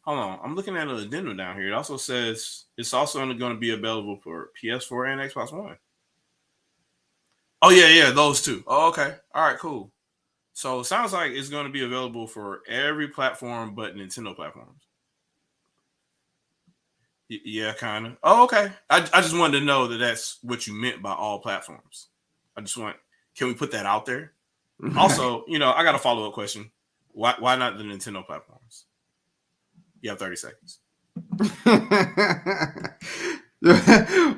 Hold on. I'm looking at an addendum down here. It also says it's also only going to be available for PS4 and Xbox One. Oh, yeah, those two. Oh, okay. All right, cool. So it sounds like it's going to be available for every platform but Nintendo platforms. Yeah, kind of. Oh, okay. I just wanted to know that that's what you meant by all platforms. Can we put that out there? Also, I got a follow-up question. Why not the Nintendo platforms? You have 30 seconds.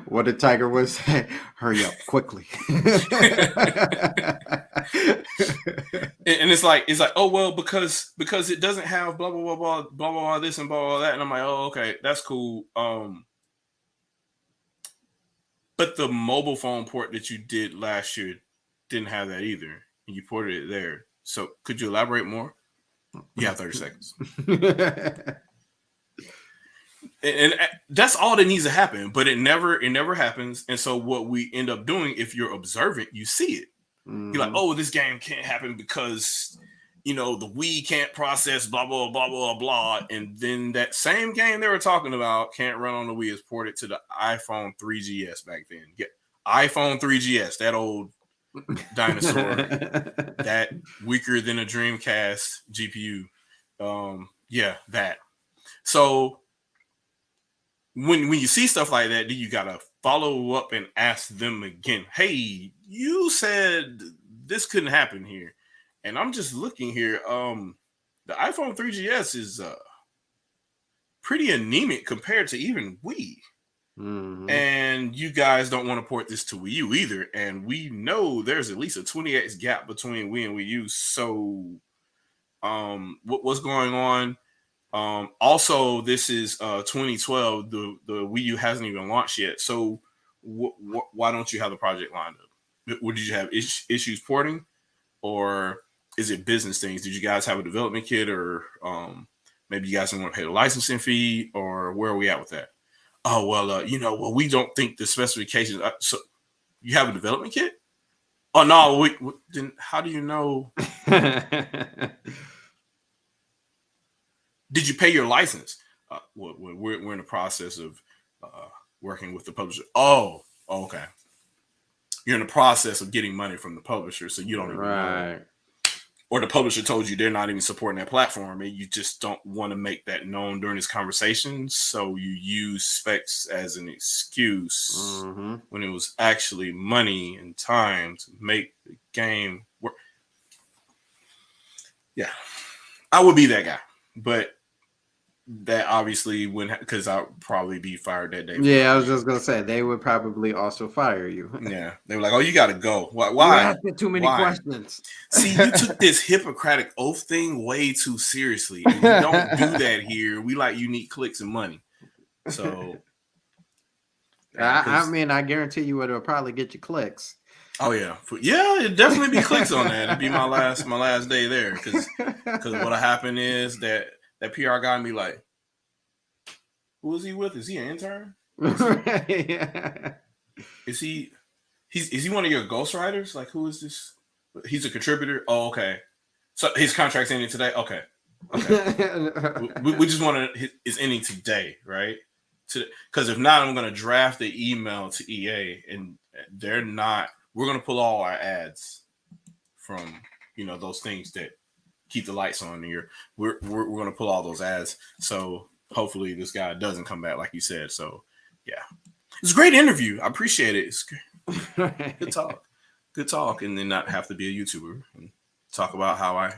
What did Tiger Woods say? Hurry up quickly. And it's like, oh well, because it doesn't have blah blah blah blah blah blah this and blah blah that, and I'm like, oh okay, that's cool. But the mobile phone port that you did last year didn't have that either, and you ported it there. So could you elaborate more? You have 30 seconds. And that's all that needs to happen, but it never happens. And so what we end up doing, if you're observant, you see it. You're like, oh, this game can't happen because the Wii can't process blah blah blah blah blah, and then that same game they were talking about can't run on the Wii is ported to the iPhone 3GS back then. Yeah, iPhone 3GS, that old dinosaur, that weaker than a Dreamcast GPU. That. So when you see stuff like that, then you gotta follow up and ask them again. Hey, you said this couldn't happen here, and I'm just looking here. The iPhone 3GS is pretty anemic compared to even Wii, and you guys don't want to port this to Wii U either. And we know there's at least a 20x gap between Wii and Wii U. So, what's going on? Also, this is 2012. The Wii U hasn't even launched yet. So why don't you have the project lined up? Did you have issues porting, or is it business things? Did you guys have a development kit, or maybe you guys didn't want to pay the licensing fee, or where are we at with that? Oh well, we don't think the specifications. So you have a development kit? Oh no, then how do you know? Did you pay your license? We're in the process of working with the publisher. Oh, okay. You're in the process of getting money from the publisher, so you don't even know. Or the publisher told you they're not even supporting that platform, and you just don't want to make that known during this conversation. So you use specs as an excuse when it was actually money and time to make the game work. Yeah, I would be that guy, but that obviously wouldn't, because I'll probably be fired that day. Yeah, I was just gonna say they would probably also fire you. Yeah, they were like, "Oh, you got to go. Why? You asked too many questions." See, you took this Hippocratic oath thing way too seriously. And we don't do that here. We like unique clicks and money. So, I mean, I guarantee you it'll probably get you clicks. Oh yeah, it'd definitely be clicks on that. It'd be my last day there, because what'll happen is that PR guy be like, "Who is he with? Is he an intern? Is he one of your ghostwriters? Like, who is this? He's a contributor. Oh, okay. So his contract's ending today. Okay. we just want to. It's ending today, right? Because if not, I'm going to draft the email to EA, and they're not. We're going to pull all our ads from those things that keep the lights on here. We're going to pull all those ads. So hopefully this guy doesn't come back like you said. So yeah, it's a great interview. I appreciate it. It's good talk, and then not have to be a YouTuber and talk about how I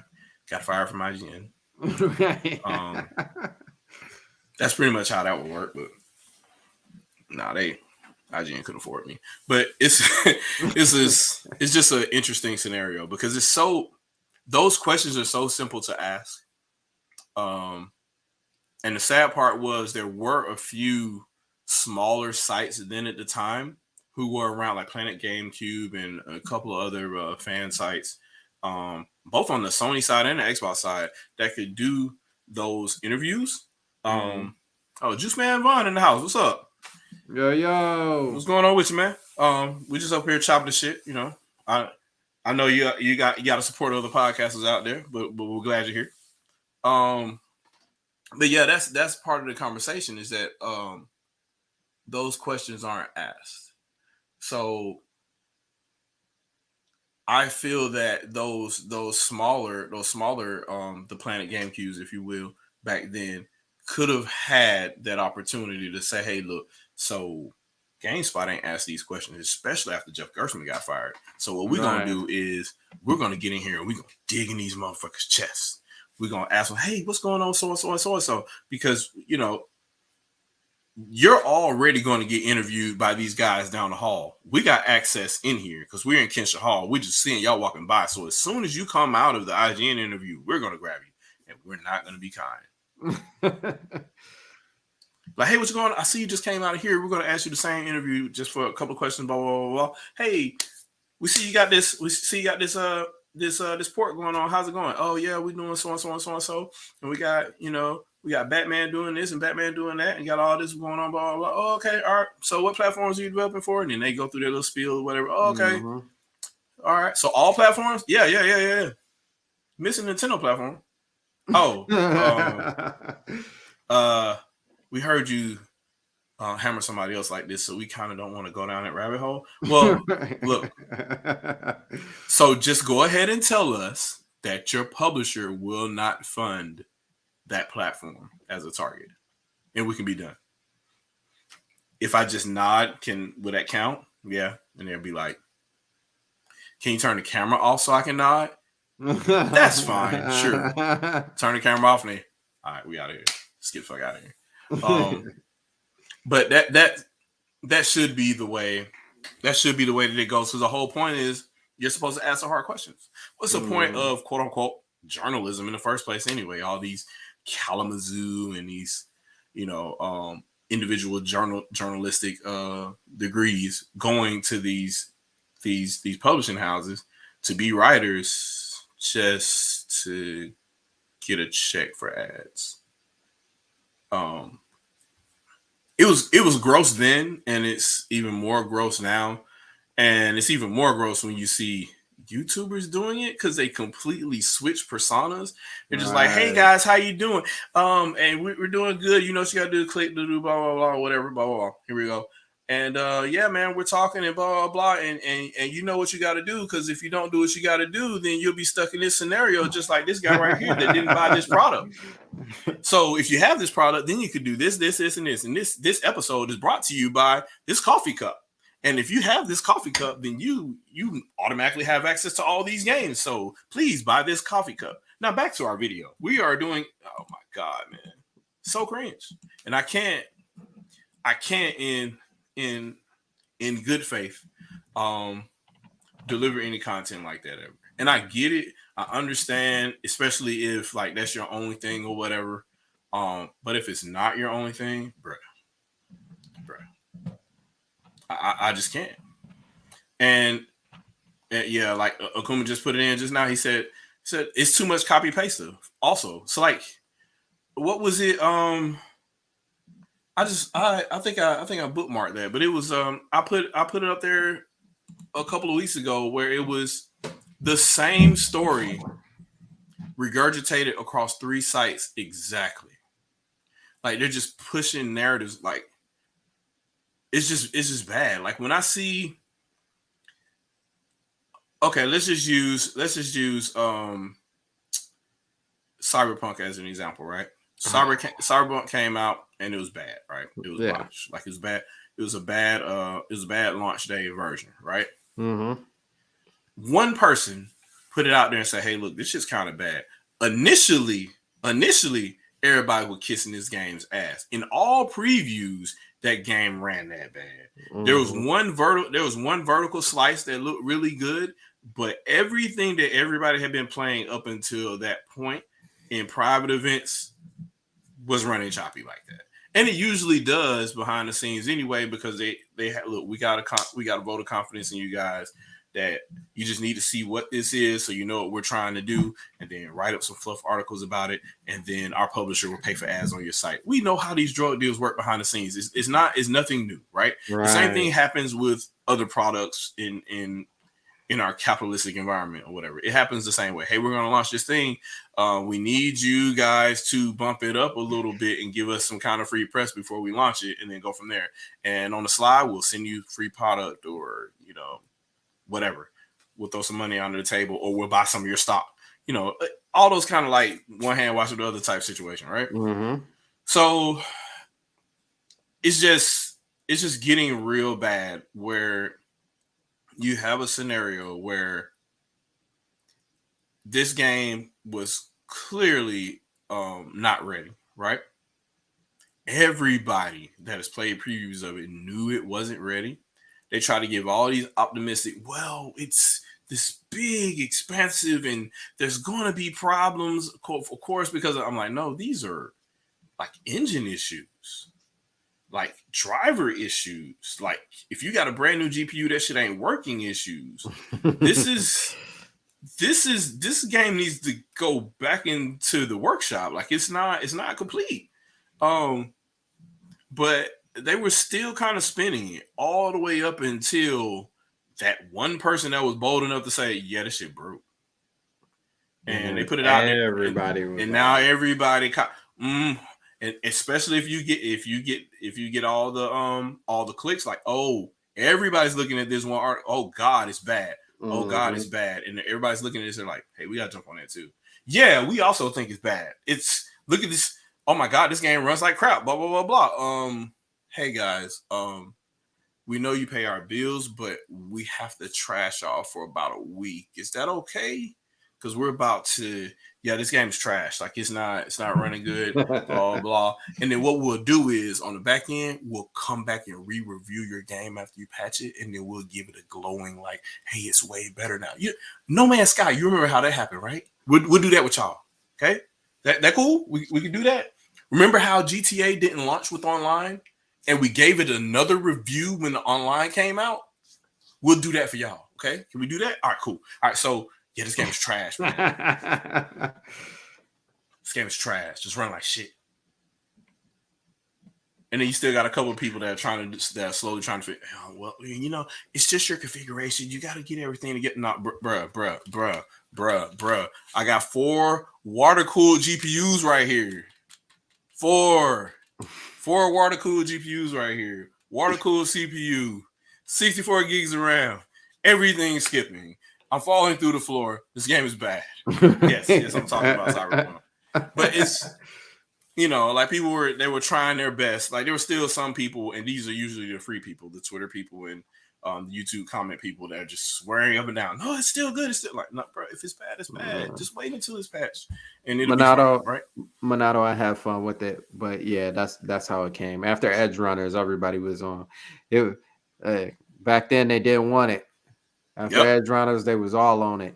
got fired from IGN. That's pretty much how that would work, but IGN couldn't afford me. But it's just an interesting scenario, because those questions are so simple to ask. And the sad part was there were a few smaller sites then at the time who were around, like Planet GameCube and a couple of other fan sites, both on the Sony side and the Xbox side, that could do those interviews. Oh, Juice Man Vaughn in the house. What's up? Yo. What's going on with you, man? We just up here chopping the shit. I know you got to support other podcasters out there, but we're glad you're here. But yeah, that's part of the conversation, is that those questions aren't asked. So I feel that those smaller the Planet GameCubes, if you will, back then could have had that opportunity to say, hey, look, so GameSpot ain't asked these questions, especially after Jeff Gerstmann got fired. So what we're going to do is we're going to get in here and we're going to dig in these motherfuckers' chests. We're going to ask them, hey, what's going on, so, because, you're already going to get interviewed by these guys down the hall. We got access in here because we're in Kensha Hall. We're just seeing y'all walking by. So as soon as you come out of the IGN interview, we're going to grab you, and we're not going to be kind. Like, hey, what's going on? I see you just came out of here. We're going to ask you the same interview just for a couple of questions, blah, blah, blah, blah. Hey, we see you got this. We see you got this port going on. How's it going? Oh yeah, we're doing so and so and so and so, and we got we got Batman doing this and Batman doing that, and got all this going on, blah, blah, blah. Oh, okay, all right. So what platforms are you developing for? And then they go through their little spiel or whatever. Oh, okay, all right. So all platforms? Yeah. Missing Nintendo platform. Oh, we heard you hammer somebody else like this, so we kind of don't want to go down that rabbit hole. Well, look. So just go ahead and tell us that your publisher will not fund that platform as a target, and we can be done. If I just nod, would that count? Yeah. And they'll be like, can you turn the camera off so I can nod? That's fine. Sure. Turn the camera off, and all right, we out of here. Let's get the fuck out of here. But that should be the way. That should be the way that it goes. Because the whole point is you're supposed to ask the hard questions. What's the point of quote unquote journalism in the first place anyway? All these Kalamazoo and these, individual journalistic degrees going to these publishing houses to be writers just to get a check for ads. It was gross then, and it's even more gross now. And it's even more gross when you see YouTubers doing it because they completely switch personas. They're just like, "Hey guys, how you doing? And we're doing good. You know what you gotta do, click, do blah blah blah, whatever, blah blah blah. Here we go. And yeah, man, we're talking and blah blah blah, and you know what you got to do, because if you don't do what you got to do, then you'll be stuck in this scenario just like this guy right here that didn't buy this product. So if you have this product, then you could do this, this, this, and this. And this episode is brought to you by this coffee cup. And if you have this coffee cup, then you automatically have access to all these games. So please buy this coffee cup. Now back to our video. We are doing, oh my God, man, so cringe. And I can't in good faith deliver any content like that ever. And I get it. I understand, especially if like that's your only thing or whatever. But if it's not your only thing, bruh, I just can't. And yeah, like Akuma just put it in just now. He said it's too much copy paste stuff. Also, so like, what was it? I think I bookmarked that, but it was I put it up there a couple of weeks ago where it was the same story regurgitated across 3 sites exactly. Like they're just pushing narratives. Like it's just bad. Like when I see, okay, let's just use Cyberpunk as an example, right? Cyberpunk came out and it was bad, right? It was launched. Like it was bad. It was a bad launch day version, right? Mm-hmm. One person put it out there and said, "Hey, look, this shit's kind of bad." Initially, everybody was kissing this game's ass. In all previews, that game ran that bad. Mm-hmm. There was one vertical slice that looked really good, but everything that everybody had been playing up until that point in private events was running choppy like that. And it usually does behind the scenes anyway, because they had, look, we got a vote of confidence in you guys that you just need to see what this is so you know what we're trying to do, and then write up some fluff articles about it, and then our publisher will pay for ads on your site. We know how these drug deals work behind the scenes. It's nothing new, right? The same thing happens with other products in our capitalistic environment or whatever. It happens the same way. Hey, we're going to launch this thing. We need you guys to bump it up a little bit and give us some kind of free press before we launch it, and then go from there. And on the slide, we'll send you free product, or, you know, whatever. We'll throw some money under the table, or we'll buy some of your stock. You know, all those kind of like one hand washing the other type situation, right? Mm-hmm. So it's just getting real bad where you have a scenario where this game was clearly not ready, right? Everybody that has played previews of it knew it wasn't ready. They try to give all these optimistic, well, it's this big, expansive, and there's going to be problems, of course, because I'm like, no, these are like engine issues, like driver issues. Like if you got a brand new GPU, that shit ain't working issues. This game needs to go back into the workshop. Like it's not complete. But they were still kind of spinning it all the way up until that one person that was bold enough to say, "Yeah, this shit broke," and they put it out there. Everybody, and now everybody, and especially if you get all the clicks, like, oh, everybody's looking at this one art. Oh God, it's bad. Oh God, it's bad, and everybody's looking at this and like, hey, we gotta jump on that too. Yeah, we also think it's bad. Look at this. Oh my God, this game runs like crap. Blah blah blah blah. Hey guys, we know you pay our bills, but we have to trash y'all for about a week. Is that okay? Because we're about to, this game's trash. Like it's not running good, blah, blah. And then what we'll do is on the back end, we'll come back and re-review your game after you patch it, and then we'll give it a glowing, like, hey, it's way better now. No Man's Sky, you remember how that happened, right? We'll do that with y'all. Okay? That cool? We can do that. Remember how GTA didn't launch with online? And we gave it another review when the online came out? We'll do that for y'all. Okay? Can we do that? All right, cool. All right, so yeah, this game is trash, man. This game is trash. Just run like shit. And then you still got a couple of people that are slowly trying to figure. Oh, well, it's just your configuration. You got to get everything to get not, bruh. I got 4 water cooled GPUs right here. 4 water cooled GPUs right here. Water cooled CPU, 64 gigs of RAM. Everything's skipping. I'm falling through the floor. This game is bad. Yes, I'm talking about Cyberpunk. But it's, like people were trying their best. Like there were still some people, and these are usually the free people, the Twitter people and the YouTube comment people that are just swearing up and down. No, it's still good. It's still like, no, bro. If it's bad, it's bad. Just wait until it's patched, and it'll be fine, right? Monado, I have fun with it, but yeah, that's how it came. After Edge Runners, everybody was on it. Back then, they didn't want it. After Edge Runners, they was all on it.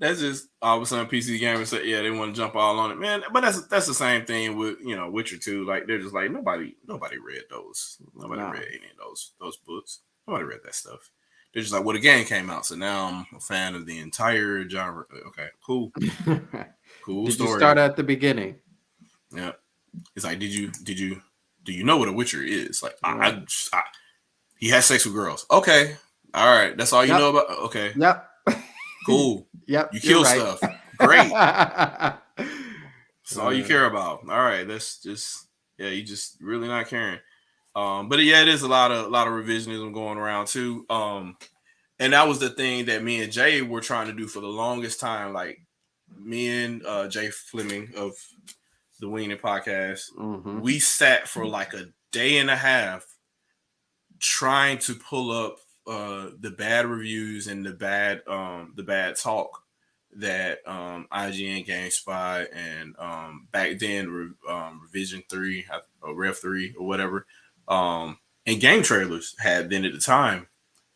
That's just all of a sudden PC gamers said, yeah, they want to jump all on it, man. But that's the same thing with Witcher 2. Like they're just like nobody read those. Nobody read any of those books. Nobody read that stuff. They're just like, well, the game came out, so now I'm a fan of the entire genre. Okay, cool, cool. Did story. You start at the beginning? Yeah, it's like, do you know what a Witcher is? Like, I he has sex with girls. Okay, all right, that's all you know about. Okay, cool. Yep. You kill stuff. Great. That's all you care about. All right. That's just you just really not caring. But yeah, it is a lot of revisionism going around too. And that was the thing that me and Jay were trying to do for the longest time. Like me and Jay Fleming of the Winged Podcast, we sat for like a day and a half trying to pull up the bad reviews and the bad talk that IGN, GameSpot, and back then Revision 3 or Rev 3 or whatever, and game trailers had then at the time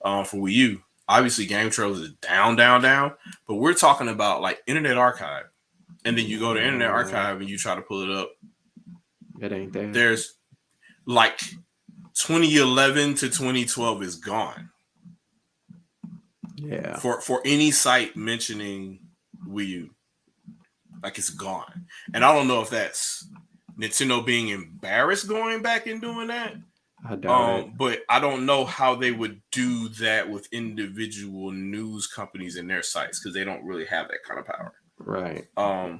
for Wii U. Obviously, game trailers is down, but we're talking about like Internet Archive, and then you go to Internet Archive and you try to pull it up. It ain't there. There's like 2011 to 2012 is gone. Yeah. For any site mentioning Wii U, like it's gone. And I don't know if that's Nintendo being embarrassed going back and doing that. I doubt it. But I don't know how they would do that with individual news companies in their sites because they don't really have that kind of power. Right. I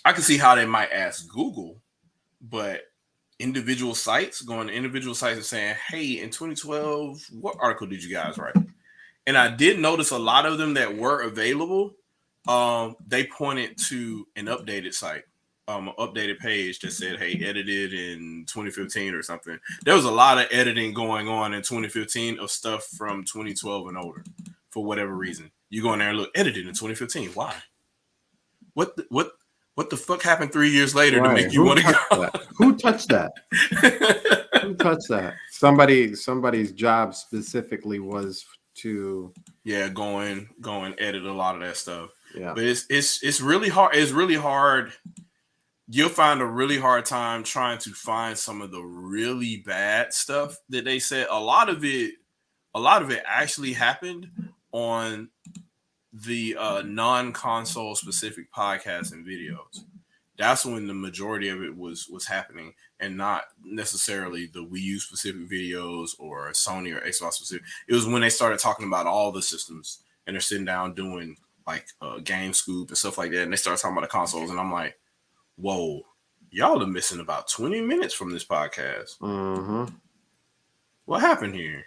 can see how they might ask Google, but individual sites going to individual sites and saying, hey, in 2012, what article did you guys write? And I did notice a lot of them that were available, they pointed to an updated site, an updated page that said, hey, edited in 2015 or something. There was a lot of editing going on in 2015 of stuff from 2012 and older for whatever reason. You go in there and look, edited in 2015. Why? What the fuck happened 3 years later to make you want to go? Who touched that? Who touched that? Somebody's job specifically was to go and edit a lot of that stuff. Yeah. But it's really hard. It's really hard. You'll find a really hard time trying to find some of the really bad stuff that they said. A lot of it actually happened on the non-console specific podcasts and videos. That's when the majority of it was happening, and not necessarily the Wii U specific videos or Sony or Xbox specific. It was when they started talking about all the systems and they're sitting down doing like Game Scoop and stuff like that, and they start talking about the consoles, and I'm like, whoa, y'all are missing about 20 minutes from this podcast. What happened here?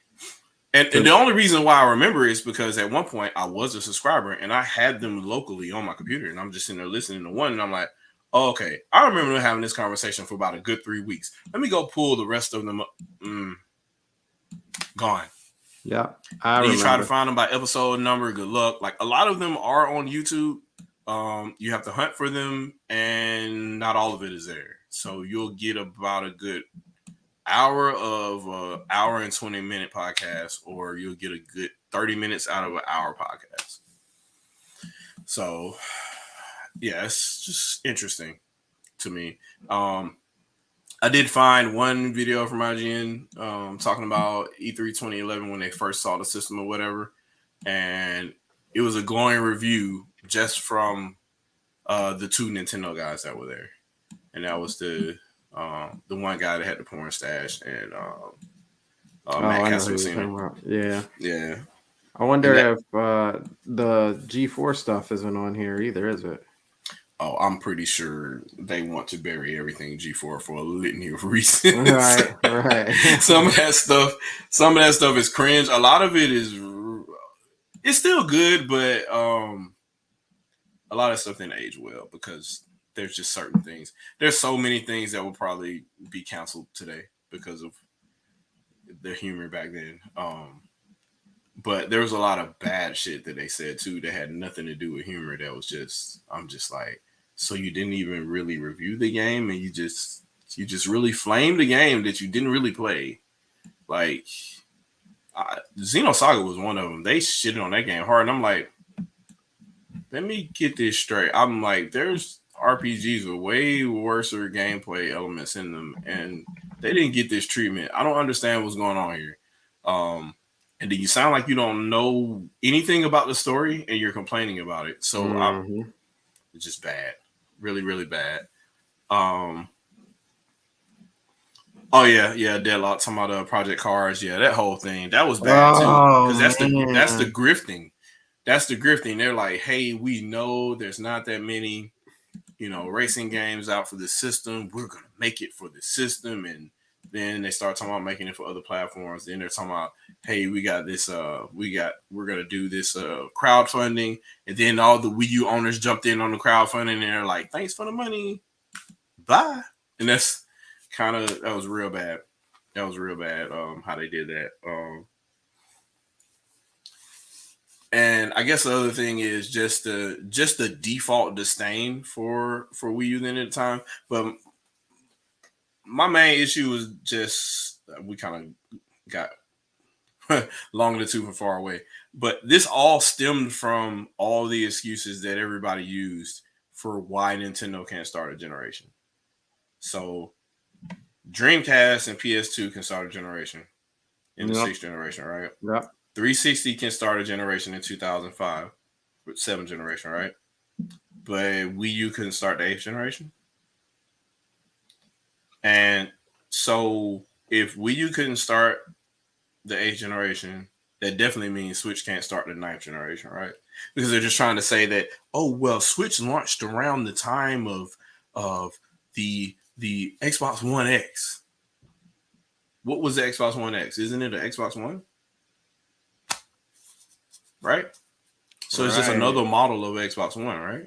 And the only reason why I remember is because at one point I was a subscriber and I had them locally on my computer, and I'm just sitting there listening to one, and I'm like, oh, okay, I remember having this conversation for about a good 3 weeks. Let me go pull the rest of them up. Gone. Yeah. You try to find them by episode number. Good luck. Like a lot of them are on YouTube. You have to hunt for them, and not all of it is there. So you'll get about a good hour and 20-minute podcast, or you'll get a good 30 minutes out of an hour podcast. So yeah, it's just interesting to me. I did find one video from IGN talking about E3 2011 when they first saw the system or whatever, and it was a glowing review just from the two Nintendo guys that were there, and that was the one guy that had the porn stash and Matt I know who you're Castle. talking about. Yeah. Yeah. I wonder And that, if the G4 stuff isn't on here either, is it? oh, I'm pretty sure they want to bury everything G4 for a litany of reasons. Right, right. some of that stuff is cringe. A lot of it is, it's still good, but a lot of stuff didn't age well because there's just certain things. There's so many things that will probably be canceled today because of the humor back then. But there was a lot of bad shit that they said too that had nothing to do with humor. That was just, I'm just like, so you didn't even really review the game, and you just really flamed the game that you didn't really play. Like, Xenosaga was one of them. They shitted on that game hard, and I'm like, let me get this straight. I'm like, there's RPGs with way worse gameplay elements in them, and they didn't get this treatment. I don't understand what's going on here. And then you sound like you don't know anything about the story, and you're complaining about it. So it's just bad, really, really bad. Oh yeah, Deadlock talking about Project Cars. Yeah, that whole thing that was bad too, because that's the grifting. That's the grifting. They're like, hey, we know there's not that many, racing games out for this system. We're gonna make it for the system, and then they start talking about making it for other platforms. Then they're talking about, hey, we got this, we're gonna do this crowdfunding, and then all the Wii U owners jumped in on the crowdfunding, and they're like, thanks for the money, bye. And that's that was real bad. That was real bad. How they did that. And I guess the other thing is just the default disdain for Wii U then at the time. But my main issue was just we kind of got long in the tooth and far away. But this all stemmed from all the excuses that everybody used for why Nintendo can't start a generation. So Dreamcast and PS2 can start a generation in the sixth generation, right? Yep. 360 can start a generation in 2005 with 7th generation, right? But Wii U couldn't start the 8th generation. And so if Wii U couldn't start the 8th generation, that definitely means Switch can't start the 9th generation, right? Because they're just trying to say that, oh, well, Switch launched around the time of the Xbox One X. What was the Xbox One X? Isn't it an Xbox One? Right? So it's just another model of Xbox One, right?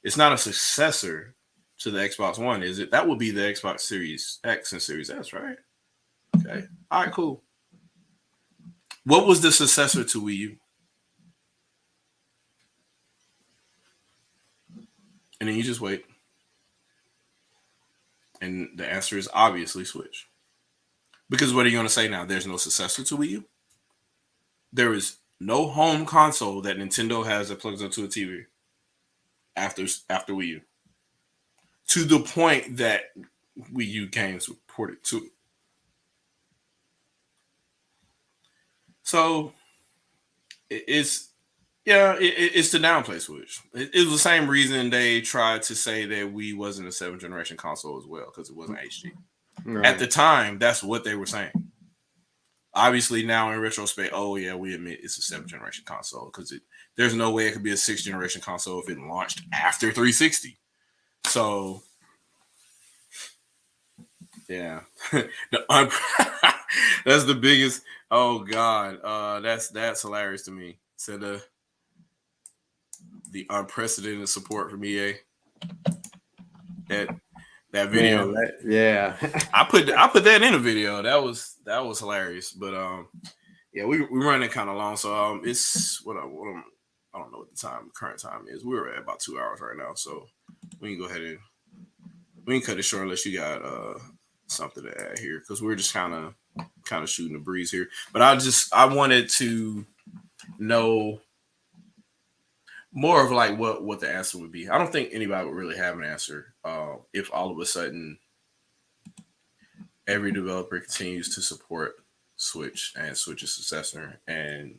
It's not a successor to the Xbox One, is it? That would be the Xbox Series X and Series S, right? Okay. All right, cool. What was the successor to Wii U? And then you just wait. And the answer is obviously Switch. Because what are you going to say now? There's no successor to Wii U? There is no home console that Nintendo has that plugs up to a TV after Wii U. To the point that Wii U games were ported to it. So it's the downplay Switch. It was the same reason they tried to say that Wii wasn't a 7th generation console as well, because it wasn't HD. Right. At the time, that's what they were saying. Obviously, now in retrospect, oh yeah, we admit it's a 7th generation console because there's no way it could be a 6th generation console if it launched after 360. So, yeah, that's the biggest. Oh God, that's hilarious to me. So the unprecedented support from EA. That video, yeah. I put that in a video. That was hilarious. But yeah, we're running kind of long, so it's what I don't know what the current time is. We're at about 2 hours right now, so we can go ahead and we can cut it short unless you got something to add here, because we're just kind of shooting the breeze here. But I wanted to know more of like what the answer would be. I don't think anybody would really have an answer if all of a sudden every developer continues to support Switch and Switch's successor, and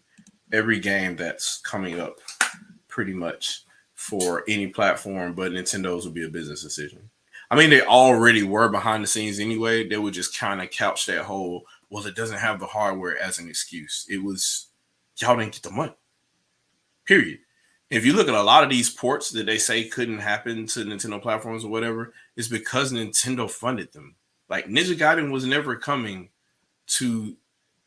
every game that's coming up pretty much for any platform, but Nintendo's would be a business decision. I mean, they already were behind the scenes anyway. They would just kind of couch that whole, well, it doesn't have the hardware as an excuse. It was, y'all didn't get the money. Period. If you look at a lot of these ports that they say couldn't happen to Nintendo platforms or whatever, it's because Nintendo funded them. Like Ninja Gaiden was never coming to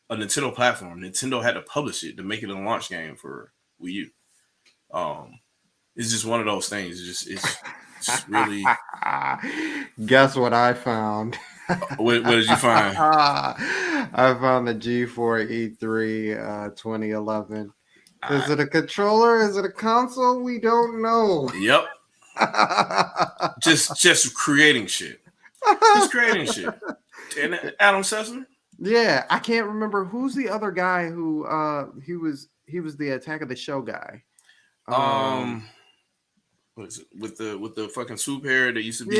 a Nintendo platform. Nintendo had to publish it to make it a launch game for Wii U. It's just one of those things. It's really. Guess what I found? What did you find? I found the G4 E3 2011. Is it a controller? Is it a console? We don't know. Yep. just creating shit. Just creating shit. And Adam Sessler? Yeah, I can't remember who's the other guy who he was the Attack of the Show guy. What is it? With the fucking swoop hair that used to be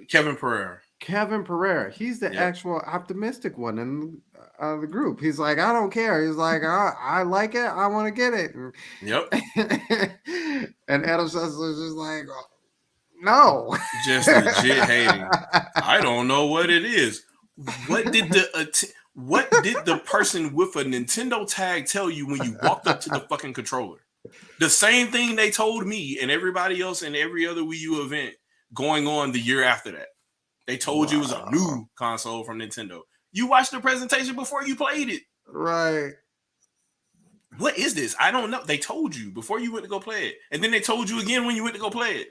Kevin Pereira. Kevin Pereira. He's the actual optimistic one in the group. He's like, I don't care. He's like, I like it. I want to get it. Yep. And Adam Sessler's just like, no. Just legit hating. I don't know what it is. What did the person with a Nintendo tag tell you when you walked up to the fucking controller? The same thing they told me and everybody else in every other Wii U event going on the year after that. They told you it was a new console from Nintendo. You watched the presentation before you played it. Right. What is this? I don't know. They told you before you went to go play it. And then they told you again when you went to go play it.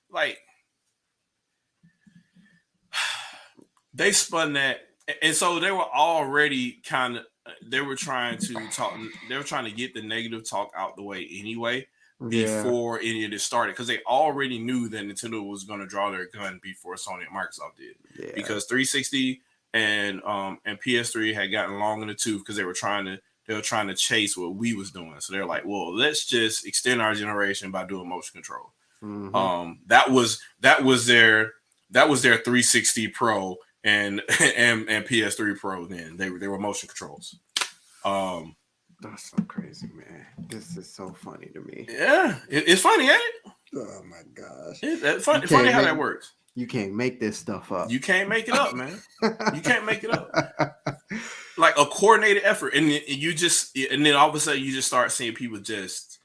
Like, they spun that. And so they were already they were trying to get the negative talk out the way anyway before any of this started, because they already knew that Nintendo was going to draw their gun before Sony and Microsoft did, because 360 and PS3 had gotten long in the tooth because they were trying to chase what we was doing. So they're like, well, let's just extend our generation by doing motion control. Mm-hmm. That was their 360 Pro and PS3 Pro. Then they were motion controls. That's so crazy, man. This is so funny to me. Yeah, it's funny, ain't it? Oh my gosh, it's funny how that works. You can't make this stuff up. You can't make it up, man. You can't make it up. Like a coordinated effort, and then all of a sudden you just start seeing people just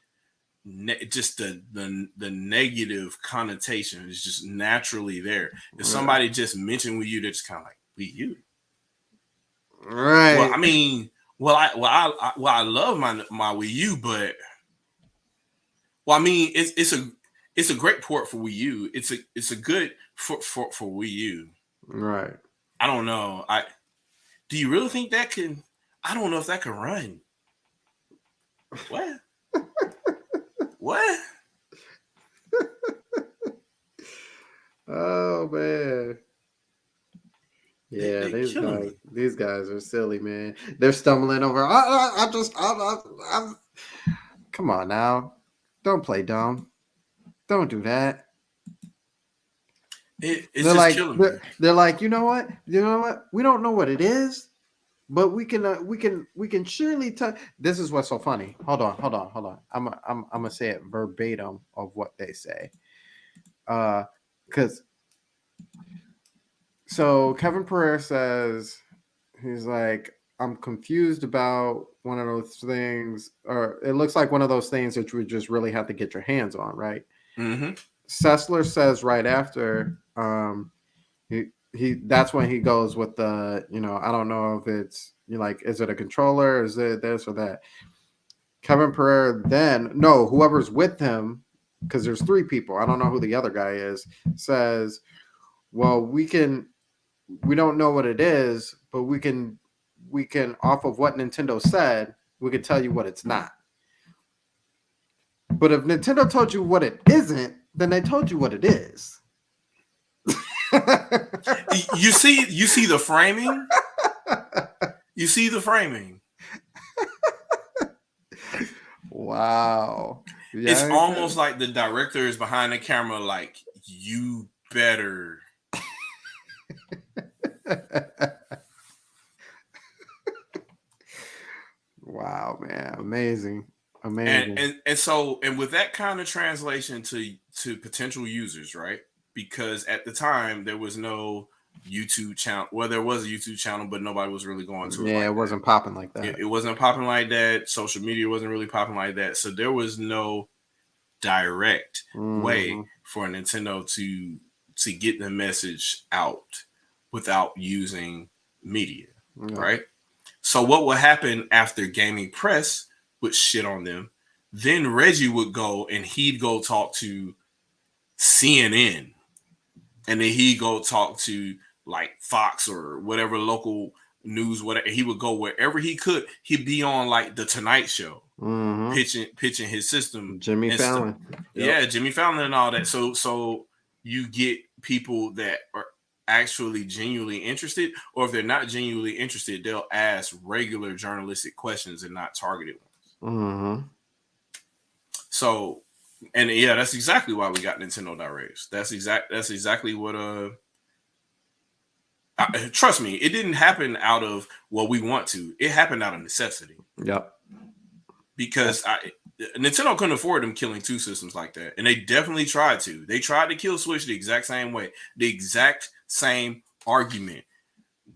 the negative connotation is just naturally there. If somebody just mentioned Wii U, they're just kind of like, Wii U, right? Well, I mean, I love my Wii U, but I mean, it's a great port for Wii U. It's a good for Wii U, right? I don't know. Do you really think that can? I don't know if that can run. What? What? Oh man. Yeah, these guys are silly, man. They're stumbling over. Come on now. Don't play dumb. Don't do that. It's just like, killing me. They're like, you know what? We don't know what it is, but we can surely tell. This is what's so funny. Hold on. I'm gonna say it verbatim of what they say. Because so Kevin Pereira says, he's like, I'm confused about one of those things, or it looks like one of those things that you would just really have to get your hands on, right? Mm-hmm. Sessler says right after, he that's when he goes with the, I don't know if it's, like, is it a controller? Is it this or that? Kevin Pereira whoever's with him, because there's three people, I don't know who the other guy is, says, well, we don't know what it is, but we can off of what Nintendo said, we can tell you what it's not. But if Nintendo told you what it isn't, then they told you what it is. You see the framing? You see the framing? Wow. Yeah, it's almost like the director is behind the camera like, you better. Wow, man. Amazing. And and with that kind of translation to potential users, right? Because at the time there was no YouTube channel. Well, there was a YouTube channel, but nobody was really going to it. Yeah, like it wasn't popping like that. It wasn't popping like that. Social media wasn't really popping like that. So there was no direct way for Nintendo to get the message out without using media, right? So what would happen after Gaming Press would shit on them? Then Reggie would go and he'd go talk to CNN, and then he'd go talk to like Fox or whatever local news, whatever. He would go wherever he could. He'd be on like the Tonight Show, pitching his system. Jimmy Fallon. Yeah, Jimmy Fallon and all that. So you get people that are actually genuinely interested, or if they're not genuinely interested, they'll ask regular journalistic questions and not targeted ones. So, and yeah, that's exactly why we got Nintendo Directs. That's exactly what trust me, it didn't happen out of what we want to. It happened out of necessity. Yep. Because Nintendo couldn't afford them killing two systems like that, and they definitely tried to. They tried to kill Switch the exact same way, the exact same argument.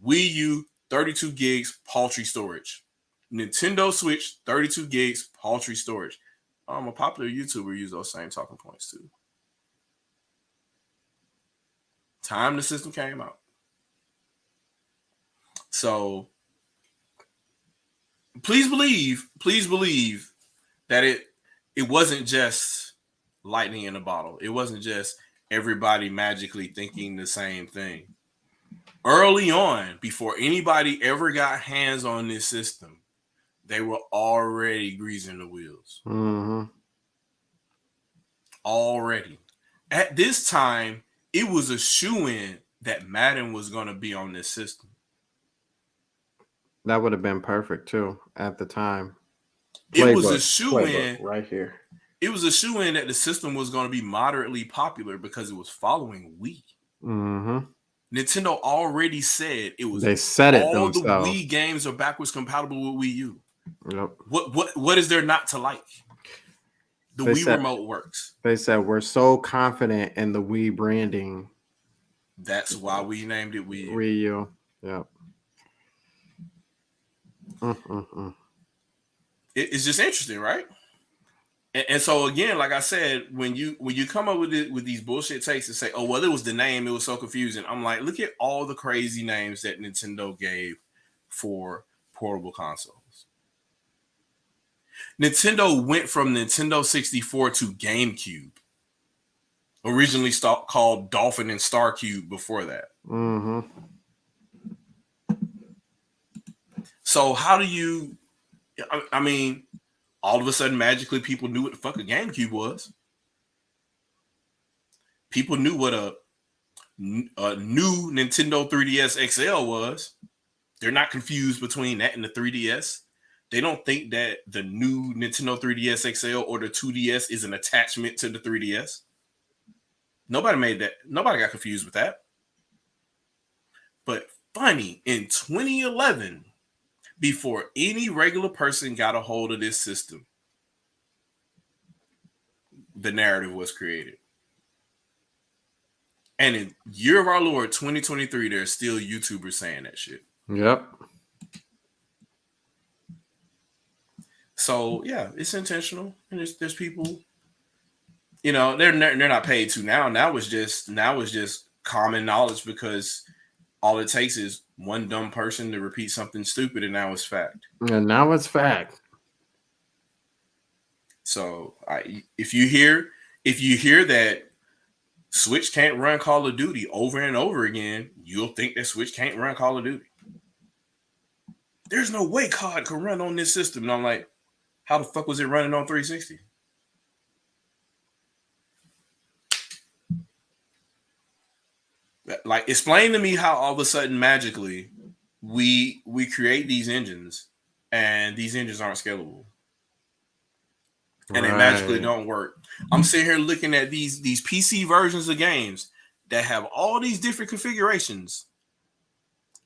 Wii U 32 gigs paltry storage. Nintendo Switch 32 gigs paltry storage. A popular YouTuber used those same talking points too. Time the system came out. So please believe that it wasn't just lightning in a bottle. It wasn't just everybody magically thinking the same thing. Early on, before anybody ever got hands on this system, they were already greasing the wheels. Already. At this time, it was a shoo-in that Madden was going to be on this system. That would have been perfect too at the time. It was a shoo-in right here. It was a shoo-in that the system was going to be moderately popular because it was following Wii. Nintendo already said it was. They said it all themselves. The Wii games are backwards compatible with Wii U. Yep. What is there not to like? The Wii remote works. They said we're so confident in the Wii branding. That's why we named it Wii U. Wii U. Yep. It's just interesting, right? And so again, like I said, when you come up with these bullshit takes and say, "Oh well, it was the name, it was so confusing," I'm like, look at all the crazy names that Nintendo gave for portable consoles. Nintendo went from Nintendo 64 to GameCube, originally called Dolphin and Star Cube before that. So how do you? I mean, all of a sudden, magically, people knew what the fuck a GameCube was. People knew what a new Nintendo 3DS XL was. They're not confused between that and the 3DS. They don't think that the new Nintendo 3DS XL or the 2DS is an attachment to the 3DS. Nobody got confused with that. But funny, in 2011, before any regular person got a hold of this system, the narrative was created. And in year of our Lord 2023, there's still YouTubers saying that shit. Yep. So yeah, it's intentional, and there's people, they're not paid to now. Now it's just common knowledge, because all it takes is one dumb person to repeat something stupid, and now it's fact. And now it's fact. So if you hear that Switch can't run Call of Duty over and over again, you'll think that Switch can't run Call of Duty. There's no way COD can run on this system. And I'm like, how the fuck was it running on 360? Like, explain to me how all of a sudden magically we create these engines and these engines aren't scalable. And they magically don't work. I'm sitting here looking at these PC versions of games that have all these different configurations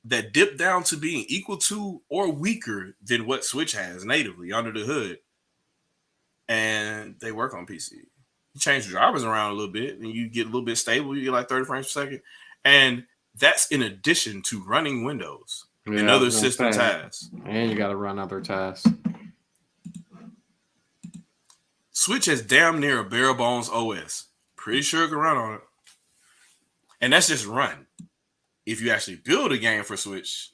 that dip down to being equal to or weaker than what Switch has natively under the hood. and they work on PC. You change the drivers around a little bit, and you get a little bit stable. You get like 30 frames per second, and that's in addition to running Windows and other system tasks. And you got to run other tasks. Switch has damn near a bare bones OS. Pretty sure it can run on it. And that's just run. If you actually build a game for Switch,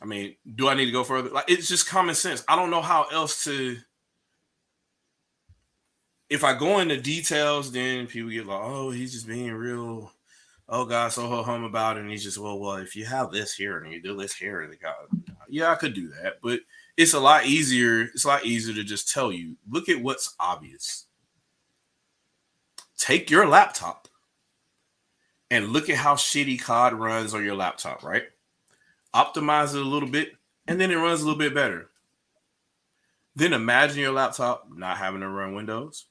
I mean, do I need to go further? Like, it's just common sense. I don't know how else to. If I go into details, then people get like, "Oh, he's just being real. Oh God, so hum about it." And he's just, well, if you have this here and you do this here, and yeah, I could do that, but it's a lot easier. It's a lot easier to just tell you. Look at what's obvious. Take your laptop and look at how shitty COD runs on your laptop, right? Optimize it a little bit, and then it runs a little bit better. Then imagine your laptop not having to run Windows,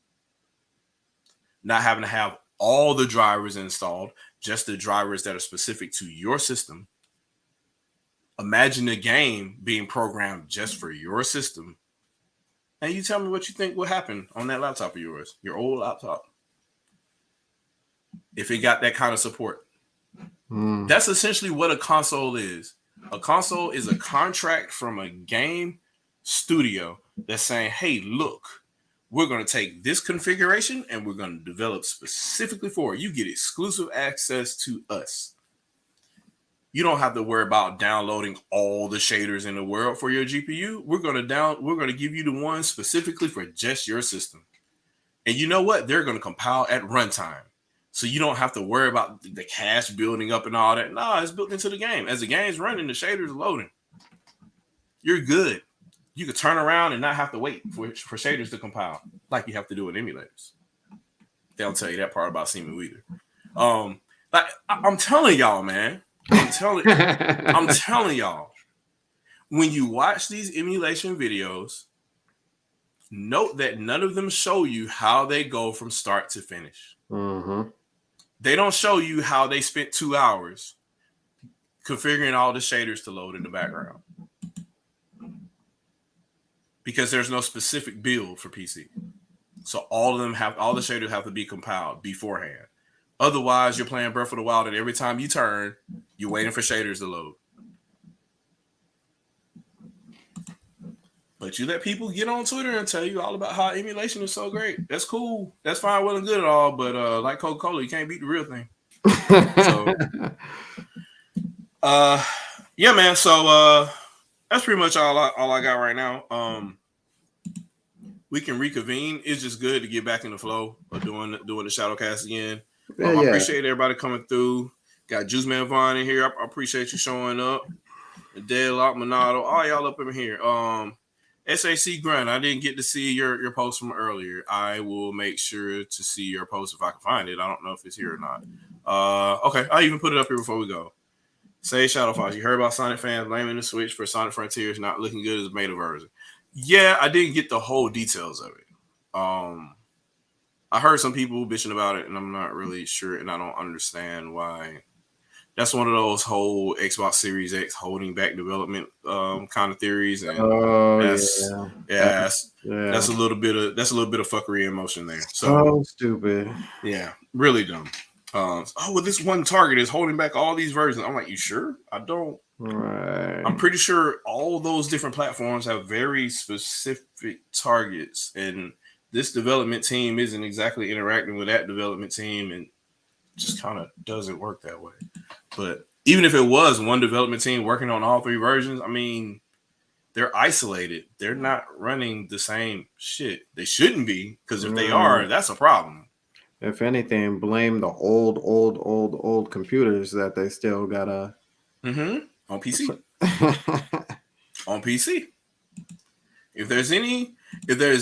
not having to have all the drivers installed, just the drivers that are specific to your system. Imagine the game being programmed just for your system. And you tell me what you think will happen on that laptop of yours, your old laptop. If it got that kind of support. That's essentially what a console is. A console is a contract from a game studio that's saying, hey, look, we're going to take this configuration and we're going to develop specifically for it. You get exclusive access to us. You don't have to worry about downloading all the shaders in the world for your GPU. We're going to give you the one specifically for just your system. And you know what? They're going to compile at runtime. So you don't have to worry about the cache building up and all that. No, it's built into the game. As the game's running, the shaders are loading. You're good. You could turn around and not have to wait for shaders to compile like you have to do in emulators. They don't tell you that part about Simu either. Like I'm telling y'all, man. I'm telling y'all. When you watch these emulation videos, note that none of them show you how they go from start to finish. Mm-hmm. They don't show you how they spent 2 hours configuring all the shaders to load in the background. Because there's no specific build for PC. So all the shaders have to be compiled beforehand. Otherwise, you're playing Breath of the Wild, and every time you turn, you're waiting for shaders to load. But you let people get on Twitter and tell you all about how emulation is so great. That's cool. That's fine, well and good and all. But like Coca-Cola, you can't beat the real thing. So, yeah, man. So that's pretty much all I got right now. We can reconvene. It's just good to get back in the flow of doing the ShadowCast again. I appreciate everybody coming through. Got Juice Man Vaughn in here. I appreciate you showing up. Deadlock Monado, all y'all up in here. SAC Grunt, I didn't get to see your post from earlier. I will make sure to see your post if I can find it. I don't know if it's here or not. Okay, I'll even put it up here before we go. Say Shadowfox, you heard about Sonic fans blaming the Switch for Sonic Frontiers not looking good as a beta version. Yeah, I didn't get the whole details of it. I heard some people bitching about it, and I'm not really sure, and I don't understand why. That's one of those whole Xbox Series X holding back development kind of theories, and that's a little bit of fuckery in motion there. So stupid. Yeah, really dumb. Well, this one target is holding back all these versions. I'm like, you sure? I don't. Right. I'm pretty sure all those different platforms have very specific targets, and this development team isn't exactly interacting with that development team, and just kind of doesn't work that way. But even if it was one development team working on all three versions, I mean, they're isolated. They're not running the same shit. They shouldn't be, because if they are, that's a problem. If anything, blame the old computers that they still gotta on PC. On PC. If there's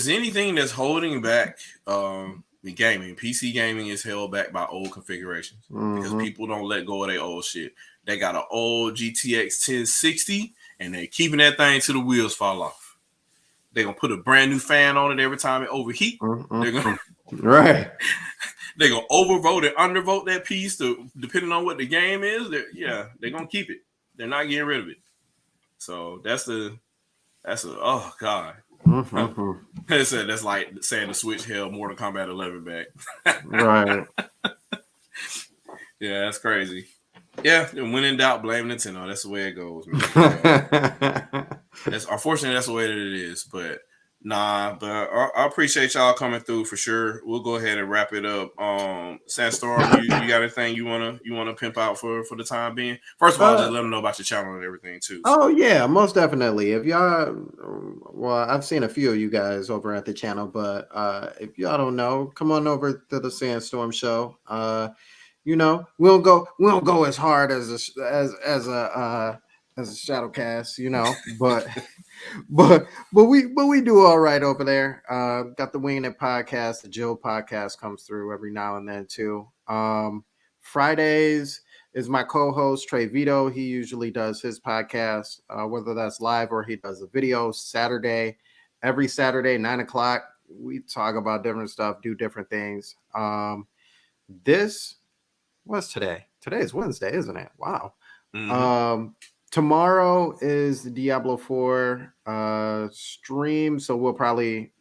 anything that's holding back gaming, PC gaming is held back by old configurations because people don't let go of their old shit. They got an old GTX 1060 and they're keeping that thing till the wheels fall off. They're gonna put a brand new fan on it every time it overheat. They're gonna they're gonna overvote and undervote that piece depending on what the game is. They're gonna keep it. They're not getting rid of it. So that's the That's oh god. Mm-hmm. That's like saying the Switch held Mortal Kombat 11 back. Right. Yeah, that's crazy. Yeah, and when in doubt, blame Nintendo. That's the way it goes, man. That's unfortunately that's the way that it is. But nah, but I appreciate y'all coming through for sure. We'll go ahead and wrap it up. Sandstorm, you got anything you wanna pimp out for the time being? First of all, just let them know about your channel and everything too. Oh yeah, most definitely. If y'all, well, I've seen a few of you guys over at the channel, but if y'all don't know, come on over to the Sandstorm Show. We don't go as hard as a ShadowCast, but we do all right over there. Got the Winging It podcast, the Jill podcast comes through every now and then too. Fridays is my co-host Trey Vito. He usually does his podcast, whether that's live or he does a video. Every Saturday, 9:00, we talk about different stuff, do different things. What's today? Today is Wednesday, isn't it? Wow. Mm-hmm. Tomorrow is the Diablo 4 stream, so we'll probably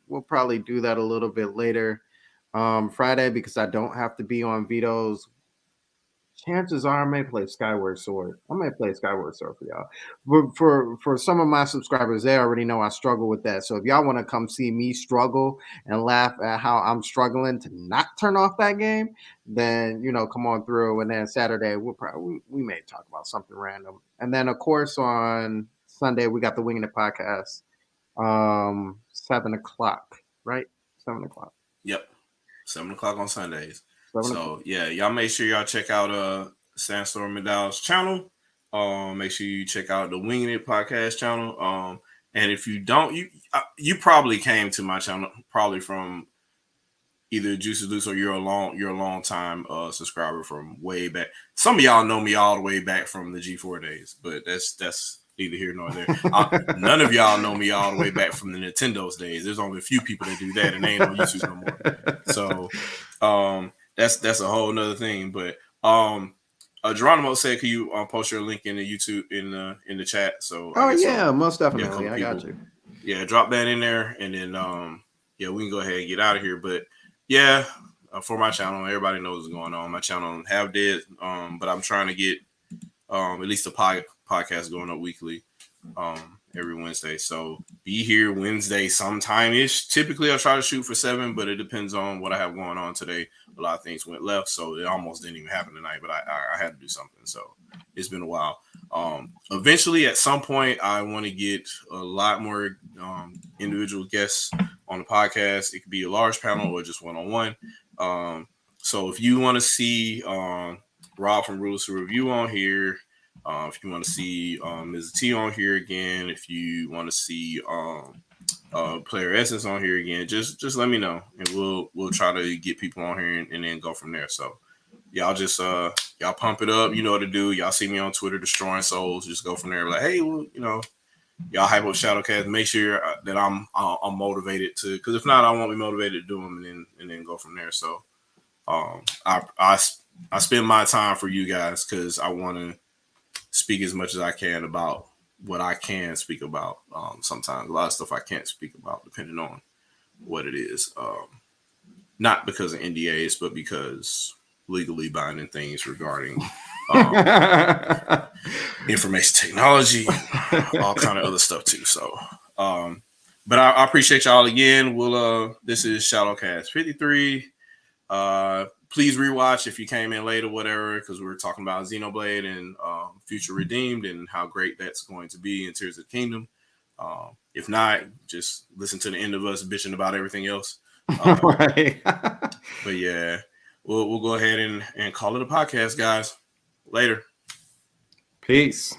do that a little bit later. Friday, because I don't have to be on Vito's. Chances are I may play Skyward Sword. I may play Skyward Sword for y'all. But for some of my subscribers, they already know I struggle with that. So if y'all want to come see me struggle and laugh at how I'm struggling to not turn off that game, then come on through. And then Saturday we may talk about something random. And then of course on Sunday we got the Winging It podcast. 7:00, right? 7:00. Yep. 7:00 on Sundays. So yeah, y'all make sure y'all check out Sandstorm Medal's channel. Make sure you check out the Winging It podcast channel. And if you don't, you probably came to my channel probably from either Juicy Loose or you're a long time subscriber from way back. Some of y'all know me all the way back from the G4 days, but that's neither here nor there. None of y'all know me all the way back from the Nintendo's days. There's only a few people that do that, and they ain't on YouTube no more. So that's a whole nother thing. But Geronimo said, "Can you post your link in the YouTube in the chat?" So most definitely. I got you. Yeah, drop that in there, and then we can go ahead and get out of here. But yeah, for my channel, everybody knows what's going on. My channel have dead, but I'm trying to get at least a podcast going up weekly every Wednesday. So be here Wednesday sometime ish. Typically I'll try to shoot for 7, but it depends on what I have going on today. A lot of things went left, so it almost didn't even happen tonight, but I had to do something. So it's been a while. Eventually at some point I want to get a lot more individual guests on the podcast. It could be a large panel or just one-on-one. So if you want to see Rob from Rulers to Review on here, if you want to see Ms. T on here again, if you want to see Player Essence on here again, just let me know, and we'll try to get people on here and then go from there. So y'all just y'all pump it up. You know what to do. Y'all see me on Twitter, Destroying Souls. Just go from there. Like, hey, well, y'all hype up ShadowCast. Make sure that I'm motivated to, because if not, I won't be motivated to do them, and then go from there. So I spend my time for you guys because I want to speak as much as I can about what I can speak about. Sometimes a lot of stuff I can't speak about depending on what it is. Not because of NDAs, but because legally binding things regarding information technology, all kind of other stuff too. So, but I appreciate y'all again. This is ShadowCast 53. Please rewatch if you came in late or whatever, because we were talking about Xenoblade and Future Redeemed and how great that's going to be in Tears of the Kingdom. If not, just listen to the end of us bitching about everything else. Right. But yeah, we'll go ahead and call it a podcast, guys. Later. Peace.